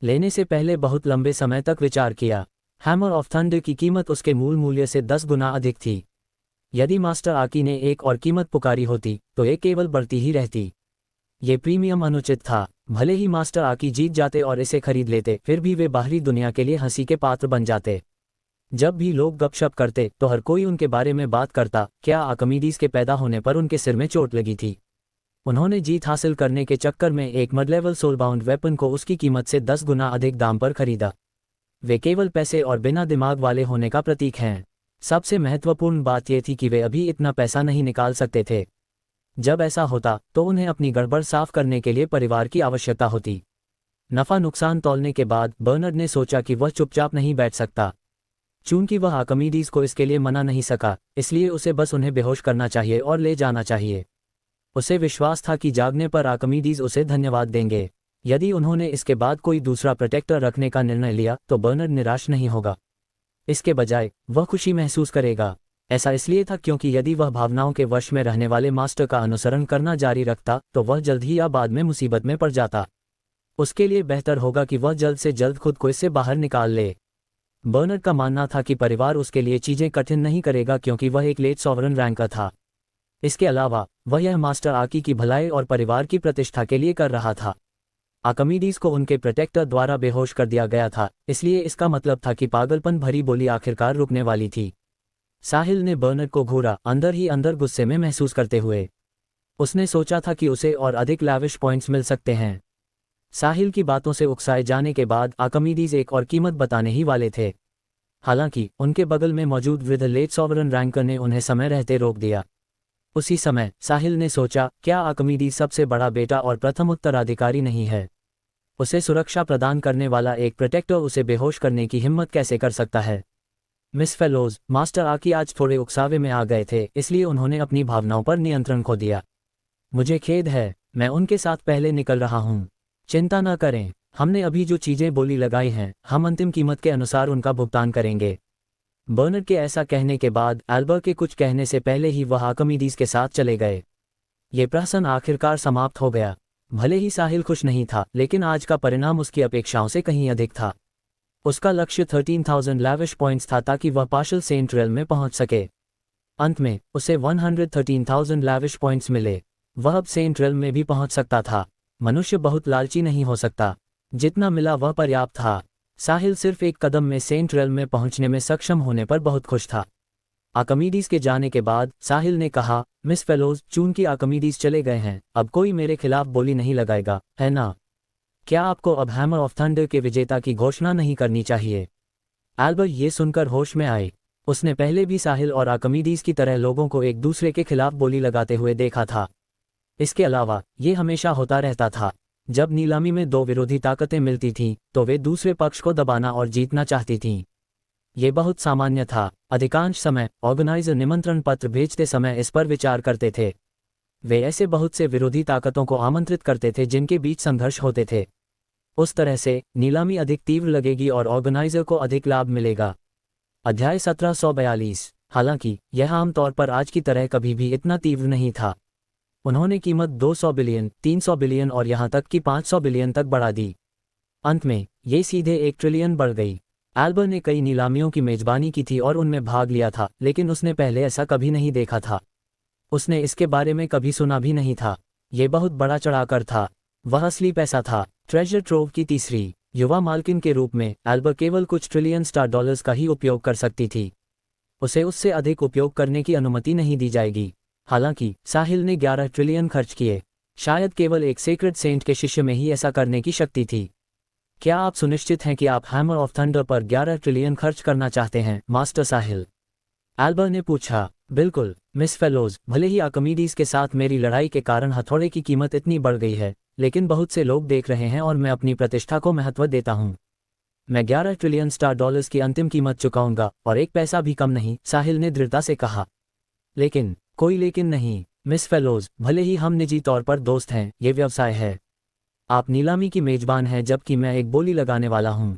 Speaker 2: लेने से पहले बहुत लंबे समय तक विचार किया। हैमर ऑफ थंडर की कीमत उसके मूल मूल्य से 10 गुना अधिक थी। यदि मास्टर आकी ने एक और कीमत पुकारी होती तो ये केवल बढ़ती ही रहती। ये प्रीमियम अनुचित था। भले ही मास्टर आकी जीत जाते और इसे खरीद लेते, फिर भी वे बाहरी दुनिया के लिए हंसी के पात्र बन जाते। जब भी लोग गपशप करते तो हर कोई उनके बारे में बात करता। क्या आर्किमिडीज के पैदा होने पर उनके सिर में चोट लगी थी? उन्होंने जीत हासिल करने के चक्कर में एक मड लेवल सोलबाउंड वेपन को उसकी कीमत से 10 गुना अधिक दाम पर खरीदा। वे केवल पैसे और बिना दिमाग वाले होने का प्रतीक हैं। सबसे महत्वपूर्ण बात यह थी कि वे अभी इतना पैसा नहीं निकाल सकते थे। जब ऐसा होता तो उन्हें अपनी गड़बड़ साफ करने के लिए परिवार की आवश्यकता होती। नफा नुकसान तौलने के बाद बर्नर्ड ने सोचा कि वह चुपचाप नहीं बैठ सकता। चूंकि वह आर्किमिडीज को इसके लिए मना नहीं सका, इसलिए उसे बस उन्हें बेहोश करना चाहिए और ले जाना चाहिए। उसे विश्वास था कि जागने पर आर्किमिडीज उसे धन्यवाद देंगे। यदि उन्होंने इसके बाद कोई दूसरा प्रोटेक्टर रखने का निर्णय लिया तो बर्नर्ड निराश नहीं होगा। इसके बजाय वह खुशी महसूस करेगा। ऐसा इसलिए था क्योंकि यदि वह भावनाओं के वश में रहने वाले मास्टर का अनुसरण करना जारी रखता तो वह जल्द ही या बाद में मुसीबत में पड़ जाता। उसके लिए बेहतर होगा कि वह जल्द से जल्द खुद को इससे बाहर निकाल ले। बर्नर्ड का मानना था कि परिवार उसके लिए चीजें कठिन नहीं करेगा क्योंकि वह एक लेट सॉवरन रैंकर था। इसके अलावा वह यह मास्टर आकी की भलाई और परिवार की प्रतिष्ठा के लिए कर रहा था। आर्किमिडीज को उनके प्रोटेक्टर द्वारा बेहोश कर दिया गया था, इसलिए इसका मतलब था कि पागलपन भरी बोली आखिरकार रुकने वाली थी। साहिल ने बर्नर्ड को घूरा, अंदर ही अंदर गुस्से में महसूस करते हुए। उसने सोचा था कि उसे और अधिक लैविश पॉइंट्स मिल सकते हैं। साहिल की बातों से उकसाए जाने के बाद आर्किमिडीज एक और कीमत बताने ही वाले थे। हालांकि उनके बगल में मौजूद वृद्ध लेट सॉवरन रैंकर ने उन्हें समय रहते रोक दिया। उसी समय साहिल ने सोचा, क्या आर्किमिडीज सबसे बड़ा बेटा और प्रथम उत्तराधिकारी नहीं है? उसे सुरक्षा प्रदान करने वाला एक प्रोटेक्टर उसे बेहोश करने की हिम्मत कैसे कर सकता है? मिस फेलोज, मास्टर आकी आज थोड़े उकसावे में आ गए थे, इसलिए उन्होंने अपनी भावनाओं पर नियंत्रण खो दिया। मुझे खेद है, मैं उनके साथ पहले निकल रहा हूँ। चिंता न करें, हमने अभी जो चीजें बोली लगाई हैं, हम अंतिम कीमत के अनुसार उनका भुगतान करेंगे। बर्नर्ड के ऐसा कहने के बाद एल्बर के कुछ कहने से पहले ही वह आर्किमिडीज के साथ चले गए। ये प्रहसन आखिरकार समाप्त हो गया। भले ही साहिल खुश नहीं था, लेकिन आज का परिणाम उसकी अपेक्षाओं से कहीं अधिक था। उसका लक्ष्य 13,000 लैविश पॉइंट्स था ताकि वह पार्शल सेंट रेल में पहुंच सके। अंत में उसे 113,000 लैविश पॉइंट्स मिले। वह अब सेंट रेल में भी पहुंच सकता था। मनुष्य बहुत लालची नहीं हो सकता। जितना मिला वह पर्याप्त था। साहिल सिर्फ एक कदम में सेंट रेल में पहुंचने में सक्षम होने पर बहुत खुश था। आर्किमिडीज के जाने के बाद साहिल ने कहा, मिस फेलोज, चूंकि आर्किमिडीज चले गए हैं, अब कोई मेरे खिलाफ बोली नहीं लगाएगा, है ना? क्या आपको अब हैमर ऑफ थंडर के विजेता की घोषणा नहीं करनी चाहिए? एल्बर ये सुनकर होश में आए। उसने पहले भी साहिल और आर्किमिडीज की तरह लोगों को एक दूसरे के खिलाफ बोली लगाते हुए देखा था। इसके अलावा ये हमेशा होता रहता था। जब नीलामी में दो विरोधी ताकतें मिलती थीं, तो वे दूसरे पक्ष को दबाना और जीतना चाहती थीं। ये बहुत सामान्य था। अधिकांश समय ऑर्गेनाइजर निमंत्रण पत्र भेजते समय इस पर विचार करते थे। वे ऐसे बहुत से विरोधी ताकतों को आमंत्रित करते थे जिनके बीच संघर्ष होते थे। उस तरह से नीलामी अधिक तीव्र लगेगी और ऑर्गेनाइजर को अधिक लाभ मिलेगा। अध्याय 1742। हालांकि यह आमतौर पर आज की तरह कभी भी इतना तीव्र नहीं था। उन्होंने कीमत 200 बिलियन, 300 बिलियन और यहां तक कि 500 बिलियन तक बढ़ा दी। अंत में ये सीधे 1 ट्रिलियन बढ़ गई। एल्बर ने कई नीलामियों की मेजबानी की थी और उनमें भाग लिया था, लेकिन उसने पहले ऐसा कभी नहीं देखा था। उसने इसके बारे में कभी सुना भी नहीं था। ये बहुत बड़ा चढ़ाकर था। वह असली पैसा था। ट्रेजर ट्रोव की तीसरी युवा मालकिन के रूप में एल्बर केवल कुछ ट्रिलियन स्टार डॉलर्स का ही उपयोग कर सकती थी। उसे उससे अधिक उपयोग करने की अनुमति नहीं दी जाएगी। हालांकि साहिल ने 11 ट्रिलियन खर्च किए। शायद केवल एक सेक्रेड सेंट के शिष्य में ही ऐसा करने की शक्ति थी। क्या आप सुनिश्चित हैं कि आप हैमर ऑफ थंडर पर 11 ट्रिलियन खर्च करना चाहते हैं, मास्टर साहिल? एल्बर ने पूछा। बिल्कुल मिस फेलोज, भले ही आर्किमिडीज के साथ मेरी लड़ाई के कारण हथौड़े की कीमत इतनी बढ़ गई है, लेकिन बहुत से लोग देख रहे हैं और मैं अपनी प्रतिष्ठा को महत्व देता हूँ। मैं 11 ट्रिलियन स्टार डॉलर्स की अंतिम कीमत चुकाऊंगा और एक पैसा भी कम नहीं, साहिल ने दृढ़ता से कहा। लेकिन कोई लेकिन नहीं मिस फेलोज, भले ही हम निजी तौर पर दोस्त हैं, ये व्यवसाय है। आप नीलामी की मेजबान हैं जबकि मैं एक बोली लगाने वाला हूँ।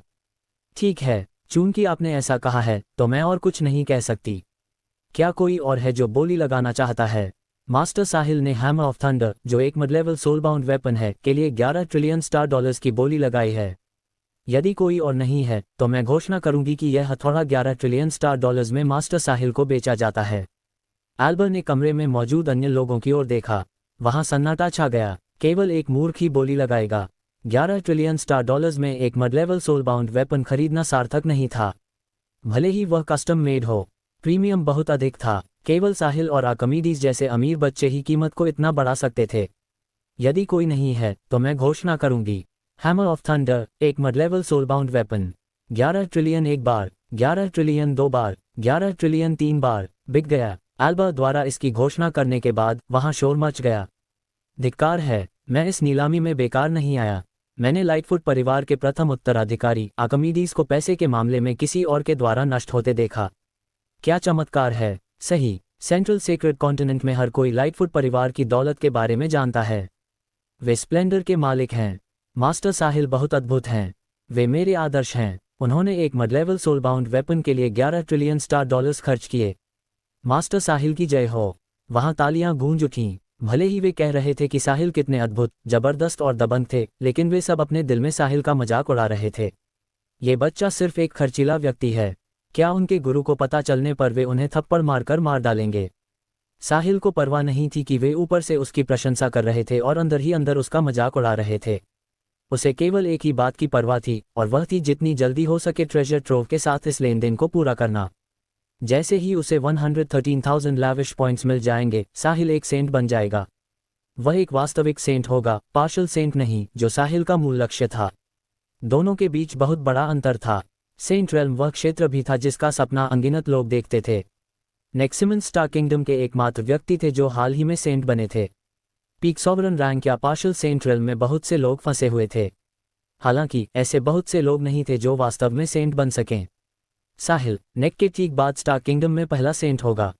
Speaker 2: ठीक है, चूंकि आपने ऐसा कहा है तो मैं और कुछ नहीं कह सकती। क्या कोई और है जो बोली लगाना चाहता है? मास्टर साहिल ने हैमर ऑफ थंडर, जो एक मिड लेवल सोलबाउंड वेपन है, के लिए 11 ट्रिलियन स्टार डॉलर्स की बोली लगाई है। यदि कोई और नहीं है तो मैं घोषणा करूंगी कि यह हथौड़ा 11 ट्रिलियन स्टार डॉलर्स में मास्टर साहिल को बेचा जाता है। एल्बर ने कमरे में मौजूद अन्य लोगों की ओर देखा। वहां सन्नाटा छा गया। केवल एक मूर्ख ही बोली लगाएगा। 11 ट्रिलियन स्टार डॉलर्स में एक मिड लेवल सोलबाउंड वेपन खरीदना सार्थक नहीं था, भले ही वह कस्टम मेड हो। प्रीमियम बहुत अधिक था। केवल साहिल और आर्किमिडीज जैसे अमीर बच्चे ही कीमत को इतना बढ़ा सकते थे। यदि कोई नहीं है तो मैं घोषणा करूंगी, हैमर ऑफ थंडर, एक मिड लेवल सोलबाउंड वेपन, 11 ट्रिलियन एक बार, 11 ट्रिलियन दो बार, 11 ट्रिलियन तीन बार, बिक गया। एल्बर द्वारा इसकी घोषणा करने के बाद वहां शोर मच गया। धिक्कार है, मैं इस नीलामी में बेकार नहीं आया। मैंने लाइटफुट परिवार के प्रथम उत्तराधिकारी आर्किमिडीज को पैसे के मामले में किसी और के द्वारा नष्ट होते देखा। क्या चमत्कार है, सही। सेंट्रल सीक्रेट कॉन्टिनेंट में हर कोई लाइटफुट परिवार की दौलत के बारे में जानता है। वे स्प्लेंडर के मालिक हैं। मास्टर साहिल बहुत अद्भुत हैं। वे मेरे आदर्श हैं। उन्होंने एक मिड लेवल सोलबाउंड वेपन के लिए 11 ट्रिलियन स्टार डॉलर्स खर्च किए। मास्टर साहिल की जय हो। वहां तालियां गूंज उठीं। भले ही वे कह रहे थे कि साहिल कितने अद्भुत, जबरदस्त और दबंग थे, लेकिन वे सब अपने दिल में साहिल का मजाक उड़ा रहे थे। ये बच्चा सिर्फ एक खर्चीला व्यक्ति है। क्या उनके गुरु को पता चलने पर वे उन्हें थप्पड़ मारकर मार डालेंगे? साहिल को परवाह नहीं थी कि वे ऊपर से उसकी प्रशंसा कर रहे थे और अंदर ही अंदर उसका मजाक उड़ा रहे थे। उसे केवल एक ही बात की परवाह थी, और वह थी जितनी जल्दी हो सके ट्रेजर ट्रोव के साथ इस लेनदेन को पूरा करना। जैसे ही उसे 113,000 लाविश पॉइंट्स मिल जाएंगे, साहिल एक सेंट बन जाएगा। वह एक वास्तविक सेंट होगा, पार्शल सेंट नहीं, जो साहिल का मूल लक्ष्य था। दोनों के बीच बहुत बड़ा अंतर था। सेंट रेल्म वह क्षेत्र भी था जिसका सपना अनगिनत लोग देखते थे। नेक्सिमन स्टार किंगडम के एकमात्र व्यक्ति थे जो हाल ही में सेंट बने थे। पीक सॉवरन रैंक या पार्शल सेंट रेल्म में बहुत से लोग फंसे हुए थे। हालांकि ऐसे बहुत से लोग नहीं थे जो वास्तव में सेंट बन सकें। साहिल, नेक के ठीक बाद स्टार किंगडम में पहला सेंट होगा।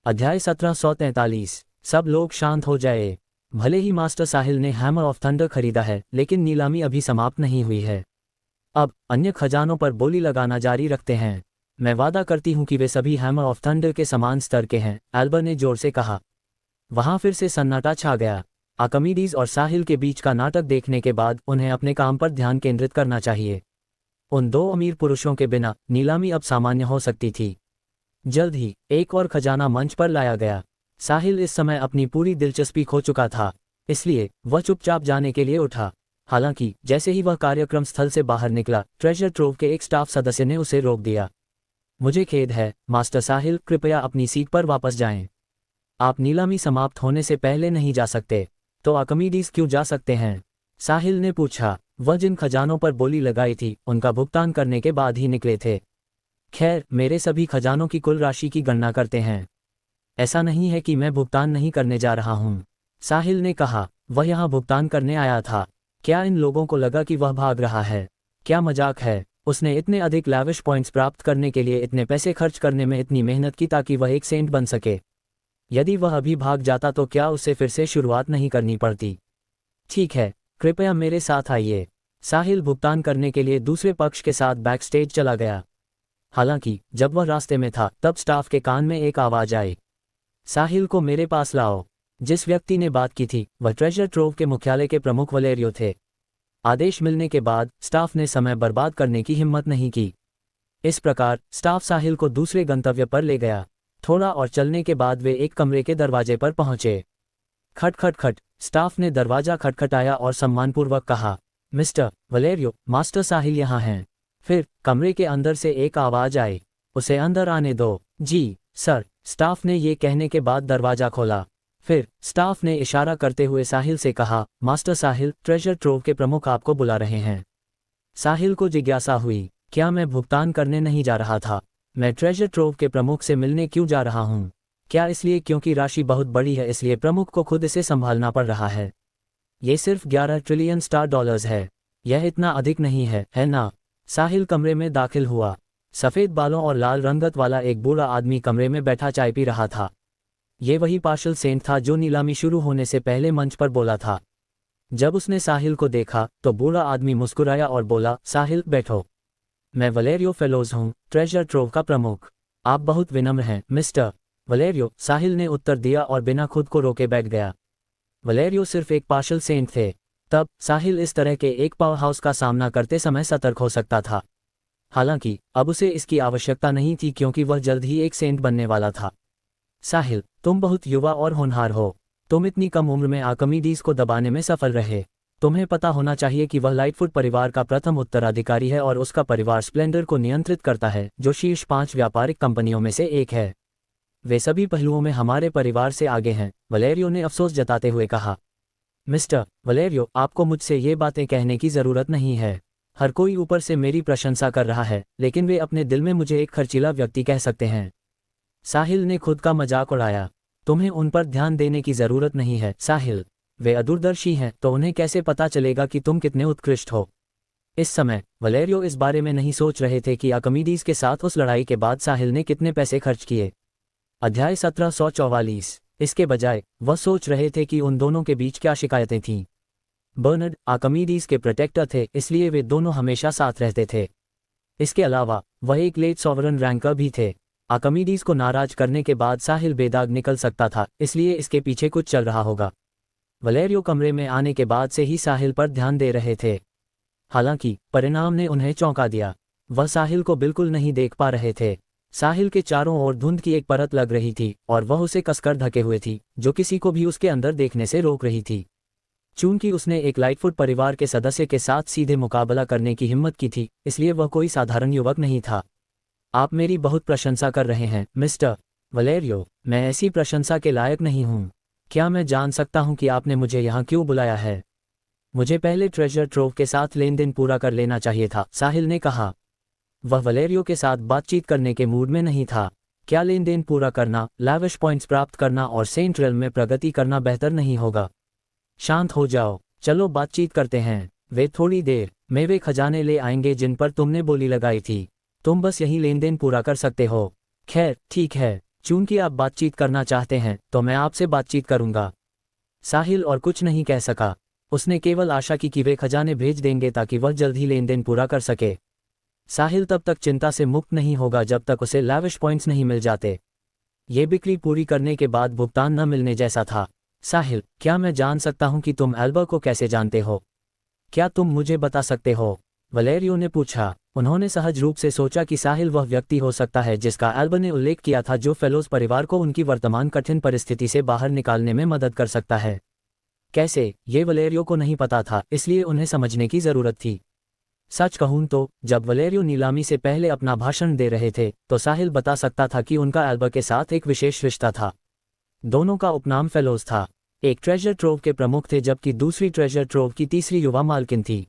Speaker 2: अध्याय 1743। सब लोग शांत हो जाए। भले ही मास्टर साहिल ने हैमर ऑफ थंडर खरीदा है, लेकिन नीलामी अभी समाप्त नहीं हुई है। अब अन्य खजानों पर बोली लगाना जारी रखते हैं। मैं वादा करती हूं कि वे सभी हैमर ऑफ थंडर के समान स्तर के हैं, एल्बर ने जोर से कहा। वहां फिर से सन्नाटा छा गया। आर्किमिडीज और साहिल के बीच का नाटक देखने के बाद उन्हें अपने काम पर ध्यान केंद्रित करना चाहिए। उन दो अमीर पुरुषों के बिना नीलामी अब सामान्य हो सकती थी। जल्द ही एक और खजाना मंच पर लाया गया। साहिल इस समय अपनी पूरी दिलचस्पी खो चुका था, इसलिए वह चुपचाप जाने के लिए उठा। हालांकि जैसे ही वह कार्यक्रम स्थल से बाहर निकला, ट्रेजर ट्रोव के एक स्टाफ सदस्य ने उसे रोक दिया। मुझे खेद है, मास्टर साहिल, कृपया अपनी सीट पर वापस जाएं। आप नीलामी समाप्त होने से पहले नहीं जा सकते। तो आर्किमिडीज क्यों जा सकते हैं? साहिल ने पूछा। वह जिन खजानों पर बोली लगाई थी, उनका भुगतान करने के बाद ही निकले थे। खैर, मेरे सभी खजानों की कुल राशि की गणना करते हैं। ऐसा नहीं है कि मैं भुगतान नहीं करने जा रहा हूं, साहिल ने कहा। वह यहां भुगतान करने आया था। क्या इन लोगों को लगा कि वह भाग रहा है? क्या मजाक है? उसने इतने अधिक लैविश पॉइंट्स प्राप्त करने के लिए इतने पैसे खर्च करने में इतनी मेहनत की ताकि वह एक सेंट बन सके। यदि वह अभी भाग जाता तो क्या उसे फिर से शुरुआत नहीं करनी पड़ती? ठीक है, कृपया मेरे साथ आइए। साहिल भुगतान करने के लिए दूसरे पक्ष के साथ बैकस्टेज चला गया। हालांकि जब वह रास्ते में था, तब स्टाफ के कान में एक आवाज आई, साहिल को मेरे पास लाओ। जिस व्यक्ति ने बात की थी वह ट्रेजर ट्रोव के मुख्यालय के प्रमुख वलेरियो थे। आदेश मिलने के बाद स्टाफ ने समय बर्बाद करने की हिम्मत नहीं की। इस प्रकार स्टाफ साहिल को दूसरे गंतव्य पर ले गया। थोड़ा और चलने के बाद वे एक कमरे के दरवाजे पर पहुंचे। खट खट खट। स्टाफ ने दरवाजा खटखटाया और सम्मानपूर्वक कहा, मिस्टर वलेरियो, मास्टर साहिल यहाँ हैं। फिर कमरे के अंदर से एक आवाज आई, उसे अंदर आने दो। जी सर। स्टाफ ने ये कहने के बाद दरवाजा खोला। फिर स्टाफ ने इशारा करते हुए साहिल से कहा, मास्टर साहिल, ट्रेजर ट्रोव के प्रमुख आपको बुला रहे हैं। साहिल को जिज्ञासा हुई, क्या मैं भुगतान करने नहीं जा रहा था? मैं ट्रेजर ट्रोव के प्रमुख से मिलने क्यों जा रहा हूँ? क्या इसलिए क्योंकि राशि बहुत बड़ी है इसलिए प्रमुख को खुद इसे संभालना पड़ रहा है? ये सिर्फ 11 ट्रिलियन स्टार डॉलर्स है। यह इतना अधिक नहीं है ना? साहिल कमरे में दाखिल हुआ। सफ़ेद बालों और लाल रंगत वाला एक बूढ़ा आदमी कमरे में बैठा चाय पी रहा था। ये वही पार्शल सेंट था जो नीलामी शुरू होने से पहले मंच पर बोला था। जब उसने साहिल को देखा तो बूढ़ा आदमी मुस्कुराया और बोला, साहिल बैठो। मैं वलेरियो फेलोज हूँ, ट्रेजर ट्रोव का प्रमुख। आप बहुत विनम्र हैं मिस्टर वलेरियो, साहिल ने उत्तर दिया और बिना खुद को रोके बैठ गया। वलेरियो सिर्फ एक पार्शल सेंट थे। तब साहिल इस तरह के एक पावर हाउस का सामना करते समय सतर्क हो सकता था। हालांकि अब उसे इसकी आवश्यकता नहीं थी क्योंकि वह जल्द ही एक सेंट बनने वाला था। साहिल, तुम बहुत युवा और होनहार हो। तुम इतनी कम उम्र में आर्किमिडीज को दबाने में सफल रहे। तुम्हें पता होना चाहिए कि वह लाइटफुट परिवार का प्रथम उत्तराधिकारी है और उसका परिवार स्प्लेंडर को नियंत्रित करता है, जो शीर्ष 5 व्यापारिक कंपनियों में से एक है। वे सभी पहलुओं में हमारे परिवार से आगे हैं, वलेरियो ने अफसोस जताते हुए कहा। मिस्टर वलेरियो, आपको मुझसे ये बातें कहने की ज़रूरत नहीं है। हर कोई ऊपर से मेरी प्रशंसा कर रहा है, लेकिन वे अपने दिल में मुझे एक खर्चीला व्यक्ति कह सकते हैं। साहिल ने खुद का मजाक उड़ाया। तुम्हें उन पर ध्यान देने की ज़रूरत नहीं है साहिल। वे अदूरदर्शी हैं, तो उन्हें कैसे पता चलेगा कि तुम कितने उत्कृष्ट हो। इस समय वलेरियो इस बारे में नहीं सोच रहे थे कि आर्किमिडीज के साथ उस लड़ाई के बाद साहिल ने कितने पैसे खर्च किए। अध्याय 1744। इसके बजाय वह सोच रहे थे कि उन दोनों के बीच क्या शिकायतें थीं। बर्नर्ड आर्किमिडीज के प्रोटेक्टर थे, इसलिए वे दोनों हमेशा साथ रहते थे। इसके अलावा वह एक लेट सॉवरन रैंकर भी थे। आर्किमिडीज को नाराज करने के बाद साहिल बेदाग निकल सकता था, इसलिए इसके पीछे कुछ चल रहा होगा। वलेरियो कमरे में आने के बाद से ही साहिल पर ध्यान दे रहे थे। हालांकि परिणाम ने उन्हें चौंका दिया। वह साहिल को बिल्कुल नहीं देख पा रहे थे। साहिल के चारों ओर धुंध की एक परत लग रही थी और वह उसे कसकर ढके हुए थी, जो किसी को भी उसके अंदर देखने से रोक रही थी। चूंकि उसने एक लाइटफुट परिवार के सदस्य के साथ सीधे मुकाबला करने की हिम्मत की थी, इसलिए वह कोई साधारण युवक नहीं था। आप मेरी बहुत प्रशंसा कर रहे हैं मिस्टर वलेरियो। मैं ऐसी प्रशंसा के लायक नहीं हूँ। क्या मैं जान सकता हूँ कि आपने मुझे यहाँ क्यों बुलाया है? मुझे पहले ट्रेजर ट्रोव के साथ लेन देन पूरा कर लेना चाहिए था, साहिल ने कहा। वह वलेरियो के साथ बातचीत करने के मूड में नहीं था। क्या लेन देन पूरा करना, लैविश पॉइंट्स प्राप्त करना और सेंट रेल्म में प्रगति करना बेहतर नहीं होगा? शांत हो जाओ, चलो बातचीत करते हैं। वे थोड़ी देर में वे खजाने ले आएंगे जिन पर तुमने बोली लगाई थी। तुम बस यही लेन देन पूरा कर सकते हो। खैर ठीक है, चूंकि आप बातचीत करना चाहते हैं तो मैं आपसे बातचीत करूंगा। साहिल और कुछ नहीं कह सका। उसने केवल आशा की कि वे खजाने भेज देंगे ताकि वह जल्द ही लेन देन पूरा कर सके। साहिल तब तक चिंता से मुक्त नहीं होगा जब तक उसे लैविश पॉइंट्स नहीं मिल जाते। ये बिक्री पूरी करने के बाद भुगतान न मिलने जैसा था। साहिल, क्या मैं जान सकता हूं कि तुम एल्बर को कैसे जानते हो? क्या तुम मुझे बता सकते हो? वलेरियो ने पूछा। उन्होंने सहज रूप से सोचा कि साहिल वह व्यक्ति हो सकता है जिसका एल्बर ने उल्लेख किया था, जो फेलोज परिवार को उनकी वर्तमान कठिन परिस्थिति से बाहर निकालने में मदद कर सकता है। कैसे, ये वलेरियो को नहीं पता था, इसलिए उन्हें समझने की जरूरत थी। सच कहूं तो जब वलेरियो नीलामी से पहले अपना भाषण दे रहे थे तो साहिल बता सकता था कि उनका एल्बर के साथ एक विशेष रिश्ता था। दोनों का उपनाम फेलोज था। एक ट्रेजर ट्रोव के प्रमुख थे जबकि दूसरी ट्रेजर ट्रोव की तीसरी युवा मालकिन थी।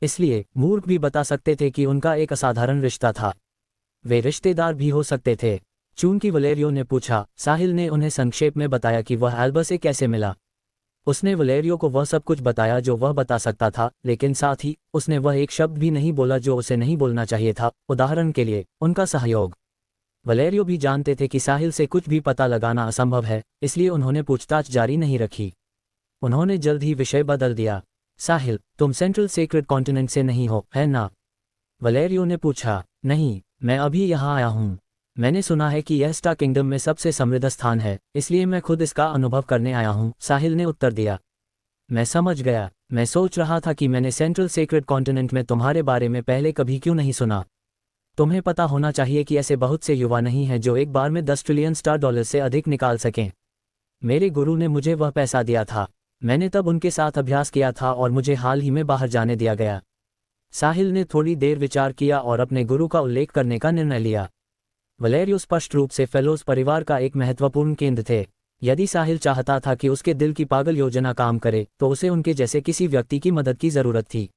Speaker 2: इसलिए मूर्ख भी बता सकते थे कि उनका एक असाधारण रिश्ता था। वे रिश्तेदार भी हो सकते थे। चूंकि वलेरियो ने पूछा, साहिल ने उन्हें संक्षेप में बताया कि वह एल्बर से कैसे मिला। उसने वलेरियो को वह सब कुछ बताया जो वह बता सकता था, लेकिन साथ ही उसने वह एक शब्द भी नहीं बोला जो उसे नहीं बोलना चाहिए था, उदाहरण के लिए उनका सहयोग। वलेरियो भी जानते थे कि साहिल से कुछ भी पता लगाना असंभव है, इसलिए उन्होंने पूछताछ जारी नहीं रखी। उन्होंने जल्द ही विषय बदल दिया। साहिल, तुम सेंट्रल सेक्रेट कॉन्टिनेंट से नहीं हो, है ना? वलेरियो ने पूछा। नहीं, मैं अभी यहाँ आया हूँ। मैंने सुना है कि यह स्टार किंगडम में सबसे समृद्ध स्थान है, इसलिए मैं खुद इसका अनुभव करने आया हूँ, साहिल ने उत्तर दिया। मैं समझ गया। मैं सोच रहा था कि मैंने सेंट्रल सेक्रेट कॉन्टिनेंट में तुम्हारे बारे में पहले कभी क्यों नहीं सुना। तुम्हें पता होना चाहिए कि ऐसे बहुत से युवा नहीं हैं जो एक बार में 10 ट्रिलियन स्टार डॉलर से अधिक निकाल सकें। मेरे गुरु ने मुझे वह पैसा दिया था। मैंने तब उनके साथ अभ्यास किया था और मुझे हाल ही में बाहर जाने दिया गया। साहिल ने थोड़ी देर विचार किया और अपने गुरु का उल्लेख करने का निर्णय लिया। वलेरियो स्पष्ट रूप से फेलोज परिवार का एक महत्वपूर्ण केंद्र थे। यदि साहिल चाहता था कि उसके दिल की पागल योजना काम करे तो उसे उनके जैसे किसी व्यक्ति की मदद की जरूरत थी।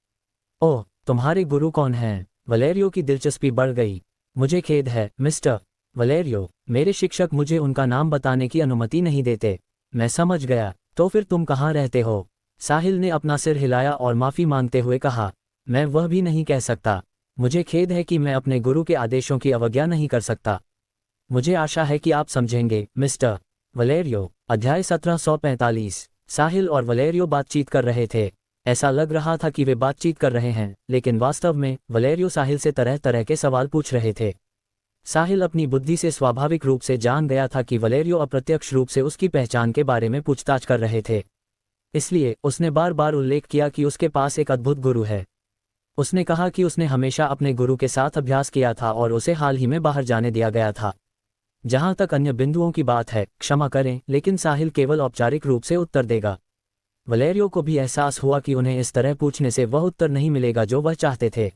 Speaker 2: ओह, तुम्हारे गुरु कौन हैं? वलेरियो की दिलचस्पी बढ़ गई। मुझे खेद है मिस्टर वलेरियो, मेरे शिक्षक मुझे उनका नाम बताने की अनुमति नहीं देते। मैं समझ गया। तो फिर तुम कहाँ रहते हो? साहिल ने अपना सिर हिलाया और माफ़ी मांगते हुए कहा, मैं वह भी नहीं कह सकता। मुझे खेद है कि मैं अपने गुरु के आदेशों की अवज्ञा नहीं कर सकता। मुझे आशा है कि आप समझेंगे, मिस्टर वलेरियो। अध्याय 1745। साहिल और वलेरियो बातचीत कर रहे थे। ऐसा लग रहा था कि वे बातचीत कर रहे हैं, लेकिन वास्तव में वलेरियो साहिल से तरह तरह के सवाल पूछ रहे थे। साहिल अपनी बुद्धि से स्वाभाविक रूप से जान गया था कि वलेरियो अप्रत्यक्ष रूप से उसकी पहचान के बारे में पूछताछ कर रहे थे। इसलिए उसने बार बार उल्लेख किया कि उसके पास एक अद्भुत गुरु है। उसने कहा कि उसने हमेशा अपने गुरु के साथ अभ्यास किया था और उसे हाल ही में बाहर जाने दिया गया था। जहां तक अन्य बिंदुओं की बात है, क्षमा करें, लेकिन साहिल केवल औपचारिक रूप से उत्तर देगा। वलेरियो को भी एहसास हुआ कि उन्हें इस तरह पूछने से वह उत्तर नहीं मिलेगा जो वह चाहते थे।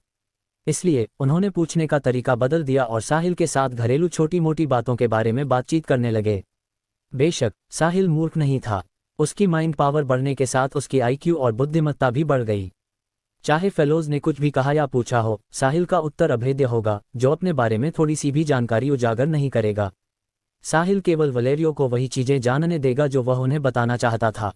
Speaker 2: इसलिए उन्होंने पूछने का तरीका बदल दिया और साहिल के साथ घरेलू छोटी मोटी बातों के बारे में बातचीत करने लगे। बेशक साहिल मूर्ख नहीं था। उसकी माइंड पावर बढ़ने के साथ उसकी आईक्यू और बुद्धिमत्ता भी बढ़ गई। चाहे फेलोज ने कुछ भी कहा या पूछा हो, साहिल का उत्तर अभेद्य होगा, जो अपने बारे में थोड़ी सी भी जानकारी उजागर नहीं करेगा। साहिल केवल वलेरियो को वही चीजें जानने देगा जो वह उन्हें बताना चाहता था।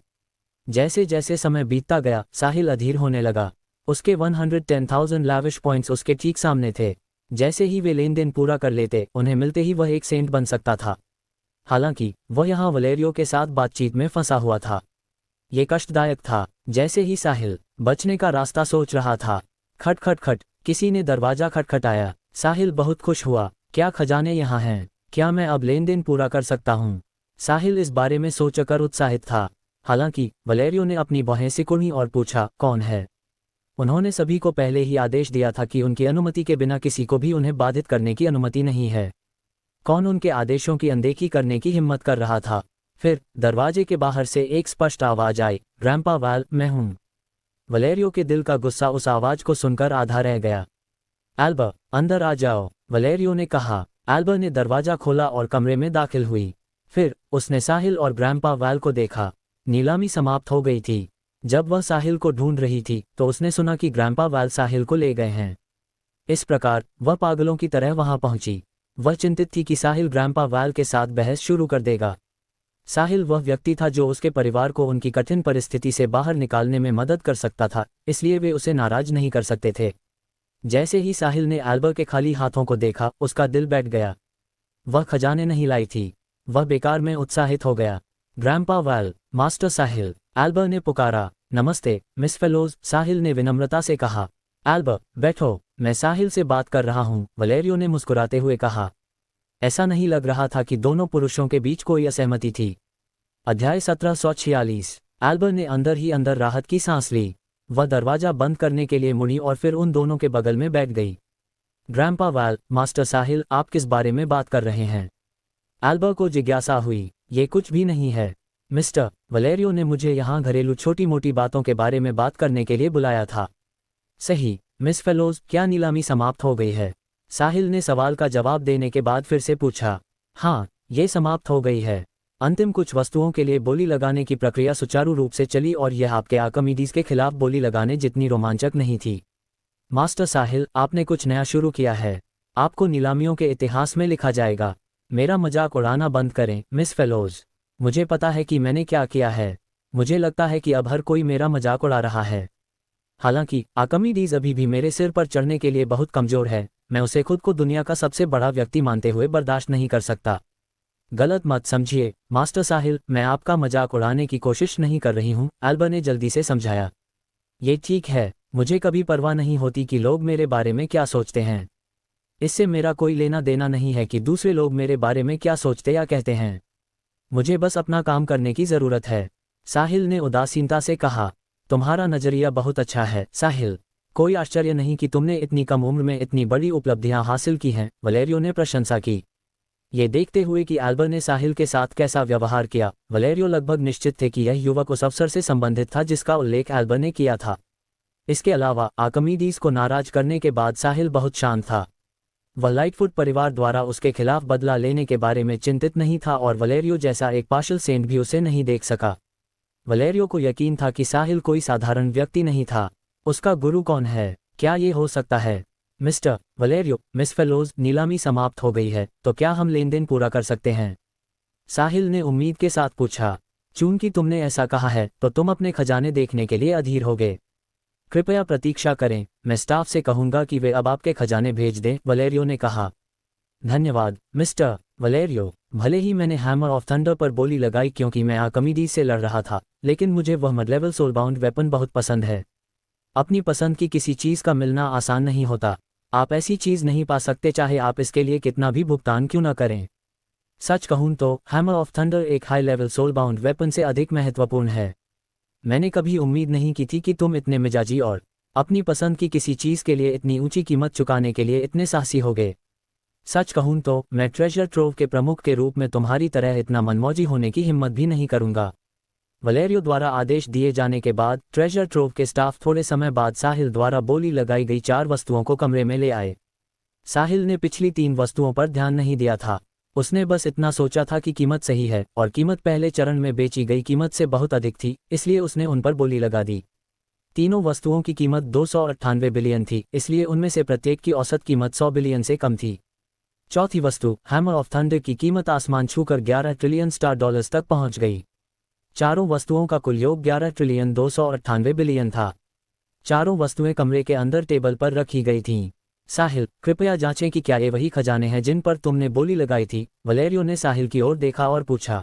Speaker 2: जैसे जैसे समय बीतता गया, साहिल अधीर होने लगा। उसके 110,000 लाविश पॉइंट्स उसके ठीक सामने थे। जैसे ही वे लेन देन पूरा कर लेते, उन्हें मिलते ही वह एक सेंट बन सकता था। हालांकि वह यहाँ वलेरियो के साथ बातचीत में फंसा हुआ था। ये कष्टदायक था। जैसे ही साहिल बचने का रास्ता सोच रहा था, खट खट खट, किसी ने दरवाजा खटखटाया। साहिल बहुत खुश हुआ। क्या खजाने यहाँ हैं? क्या मैं अब लेन देन पूरा कर सकता हूँ? साहिल इस बारे में सोचकर उत्साहित था। हालांकि वलेरियो ने अपनी बाहें सिकुड़ी और पूछा, कौन है? उन्होंने सभी को पहले ही आदेश दिया था कि उनकी अनुमति के बिना किसी को भी उन्हें बाधित करने की अनुमति नहीं है। कौन उनके आदेशों की अनदेखी करने की हिम्मत कर रहा था? फिर दरवाजे के बाहर से एक स्पष्ट आवाज आई, ग्रैंपा वाल, मैं हूं। वलेरियो के दिल का गुस्सा उस आवाज को सुनकर आधा रह गया। एल्बा, अंदर आ जाओ, वलेरियो ने कहा। एल्बा ने दरवाजा खोला और कमरे में दाखिल हुई। फिर उसने साहिल और ग्रैंपा वाल को देखा। नीलामी समाप्त हो गई थी। जब वह साहिल को ढूंढ रही थी तो उसने सुना कि ग्रैंपा वाल साहिल को ले गए हैं। इस प्रकार वह पागलों की तरह वहां पहुंची। वह चिंतित थी कि साहिल ग्रैंपा वाल के साथ बहस शुरू कर देगा। साहिल वह व्यक्ति था जो उसके परिवार को उनकी कठिन परिस्थिति से बाहर निकालने में मदद कर सकता था, इसलिए वे उसे नाराज नहीं कर सकते थे। जैसे ही साहिल ने एल्बा के खाली हाथों को देखा, उसका दिल बैठ गया। वह खजाने नहीं लाई थी। वह बेकार में उत्साहित हो गया। ग्रैंपा वाल, मास्टर साहिल, एल्बा ने पुकारा। नमस्ते मिस फेलोज, साहिल ने विनम्रता से कहा। एल्बा, बैठो, मैं साहिल से बात कर रहा हूं, वलेरियो ने मुस्कुराते हुए कहा। ऐसा नहीं लग रहा था कि दोनों पुरुषों के बीच कोई असहमति थी। अध्याय 1746। एल्बा ने अंदर ही अंदर राहत की सांस ली। वह दरवाजा बंद करने के लिए मुड़ी और फिर उन दोनों के बगल में बैठ गई। ग्रैंपा वाल, मास्टर साहिल, आप किस बारे में बात कर रहे हैं? एल्बा को जिज्ञासा हुई। ये कुछ भी नहीं है मिस्टर, वलेरियो ने मुझे यहाँ घरेलू छोटी मोटी बातों के बारे में बात करने के लिए बुलाया था। सही, मिस फेलोज, क्या नीलामी समाप्त हो गई है? साहिल ने सवाल का जवाब देने के बाद फिर से पूछा। हाँ, ये समाप्त हो गई है। अंतिम कुछ वस्तुओं के लिए बोली लगाने की प्रक्रिया सुचारू रूप से चली और यह आपके आर्किमिडीज के खिलाफ बोली लगाने जितनी रोमांचक नहीं थी। मास्टर साहिल, आपने कुछ नया शुरू किया है। आपको नीलामियों के इतिहास में लिखा जाएगा। मेरा मजाक उड़ाना बंद करें मिस फेलोज। मुझे पता है कि मैंने क्या किया है। मुझे लगता है कि अब हर कोई मेरा मजाक उड़ा रहा है। हालांकि आर्किमिडीज अभी भी मेरे सिर पर चढ़ने के लिए बहुत कमजोर है। मैं उसे खुद को दुनिया का सबसे बड़ा व्यक्ति मानते हुए बर्दाश्त नहीं कर सकता। गलत मत समझिए मास्टर साहिल, मैं आपका मजाक उड़ाने की कोशिश नहीं कर रही हूँ, एल्बा ने जल्दी से समझाया। ये ठीक है, मुझे कभी परवाह नहीं होती कि लोग मेरे बारे में क्या सोचते हैं। इससे मेरा कोई लेना देना नहीं है कि दूसरे लोग मेरे बारे में क्या सोचते या कहते हैं। मुझे बस अपना काम करने की जरूरत है। साहिल ने उदासीनता से कहा। तुम्हारा नजरिया बहुत अच्छा है साहिल। कोई आश्चर्य नहीं कि तुमने इतनी कम उम्र में इतनी बड़ी उपलब्धियां हासिल की हैं, वलेरियो ने प्रशंसा की। ये देखते हुए कि एल्बा ने साहिल के साथ कैसा व्यवहार किया, वलेरियो लगभग निश्चित थे कि यह युवक उस अफसर से संबंधित था जिसका उल्लेख एल्बा ने किया था। इसके अलावा आर्किमिडीज को नाराज करने के बाद साहिल बहुत शांत था। वह लाइटफुट परिवार द्वारा उसके खिलाफ बदला लेने के बारे में चिंतित नहीं था और वलेरियो जैसा एक पार्शल सेंट भी उसे नहीं देख सका। वलेरियो को यकीन था कि साहिल कोई साधारण व्यक्ति नहीं था। उसका गुरु कौन है? क्या ये हो सकता है मिस्टर वलेरियो, मिस फेलोज, नीलामी समाप्त हो गई है, तो क्या हम लेन देन पूरा कर सकते हैं? साहिल ने उम्मीद के साथ पूछा। चूंकि तुमने ऐसा कहा है तो तुम अपने खजाने देखने के लिए अधीर होगे। कृपया प्रतीक्षा करें, मैं स्टाफ से कहूंगा कि वे अब आपके खजाने भेज दें, वलेरियो ने कहा। धन्यवाद मिस्टर वलेरियो। भले ही मैंने हैमर ऑफ थंडर पर बोली लगाई क्योंकि मैं आर्किमिडीज से लड़ रहा था, लेकिन मुझे वह मिड लेवल सोलबाउंड वेपन बहुत पसंद है। अपनी पसंद की किसी चीज़ का मिलना आसान नहीं होता। आप ऐसी चीज़ नहीं पा सकते चाहे आप इसके लिए कितना भी भुगतान क्यों न करें। सच कहूं तो हैमर ऑफ थंडर एक हाई लेवल सोलबाउंड वेपन से अधिक महत्वपूर्ण है। मैंने कभी उम्मीद नहीं की थी कि तुम इतने मिजाजी और अपनी पसंद की किसी चीज़ के लिए इतनी ऊंची कीमत चुकाने के लिए इतने साहसी होगे। सच कहूं तो मैं ट्रेजर ट्रोव के प्रमुख के रूप में तुम्हारी तरह इतना मनमौजी होने की हिम्मत भी नहीं करूंगा। वलेरियो द्वारा आदेश दिए जाने के बाद ट्रेजर ट्रोव के स्टाफ थोड़े समय बाद साहिल द्वारा बोली लगाई गई 4 वस्तुओं को कमरे में ले आए। साहिल ने पिछली 3 वस्तुओं पर ध्यान नहीं दिया था। उसने बस इतना सोचा था कि कीमत सही है और कीमत पहले चरण में बेची गई कीमत से बहुत अधिक थी, इसलिए उसने उन पर बोली लगा दी। तीनों वस्तुओं की कीमत 298 बिलियन थी, इसलिए उनमें से प्रत्येक की औसत कीमत 100 बिलियन से कम थी। चौथी वस्तु हैमर ऑफ थंडर की कीमत आसमान छूकर 11 ट्रिलियन स्टार डॉलर्स तक पहुंच गई। चारों वस्तुओं का कुल योग 11 ट्रिलियन 298 बिलियन था। चारों वस्तुएं कमरे के अंदर टेबल पर रखी गई थीं। साहिल, कृपया जांचें कि क्या ये वही खजाने हैं जिन पर तुमने बोली लगाई थी। वलेरियो ने साहिल की ओर देखा और पूछा।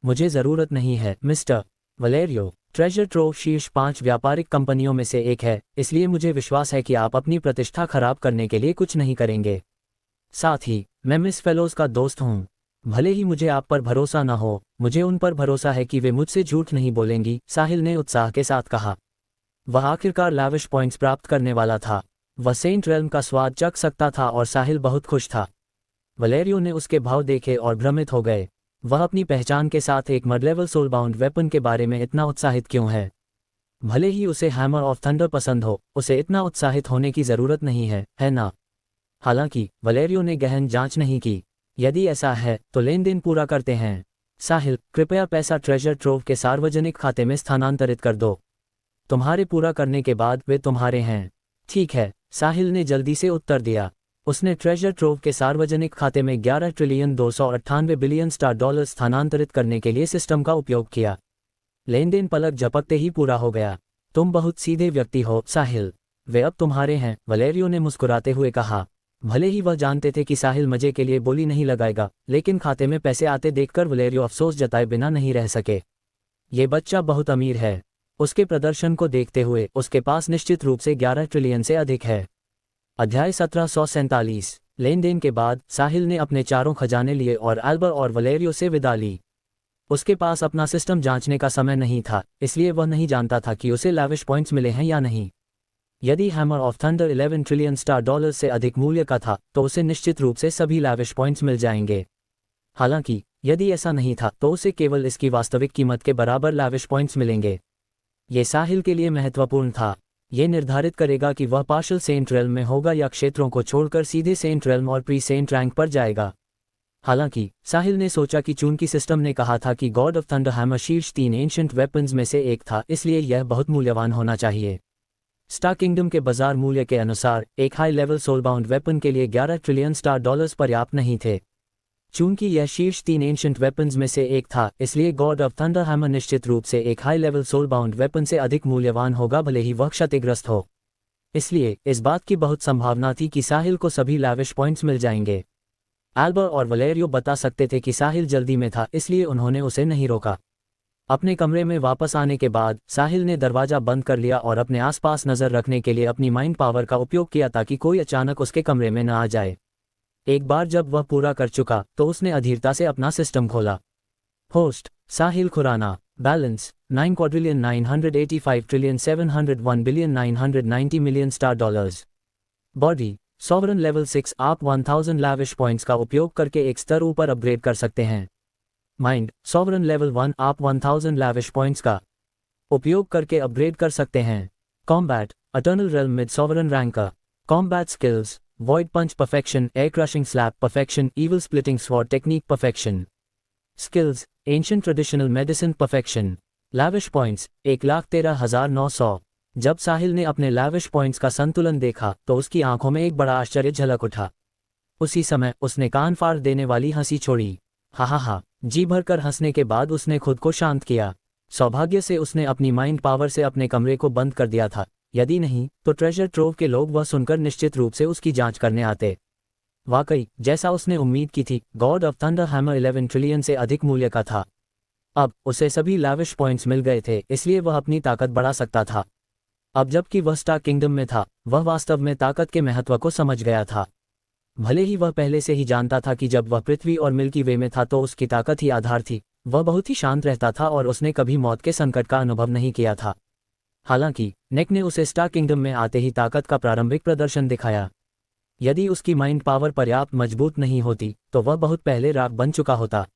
Speaker 2: मुझे ज़रूरत नहीं है मिस्टर वलेरियो। ट्रेजर ट्रोव शीर्ष 5 व्यापारिक कंपनियों में से एक है, इसलिए मुझे विश्वास है कि आप अपनी प्रतिष्ठा खराब करने के लिए कुछ नहीं करेंगे। साथ ही मैं मिस फेलोज का दोस्त हूँ। भले ही मुझे आप पर भरोसा न हो, मुझे उन पर भरोसा है कि वे मुझसे झूठ नहीं बोलेंगी, साहिल ने उत्साह के साथ कहा। वह आखिरकार लाविश पॉइंट्स प्राप्त करने वाला था। वह सेंट रेल्म का स्वाद चख सकता था और साहिल बहुत खुश था। वलेरियो ने उसके भाव देखे और भ्रमित हो गए। वह अपनी पहचान के साथ एक मिड लेवल सोलबाउंड वेपन के बारे में इतना उत्साहित क्यों है? भले ही उसे हैमर ऑफ थंडर पसंद हो, उसे इतना उत्साहित होने की ज़रूरत नहीं है ना? हालांकि वलेरियो ने गहन जांच नहीं की। यदि ऐसा है तो लेन देन पूरा करते हैं। साहिल, कृपया पैसा ट्रेजर ट्रोव के सार्वजनिक खाते में स्थानांतरित कर दो। तुम्हारे पूरा करने के बाद वे तुम्हारे हैं। ठीक है, साहिल ने जल्दी से उत्तर दिया। उसने ट्रेजर ट्रोव के सार्वजनिक खाते में 11 ट्रिलियन 298 बिलियन स्टार डॉलर स्थानांतरित करने के लिए सिस्टम का उपयोग किया। लेन देन पलक झपकते ही पूरा हो गया। तुम बहुत सीधे व्यक्ति हो साहिल। वे अब तुम्हारे हैं, वलेरियो ने मुस्कुराते हुए कहा। भले ही वह जानते थे कि साहिल मजे के लिए बोली नहीं लगाएगा, लेकिन खाते में पैसे आते देखकर वलेरियो अफसोस जताए बिना नहीं रह सके। ये बच्चा बहुत अमीर है। उसके प्रदर्शन को देखते हुए उसके पास निश्चित रूप से 11 ट्रिलियन से अधिक है। अध्याय 1747। लेन देन के बाद साहिल ने अपने चारों खजाने लिए और एल्बर और वलेरियो से विदा ली। उसके पास अपना सिस्टम जांचने का समय नहीं था, इसलिए वह नहीं जानता था कि उसे लाविश पॉइंट्स मिले हैं या नहीं। यदि hammer of thunder 11 trillion star dollar से अधिक मूल्य का था तो उसे निश्चित रूप से सभी लाविश पॉइंट्स मिल जाएंगे। हालांकि यदि ऐसा नहीं था तो उसे केवल इसकी वास्तविक कीमत के बराबर लाविश पॉइंट्स मिलेंगे। ये साहिल के लिए महत्वपूर्ण था। ये निर्धारित करेगा कि वह पार्शल सेंट रेल्म में होगा या क्षेत्रों को छोड़कर सीधे सेंट रेल्म और प्री सेंट रैंक पर जाएगा। हालांकि साहिल ने सोचा कि चूंकि सिस्टम ने कहा था कि गॉड ऑफ थंडर हैमर शीर्ष 3 एंशिएंट वेपन्स में से एक था, इसलिए यह बहुत मूल्यवान होना चाहिए। स्टार किंगडम के बाजार मूल्य के अनुसार एक हाई लेवल सोलबाउंड वेपन के लिए 11 ट्रिलियन स्टार डॉलर्स पर्याप्त नहीं थे। चूंकि यह शीर्ष 3 एंशिएंट वेपन्स में से एक था, इसलिए गॉड ऑफ थंडर हैमर निश्चित रूप से एक हाई लेवल सोलबाउंड वेपन से अधिक मूल्यवान होगा, भले ही वह क्षतिग्रस्त हो। इसलिए इस बात की बहुत संभावना थी कि साहिल को सभी लाविश पॉइंट्स मिल जाएंगे। एल्बर और वलेरियो बता सकते थे कि साहिल जल्दी में था, इसलिए उन्होंने उसे नहीं रोका। अपने कमरे में वापस आने के बाद साहिल ने दरवाज़ा बंद कर लिया और अपने आसपास नज़र रखने के लिए अपनी माइंड पावर का उपयोग किया ताकि कोई अचानक उसके कमरे में न आ जाए। एक बार जब वह पूरा कर चुका तो उसने अधीरता से अपना सिस्टम खोला। Host Sahil Khurana. Balance 9 quadrillion 985 trillion 701 billion 990 million star dollars. Body sovereign level 6। आप 1000 लाविश पॉइंट्स का उपयोग करके एक स्तर ऊपर अपग्रेड कर सकते हैं। Mind sovereign level 1। आप 1000 लाविश पॉइंट्स का उपयोग करके अपग्रेड कर सकते हैं। Combat eternal realm mid sovereign ranker. Combat skills void punch perfection, air crushing slap perfection, evil splitting sword technique perfection. Skills ancient traditional medicine perfection. Lavish points 1,13,900। जब साहिल ने अपने लैविश पॉइंट्स का संतुलन देखा तो उसकी आंखों में एक बड़ा आश्चर्य झलक उठा। उसी समय उसने कान फाड़ देने वाली हंसी छोड़ी। हा हा हा। जी भरकर हंसने के बाद उसने खुद को शांत किया। सौभाग्य से उसने अपनी माइंड पावर से अपने कमरे को बंद कर दिया था, यदि नहीं तो ट्रेजर ट्रोव के लोग वह सुनकर निश्चित रूप से उसकी जांच करने आते। वाकई जैसा उसने उम्मीद की थी, God of thunder hammer 11 trillion से अधिक मूल्य का था। अब उसे सभी लैविश पॉइंट्स मिल गए थे, इसलिए वह अपनी ताकत बढ़ा सकता था। अब जबकि वह स्टार किंगडम में था, वह वास्तव में ताकत के महत्व को समझ गया था। भले ही वह पहले से ही जानता था कि जब वह पृथ्वी और मिल्की वे में था तो उसकी ताकत ही आधार थी। वह बहुत ही शांत रहता था और उसने कभी मौत के संकट का अनुभव नहीं किया था। हालांकि नेक ने उसे स्टार किंगडम में आते ही ताकत का प्रारंभिक प्रदर्शन दिखाया। यदि उसकी माइंड पावर पर्याप्त मजबूत नहीं होती तो वह बहुत पहले राख बन चुका होता।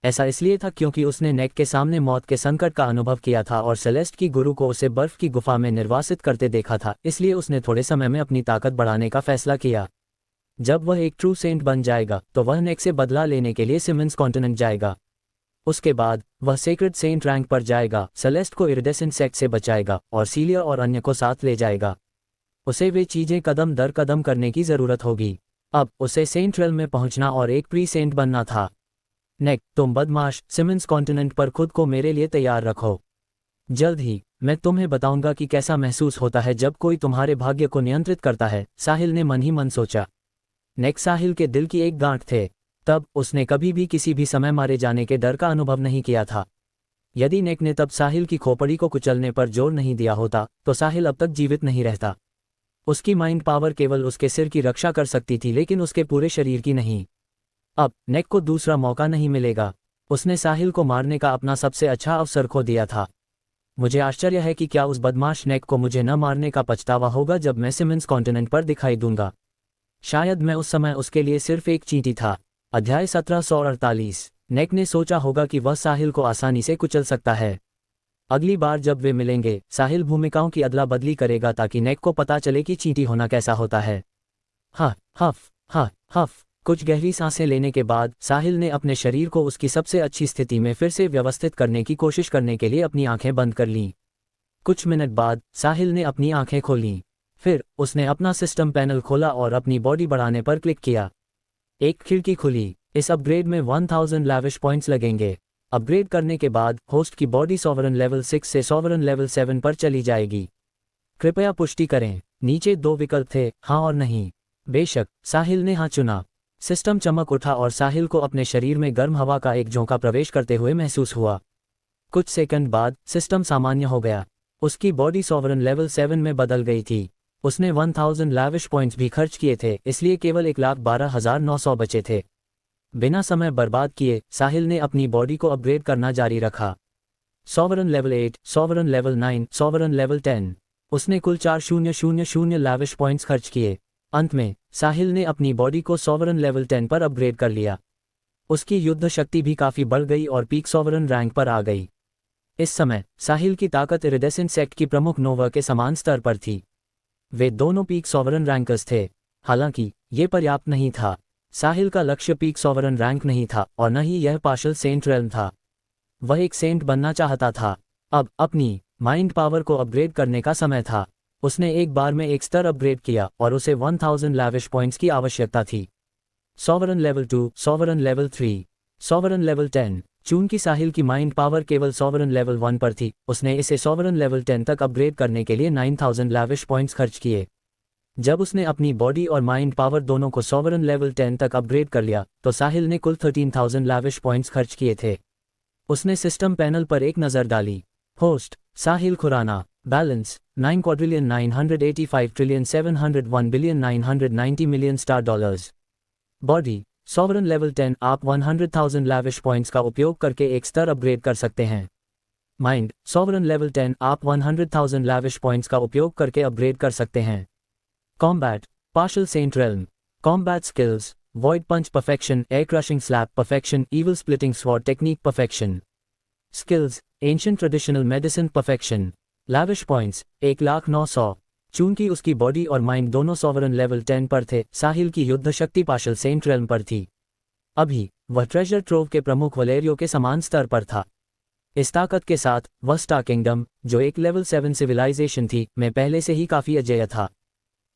Speaker 2: ऐसा इसलिए था क्योंकि उसने नेक के सामने मौत के संकट का अनुभव किया था और सेलेस्ट की गुरु को उसे बर्फ की गुफा में निर्वासित करते देखा था, इसलिए उसने थोड़े समय में अपनी ताकत बढ़ाने का फैसला किया। जब वह एक ट्रू सेंट बन जाएगा तो वह नेक से बदला लेने के लिए सिमंस कॉन्टिनेंट जाएगा। उसके बाद वह सेक्रेड सेंट रैंक पर जाएगा, सेलेस्ट को इरिडेसेंट सेक्ट से बचाएगा और सीलिया और अन्य को साथ ले जाएगा। उसे वे चीजें कदम दर कदम करने की जरूरत होगी। अब उसे सेंट रेल्म में पहुंचना और एक प्री सेंट बनना था। नेक, तुम बदमाश, सिमंस कॉन्टिनेंट पर खुद को मेरे लिए तैयार रखो। जल्द ही मैं तुम्हें बताऊंगा कि कैसा महसूस होता है जब कोई तुम्हारे भाग्य को नियंत्रित करता है, साहिल ने मन ही मन सोचा। नेक साहिल के दिल की एक गांठ थे। तब उसने कभी भी किसी भी समय मारे जाने के डर का अनुभव नहीं किया था। यदि नेक ने तब साहिल की खोपड़ी को कुचलने पर जोर नहीं दिया होता तो साहिल अब तक जीवित नहीं रहता। उसकी माइंड पावर केवल उसके सिर की रक्षा कर सकती थी, लेकिन उसके पूरे शरीर की नहीं। अब नेक को दूसरा मौका नहीं मिलेगा। उसने साहिल को मारने का अपना सबसे अच्छा अवसर खो दिया था। मुझे आश्चर्य है कि क्या उस बदमाश नेक को मुझे न मारने का पछतावा होगा जब मैं सिमंस कॉन्टिनेंट पर दिखाई दूंगा। शायद मैं उस समय उसके लिए सिर्फ एक चींटी था। अध्याय 1748। नेक ने सोचा होगा कि वह साहिल को आसानी से कुचल सकता है। अगली बार जब वे मिलेंगे, साहिल भूमिकाओं की अदला बदली करेगा ताकि नेक को पता चले कि चींटी होना कैसा होता है। हा हफ हा हफ। कुछ गहरी सांसें लेने के बाद साहिल ने अपने शरीर को उसकी सबसे अच्छी स्थिति में फिर से व्यवस्थित करने की कोशिश करने के लिए अपनी आंखें बंद कर लीं। कुछ मिनट बाद साहिल ने अपनी आंखें खोलीं। फिर उसने अपना सिस्टम पैनल खोला और अपनी बॉडी बढ़ाने पर क्लिक किया। एक खिड़की खुली। इस अपग्रेड में 1000 लैविश पॉइंट्स लगेंगे। अपग्रेड करने के बाद होस्ट की बॉडी सॉवरन लेवल 6 से सॉवरन लेवल 7 पर चली जाएगी। कृपया पुष्टि करें। नीचे 2 विकल्प थे, हाँ और नहीं। बेशक, साहिल ने हाँ चुना। सिस्टम चमक उठा और साहिल को अपने शरीर में गर्म हवा का एक झोंका प्रवेश करते हुए महसूस हुआ। कुछ सेकंड बाद सिस्टम सामान्य हो गया। उसकी बॉडी सॉवरन लेवल 7 में बदल गई थी। उसने 1000 लैविश पॉइंट्स भी खर्च किए थे, इसलिए केवल 1,12,900 बचे थे। बिना समय बर्बाद किए साहिल ने अपनी बॉडी को अपग्रेड करना जारी रखा। Sovereign level 8, sovereign level 9, sovereign level 10। उसने कुल 4000 लैविश पॉइंट्स खर्च किए। अंत में साहिल ने अपनी बॉडी को सॉवरन लेवल 10 पर अपग्रेड कर लिया। उसकी युद्ध शक्ति भी काफी बढ़ गई और पीक सॉवरन रैंक पर आ गई। इस समय साहिल की ताकत इरिडेसेंट सेक्ट की प्रमुख नोवा के समान स्तर पर थी। वे दोनों पीक सॉवरन रैंकर्स थे। हालांकि ये पर्याप्त नहीं था। साहिल का लक्ष्य पीक सॉवरन रैंक नहीं था और न ही यह पार्शल सेंट रेल्म था। वह एक सेंट बनना चाहता था। अब अपनी माइंड पावर को अपग्रेड करने का समय था। उसने एक बार में एक स्तर अपग्रेड किया और उसे 1000 लैविश पॉइंट्स की आवश्यकता थी। Sovereign level 2, sovereign level 3, sovereign level 10। चूंकि साहिल की माइंड पावर केवल सॉवरन लेवल 1 पर थी, उसने इसे सॉवरन लेवल 10 तक अपग्रेड करने के लिए 9000 लैविश पॉइंट्स खर्च किए। जब उसने अपनी बॉडी और माइंड पावर दोनों को सॉवरन लेवल 10 तक अपग्रेड कर लिया तो साहिल ने कुल 13000 लैविश पॉइंट्स खर्च किए थे। उसने सिस्टम पैनल पर एक नज़र डाली। Host Sahil Khurana. Balance 9,985,701,990 star dollars. Body sovereign level 10। आप 100,000 लैविश पॉइंट्स का उपयोग करके एक स्तर अपग्रेड कर सकते हैं। Mind sovereign level 10। आप 100,000 लैविश पॉइंट्स का उपयोग करके अपग्रेड कर सकते हैं। Combat partial saint realm. Combat skills void punch perfection, air crushing slap perfection, evil splitting sword technique perfection. Skills ancient traditional medicine perfection. Lavish points 1,09,000। चूंकि उसकी बॉडी और माइंड दोनों सॉवरन लेवल 10 पर थे, साहिल की युद्ध शक्ति पार्शल सेंट रेल्म पर थी। अभी वह ट्रेजर ट्रोव के प्रमुख वलेरियो के समान स्तर पर था। इस ताकत के साथ वह स्टार किंगडम, जो एक लेवल 7 सिविलाइजेशन थी, में पहले से ही काफ़ी अजेय था।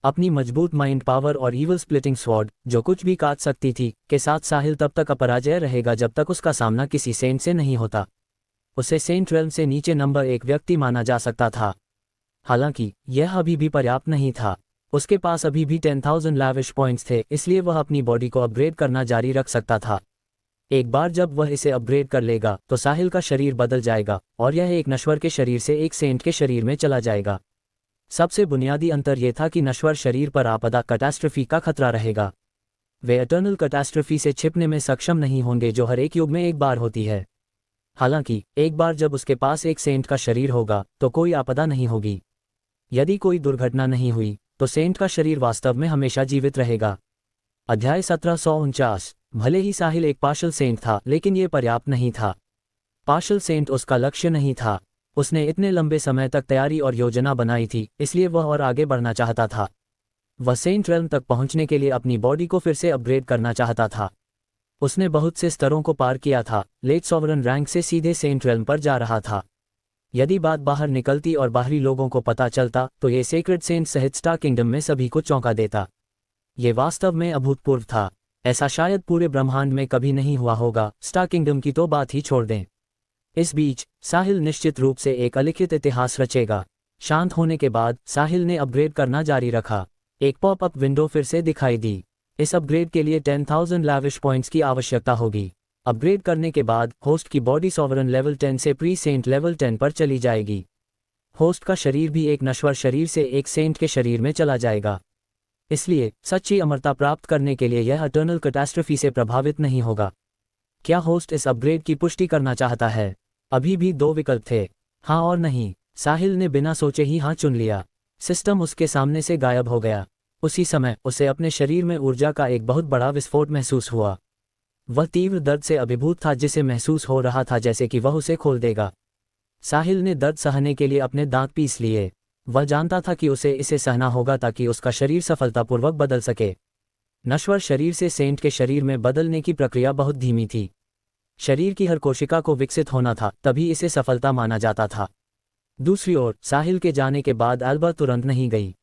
Speaker 2: अपनी मजबूत माइंड पावर और ईवल स्प्लिटिंग स्वॉर्ड, जो कुछ भी काट सकती थी, के साथ साहिल तब तक अपराजय रहेगा जब तक उसका सामना किसी सेंट से नहीं होता। उसे सेंट रेल्म से नीचे नंबर 1 व्यक्ति माना जा सकता था। हालांकि यह अभी भी पर्याप्त नहीं था। उसके पास अभी भी 10,000 लैविश पॉइंट्स थे, इसलिए वह अपनी बॉडी को अपग्रेड करना जारी रख सकता था। एक बार जब वह इसे अपग्रेड कर लेगा तो साहिल का शरीर बदल जाएगा और यह एक नश्वर के शरीर से एक सेंट के शरीर में चला जाएगा। सबसे बुनियादी अंतर यह था कि नश्वर शरीर पर आपदा कैटास्ट्रफी का खतरा रहेगा। वे एटर्नल कैटास्ट्रफी से छिपने में सक्षम नहीं होंगे जो हर एक युग में एक बार होती है। हालांकि एक बार जब उसके पास एक सेंट का शरीर होगा तो कोई आपदा नहीं होगी। यदि कोई दुर्घटना नहीं हुई तो सेंट का शरीर वास्तव में हमेशा जीवित रहेगा। अध्याय 1749। भले ही साहिल एक पार्शल सेंट था, लेकिन यह पर्याप्त नहीं था। पार्शल सेंट उसका लक्ष्य नहीं था। उसने इतने लंबे समय तक तैयारी और योजना बनाई थी, इसलिए वह और आगे बढ़ना चाहता था। वह सेंट रेल्म तक पहुंचने के लिए अपनी बॉडी को फिर से अपग्रेड करना चाहता था। उसने बहुत से स्तरों को पार किया था, लेट सॉवरन रैंक से सीधे सेंट रेल्म पर जा रहा था। यदि बात बाहर निकलती और बाहरी लोगों को पता चलता तो ये सेक्रेड सेंट सहित स्टार किंगडम में सभी को चौंका देता। ये वास्तव में अभूतपूर्व था। ऐसा शायद पूरे ब्रह्मांड में कभी नहीं हुआ होगा। स्टार किंगडम की तो बात ही छोड़ दें। इस बीच साहिल निश्चित रूप से एक अलिखित इतिहास रचेगा। शांत होने के बाद साहिल ने अपग्रेड करना जारी रखा। एक पॉपअप विंडो फिर से दिखाई दी। इस अपग्रेड के लिए 10,000 लैविश पॉइंट्स की आवश्यकता होगी। अपग्रेड करने के बाद होस्ट की बॉडी सॉवरन लेवल 10 से प्री सेंट लेवल 10 पर चली जाएगी। होस्ट का शरीर भी एक नश्वर शरीर से एक सेंट के शरीर में चला जाएगा। इसलिए सच्ची अमरता प्राप्त करने के लिए यह एटर्नल कैटास्ट्रफी से प्रभावित नहीं होगा। क्या होस्ट इस अपग्रेड की पुष्टि करना चाहता है? अभी भी 2 विकल्प थे, हाँ और नहीं। साहिल ने बिना सोचे ही हाँ चुन लिया। सिस्टम उसके सामने से गायब हो गया। उसी समय उसे अपने शरीर में ऊर्जा का एक बहुत बड़ा विस्फोट महसूस हुआ। वह तीव्र दर्द से अभिभूत था, जिसे महसूस हो रहा था जैसे कि वह उसे खोल देगा। साहिल ने दर्द सहने के लिए अपने दांत पीस लिए। वह जानता था कि उसे इसे सहना होगा ताकि उसका शरीर सफलतापूर्वक बदल सके। नश्वर शरीर से सेंट के शरीर में बदलने की प्रक्रिया बहुत धीमी थी। शरीर की हर कोशिका को विकसित होना था, तभी इसे सफलता माना जाता था। दूसरी ओर साहिल के जाने के बाद एल्बा तुरंत नहीं गई।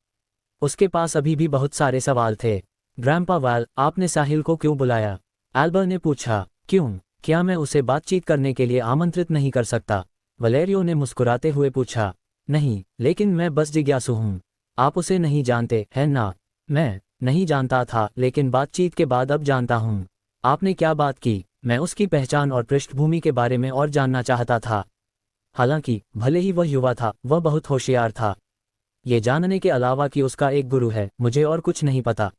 Speaker 2: उसके पास अभी भी बहुत सारे सवाल थे। ग्रैंपा वैल, आपने साहिल को क्यों बुलाया? एल्बा ने पूछा। क्यों? क्या मैं उसे बातचीत करने के लिए आमंत्रित नहीं कर सकता? वलेरियो ने मुस्कुराते हुए पूछा। नहीं, लेकिन मैं बस जिज्ञासु हूँ। आप उसे नहीं जानते हैं ना? मैं नहीं जानता था, लेकिन बातचीत के बाद अब जानता हूँ। आपने क्या बात की? मैं उसकी पहचान और पृष्ठभूमि के बारे में और जानना चाहता था। हालांकि भले ही वह युवा था, वह बहुत होशियार था। ये जानने के अलावा कि उसका एक गुरु है, मुझे और कुछ नहीं पता।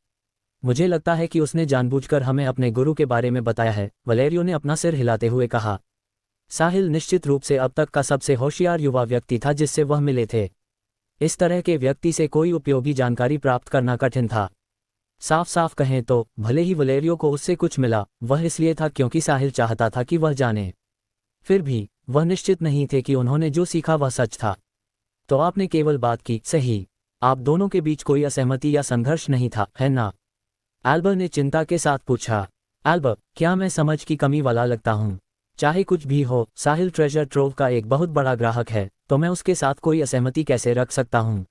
Speaker 2: मुझे लगता है कि उसने जानबूझकर हमें अपने गुरु के बारे में बताया है, वलेरियो ने अपना सिर हिलाते हुए कहा। साहिल निश्चित रूप से अब तक का सबसे होशियार युवा व्यक्ति था जिससे वह मिले थे। इस तरह के व्यक्ति से कोई उपयोगी जानकारी प्राप्त करना कठिन था। साफ साफ कहें तो भले ही वलेरियो को उससे कुछ मिला, वह इसलिए था क्योंकि साहिल चाहता था कि वह जाने। फिर भी वह निश्चित नहीं थे कि उन्होंने जो सीखा वह सच था। तो आपने केवल बात की, सही। आप दोनों के बीच कोई असहमति या संघर्ष नहीं था, है ना? एल्बर ने चिंता के साथ पूछा। एल्बर, क्या मैं समझ की कमी वाला लगता हूँ? चाहे कुछ भी हो, साहिल ट्रेजर ट्रोव का एक बहुत बड़ा ग्राहक है, तो मैं उसके साथ कोई असहमति कैसे रख सकता हूँ?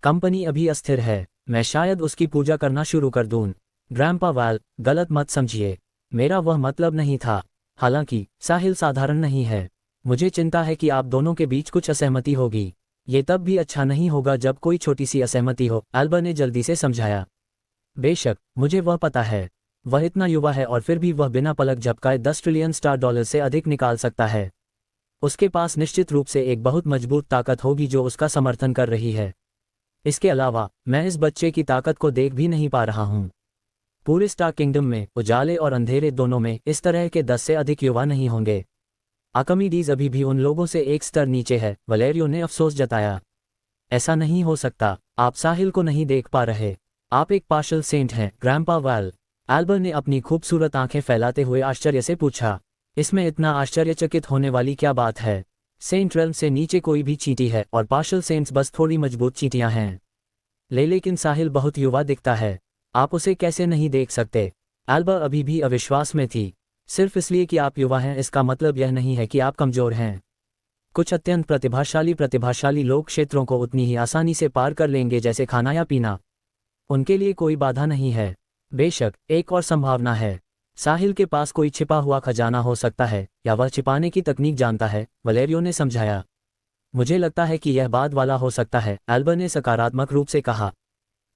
Speaker 2: कंपनी अभी अस्थिर है, मैं शायद उसकी पूजा करना शुरू कर दूँ। ग्रैंपा वैल, गलत मत समझिए, मेरा वह मतलब नहीं था। हालांकि साहिल साधारण नहीं है। मुझे चिंता है कि आप दोनों के बीच कुछ असहमति होगी। ये तब भी अच्छा नहीं होगा जब कोई छोटी सी असहमति हो, एल्बर ने जल्दी से समझाया। बेशक, मुझे वह पता है। वह इतना युवा है और फिर भी वह बिना पलक झपकाए 10 ट्रिलियन स्टार डॉलर से अधिक निकाल सकता है। उसके पास निश्चित रूप से एक बहुत मजबूत ताकत होगी जो उसका समर्थन कर रही है। इसके अलावा मैं इस बच्चे की ताकत को देख भी नहीं पा रहा हूँ। पूरे स्टार किंगडम में उजाले और अंधेरे दोनों में इस तरह के 10 से अधिक युवा नहीं होंगे। आर्किमिडीज अभी भी उन लोगों से एक स्तर नीचे है, वलेरियो ने अफसोस जताया। ऐसा नहीं हो सकता, आप साहिल को नहीं देख पा रहे। आप एक पार्शल सेंट हैं, ग्रैंपा वैल। एल्बर ने अपनी खूबसूरत आंखें फैलाते हुए आश्चर्य से पूछा। इसमें इतना आश्चर्यचकित होने वाली क्या बात है? सेंट रेल्म से नीचे कोई भी चींटी है और पार्शल सेंट्स बस थोड़ी मजबूत चींटियां हैं। लेकिन साहिल बहुत युवा दिखता है, आप उसे कैसे नहीं देख सकते? एल्बर अभी भी अविश्वास में थी। सिर्फ इसलिए कि आप युवा हैं इसका मतलब यह नहीं है कि आप कमजोर हैं। कुछ अत्यंत प्रतिभाशाली लोग क्षेत्रों को उतनी ही आसानी से पार कर लेंगे जैसे खाना या पीना। उनके लिए कोई बाधा नहीं है। बेशक एक और संभावना है, साहिल के पास कोई छिपा हुआ खजाना हो सकता है या वह छिपाने की तकनीक जानता है, वलेरियो ने समझाया। मुझे लगता है कि यह बाद वाला हो सकता है, एल्बर ने सकारात्मक रूप से कहा।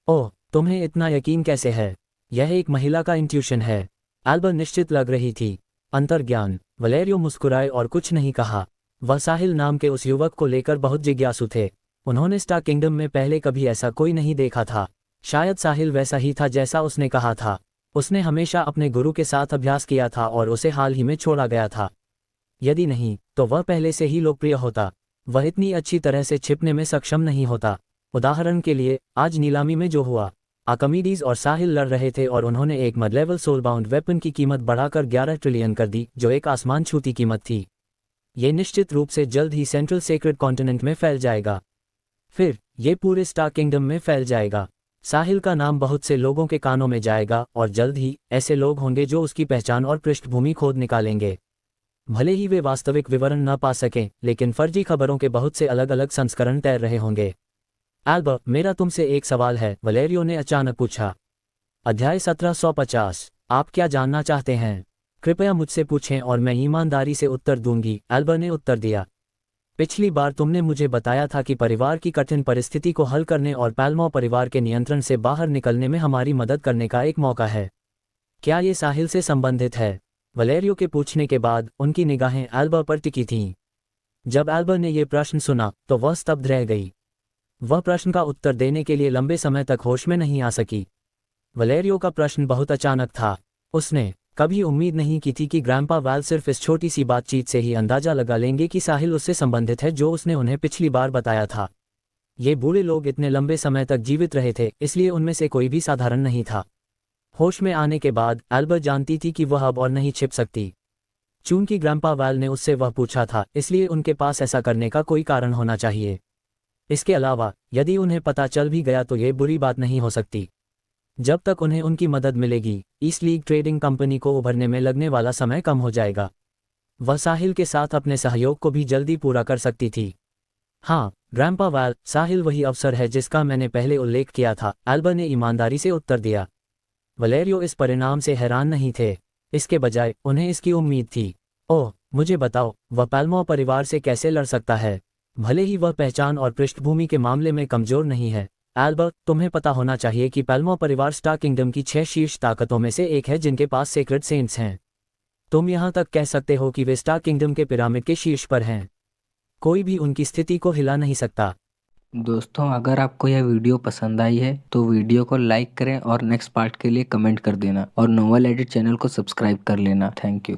Speaker 2: ओह, तुम्हें इतना यकीन कैसे है? यह एक महिला का इंट्यूशन है। एल्बर निश्चित लग रही थी। अंतर्ज्ञान। वलेरियो मुस्कुराए और कुछ नहीं कहा। वह साहिल नाम के उस युवक को लेकर बहुत जिज्ञासु थे। उन्होंने स्टार किंगडम में पहले कभी ऐसा कोई नहीं देखा था। शायद साहिल वैसा ही था जैसा उसने कहा था। उसने हमेशा अपने गुरु के साथ अभ्यास किया था और उसे हाल ही में छोड़ा गया था। यदि नहीं तो वह पहले से ही लोकप्रिय होता। वह इतनी अच्छी तरह से छिपने में सक्षम नहीं होता। उदाहरण के लिए, आज नीलामी में जो हुआ, आर्किमिडीज और साहिल लड़ रहे थे और उन्होंने एक मड लेवल सोलबाउंड वेपन की कीमत बढ़ाकर 11 ट्रिलियन कर दी, जो एक आसमान छूती कीमत थी। ये निश्चित रूप से जल्द ही सेंट्रल सेक्रेड कॉन्टिनेंट में फैल जाएगा। फिर ये पूरे स्टार किंगडम में फैल जाएगा। साहिल का नाम बहुत से लोगों के कानों में जाएगा और जल्द ही ऐसे लोग होंगे जो उसकी पहचान और पृष्ठभूमि खोद निकालेंगे। भले ही वे वास्तविक विवरण न पा सकें, लेकिन फर्जी खबरों के बहुत से अलग अलग संस्करण तैर रहे होंगे। एल्बर, मेरा तुमसे एक सवाल है, वलेरियो ने अचानक पूछा। अध्याय 1750। आप क्या जानना चाहते हैं? कृपया मुझसे पूछें और मैं ईमानदारी से उत्तर दूंगी, एल्बर ने उत्तर दिया। पिछली बार तुमने मुझे बताया था कि परिवार की कठिन परिस्थिति को हल करने और पैल्मो परिवार के नियंत्रण से बाहर निकलने में हमारी मदद करने का एक मौका है। क्या ये साहिल से संबंधित है? वलेरियो के पूछने के बाद उनकी निगाहें एल्बर पर टिकी थीं। जब एल्बर ने यह प्रश्न सुना तो वह स्तब्ध रह गई। वह प्रश्न का उत्तर देने के लिए लंबे समय तक होश में नहीं आ सकी। वलेरियो का प्रश्न बहुत अचानक था। उसने कभी उम्मीद नहीं की थी कि ग्रैंपा वाल सिर्फ इस छोटी सी बातचीत से ही अंदाजा लगा लेंगे कि साहिल उससे संबंधित है, जो उसने उन्हें पिछली बार बताया था। ये बूढ़े लोग इतने लंबे समय तक जीवित रहे थे, इसलिए उनमें से कोई भी साधारण नहीं था। होश में आने के बाद एल्बर जानती थी कि वह अब और नहीं छिप सकती। चूंकि ग्रैंपा वाल ने उससे वह पूछा था, इसलिए उनके पास ऐसा करने का कोई कारण होना चाहिए। इसके अलावा यदि उन्हें पता चल भी गया तो ये बुरी बात नहीं हो सकती। जब तक उन्हें उनकी मदद मिलेगी, ईस्ट लीग ट्रेडिंग कंपनी को उभरने में लगने वाला समय कम हो जाएगा। वह साहिल के साथ अपने सहयोग को भी जल्दी पूरा कर सकती थी। हाँ, ग्रैंपा वाल, साहिल वही अवसर है जिसका मैंने पहले उल्लेख किया था, एल्बर ने ईमानदारी से उत्तर दिया। वलेरियो इस परिणाम से हैरान नहीं थे। इसके बजाय उन्हें इसकी उम्मीद थी। ओह, मुझे बताओ, वह पैल्मो परिवार से कैसे लड़ सकता है? भले ही वह पहचान और पृष्ठभूमि के मामले में कमजोर नहीं है। एल्बर, तुम्हें पता होना चाहिए कि पैल्मो परिवार स्टार किंगडम की 6 शीर्ष ताकतों में से एक है जिनके पास सेक्रेड सेंट्स हैं। तुम यहाँ तक कह सकते हो कि वे स्टार किंगडम के पिरामिड के शीर्ष पर हैं। कोई भी उनकी स्थिति को हिला नहीं सकता।
Speaker 1: दोस्तों, अगर आपको यह वीडियो पसंद आई है तो वीडियो को लाइक करें और नेक्स्ट पार्ट के लिए कमेंट कर देना और नोवेल एडिट चैनल को सब्सक्राइब कर लेना। Thank you.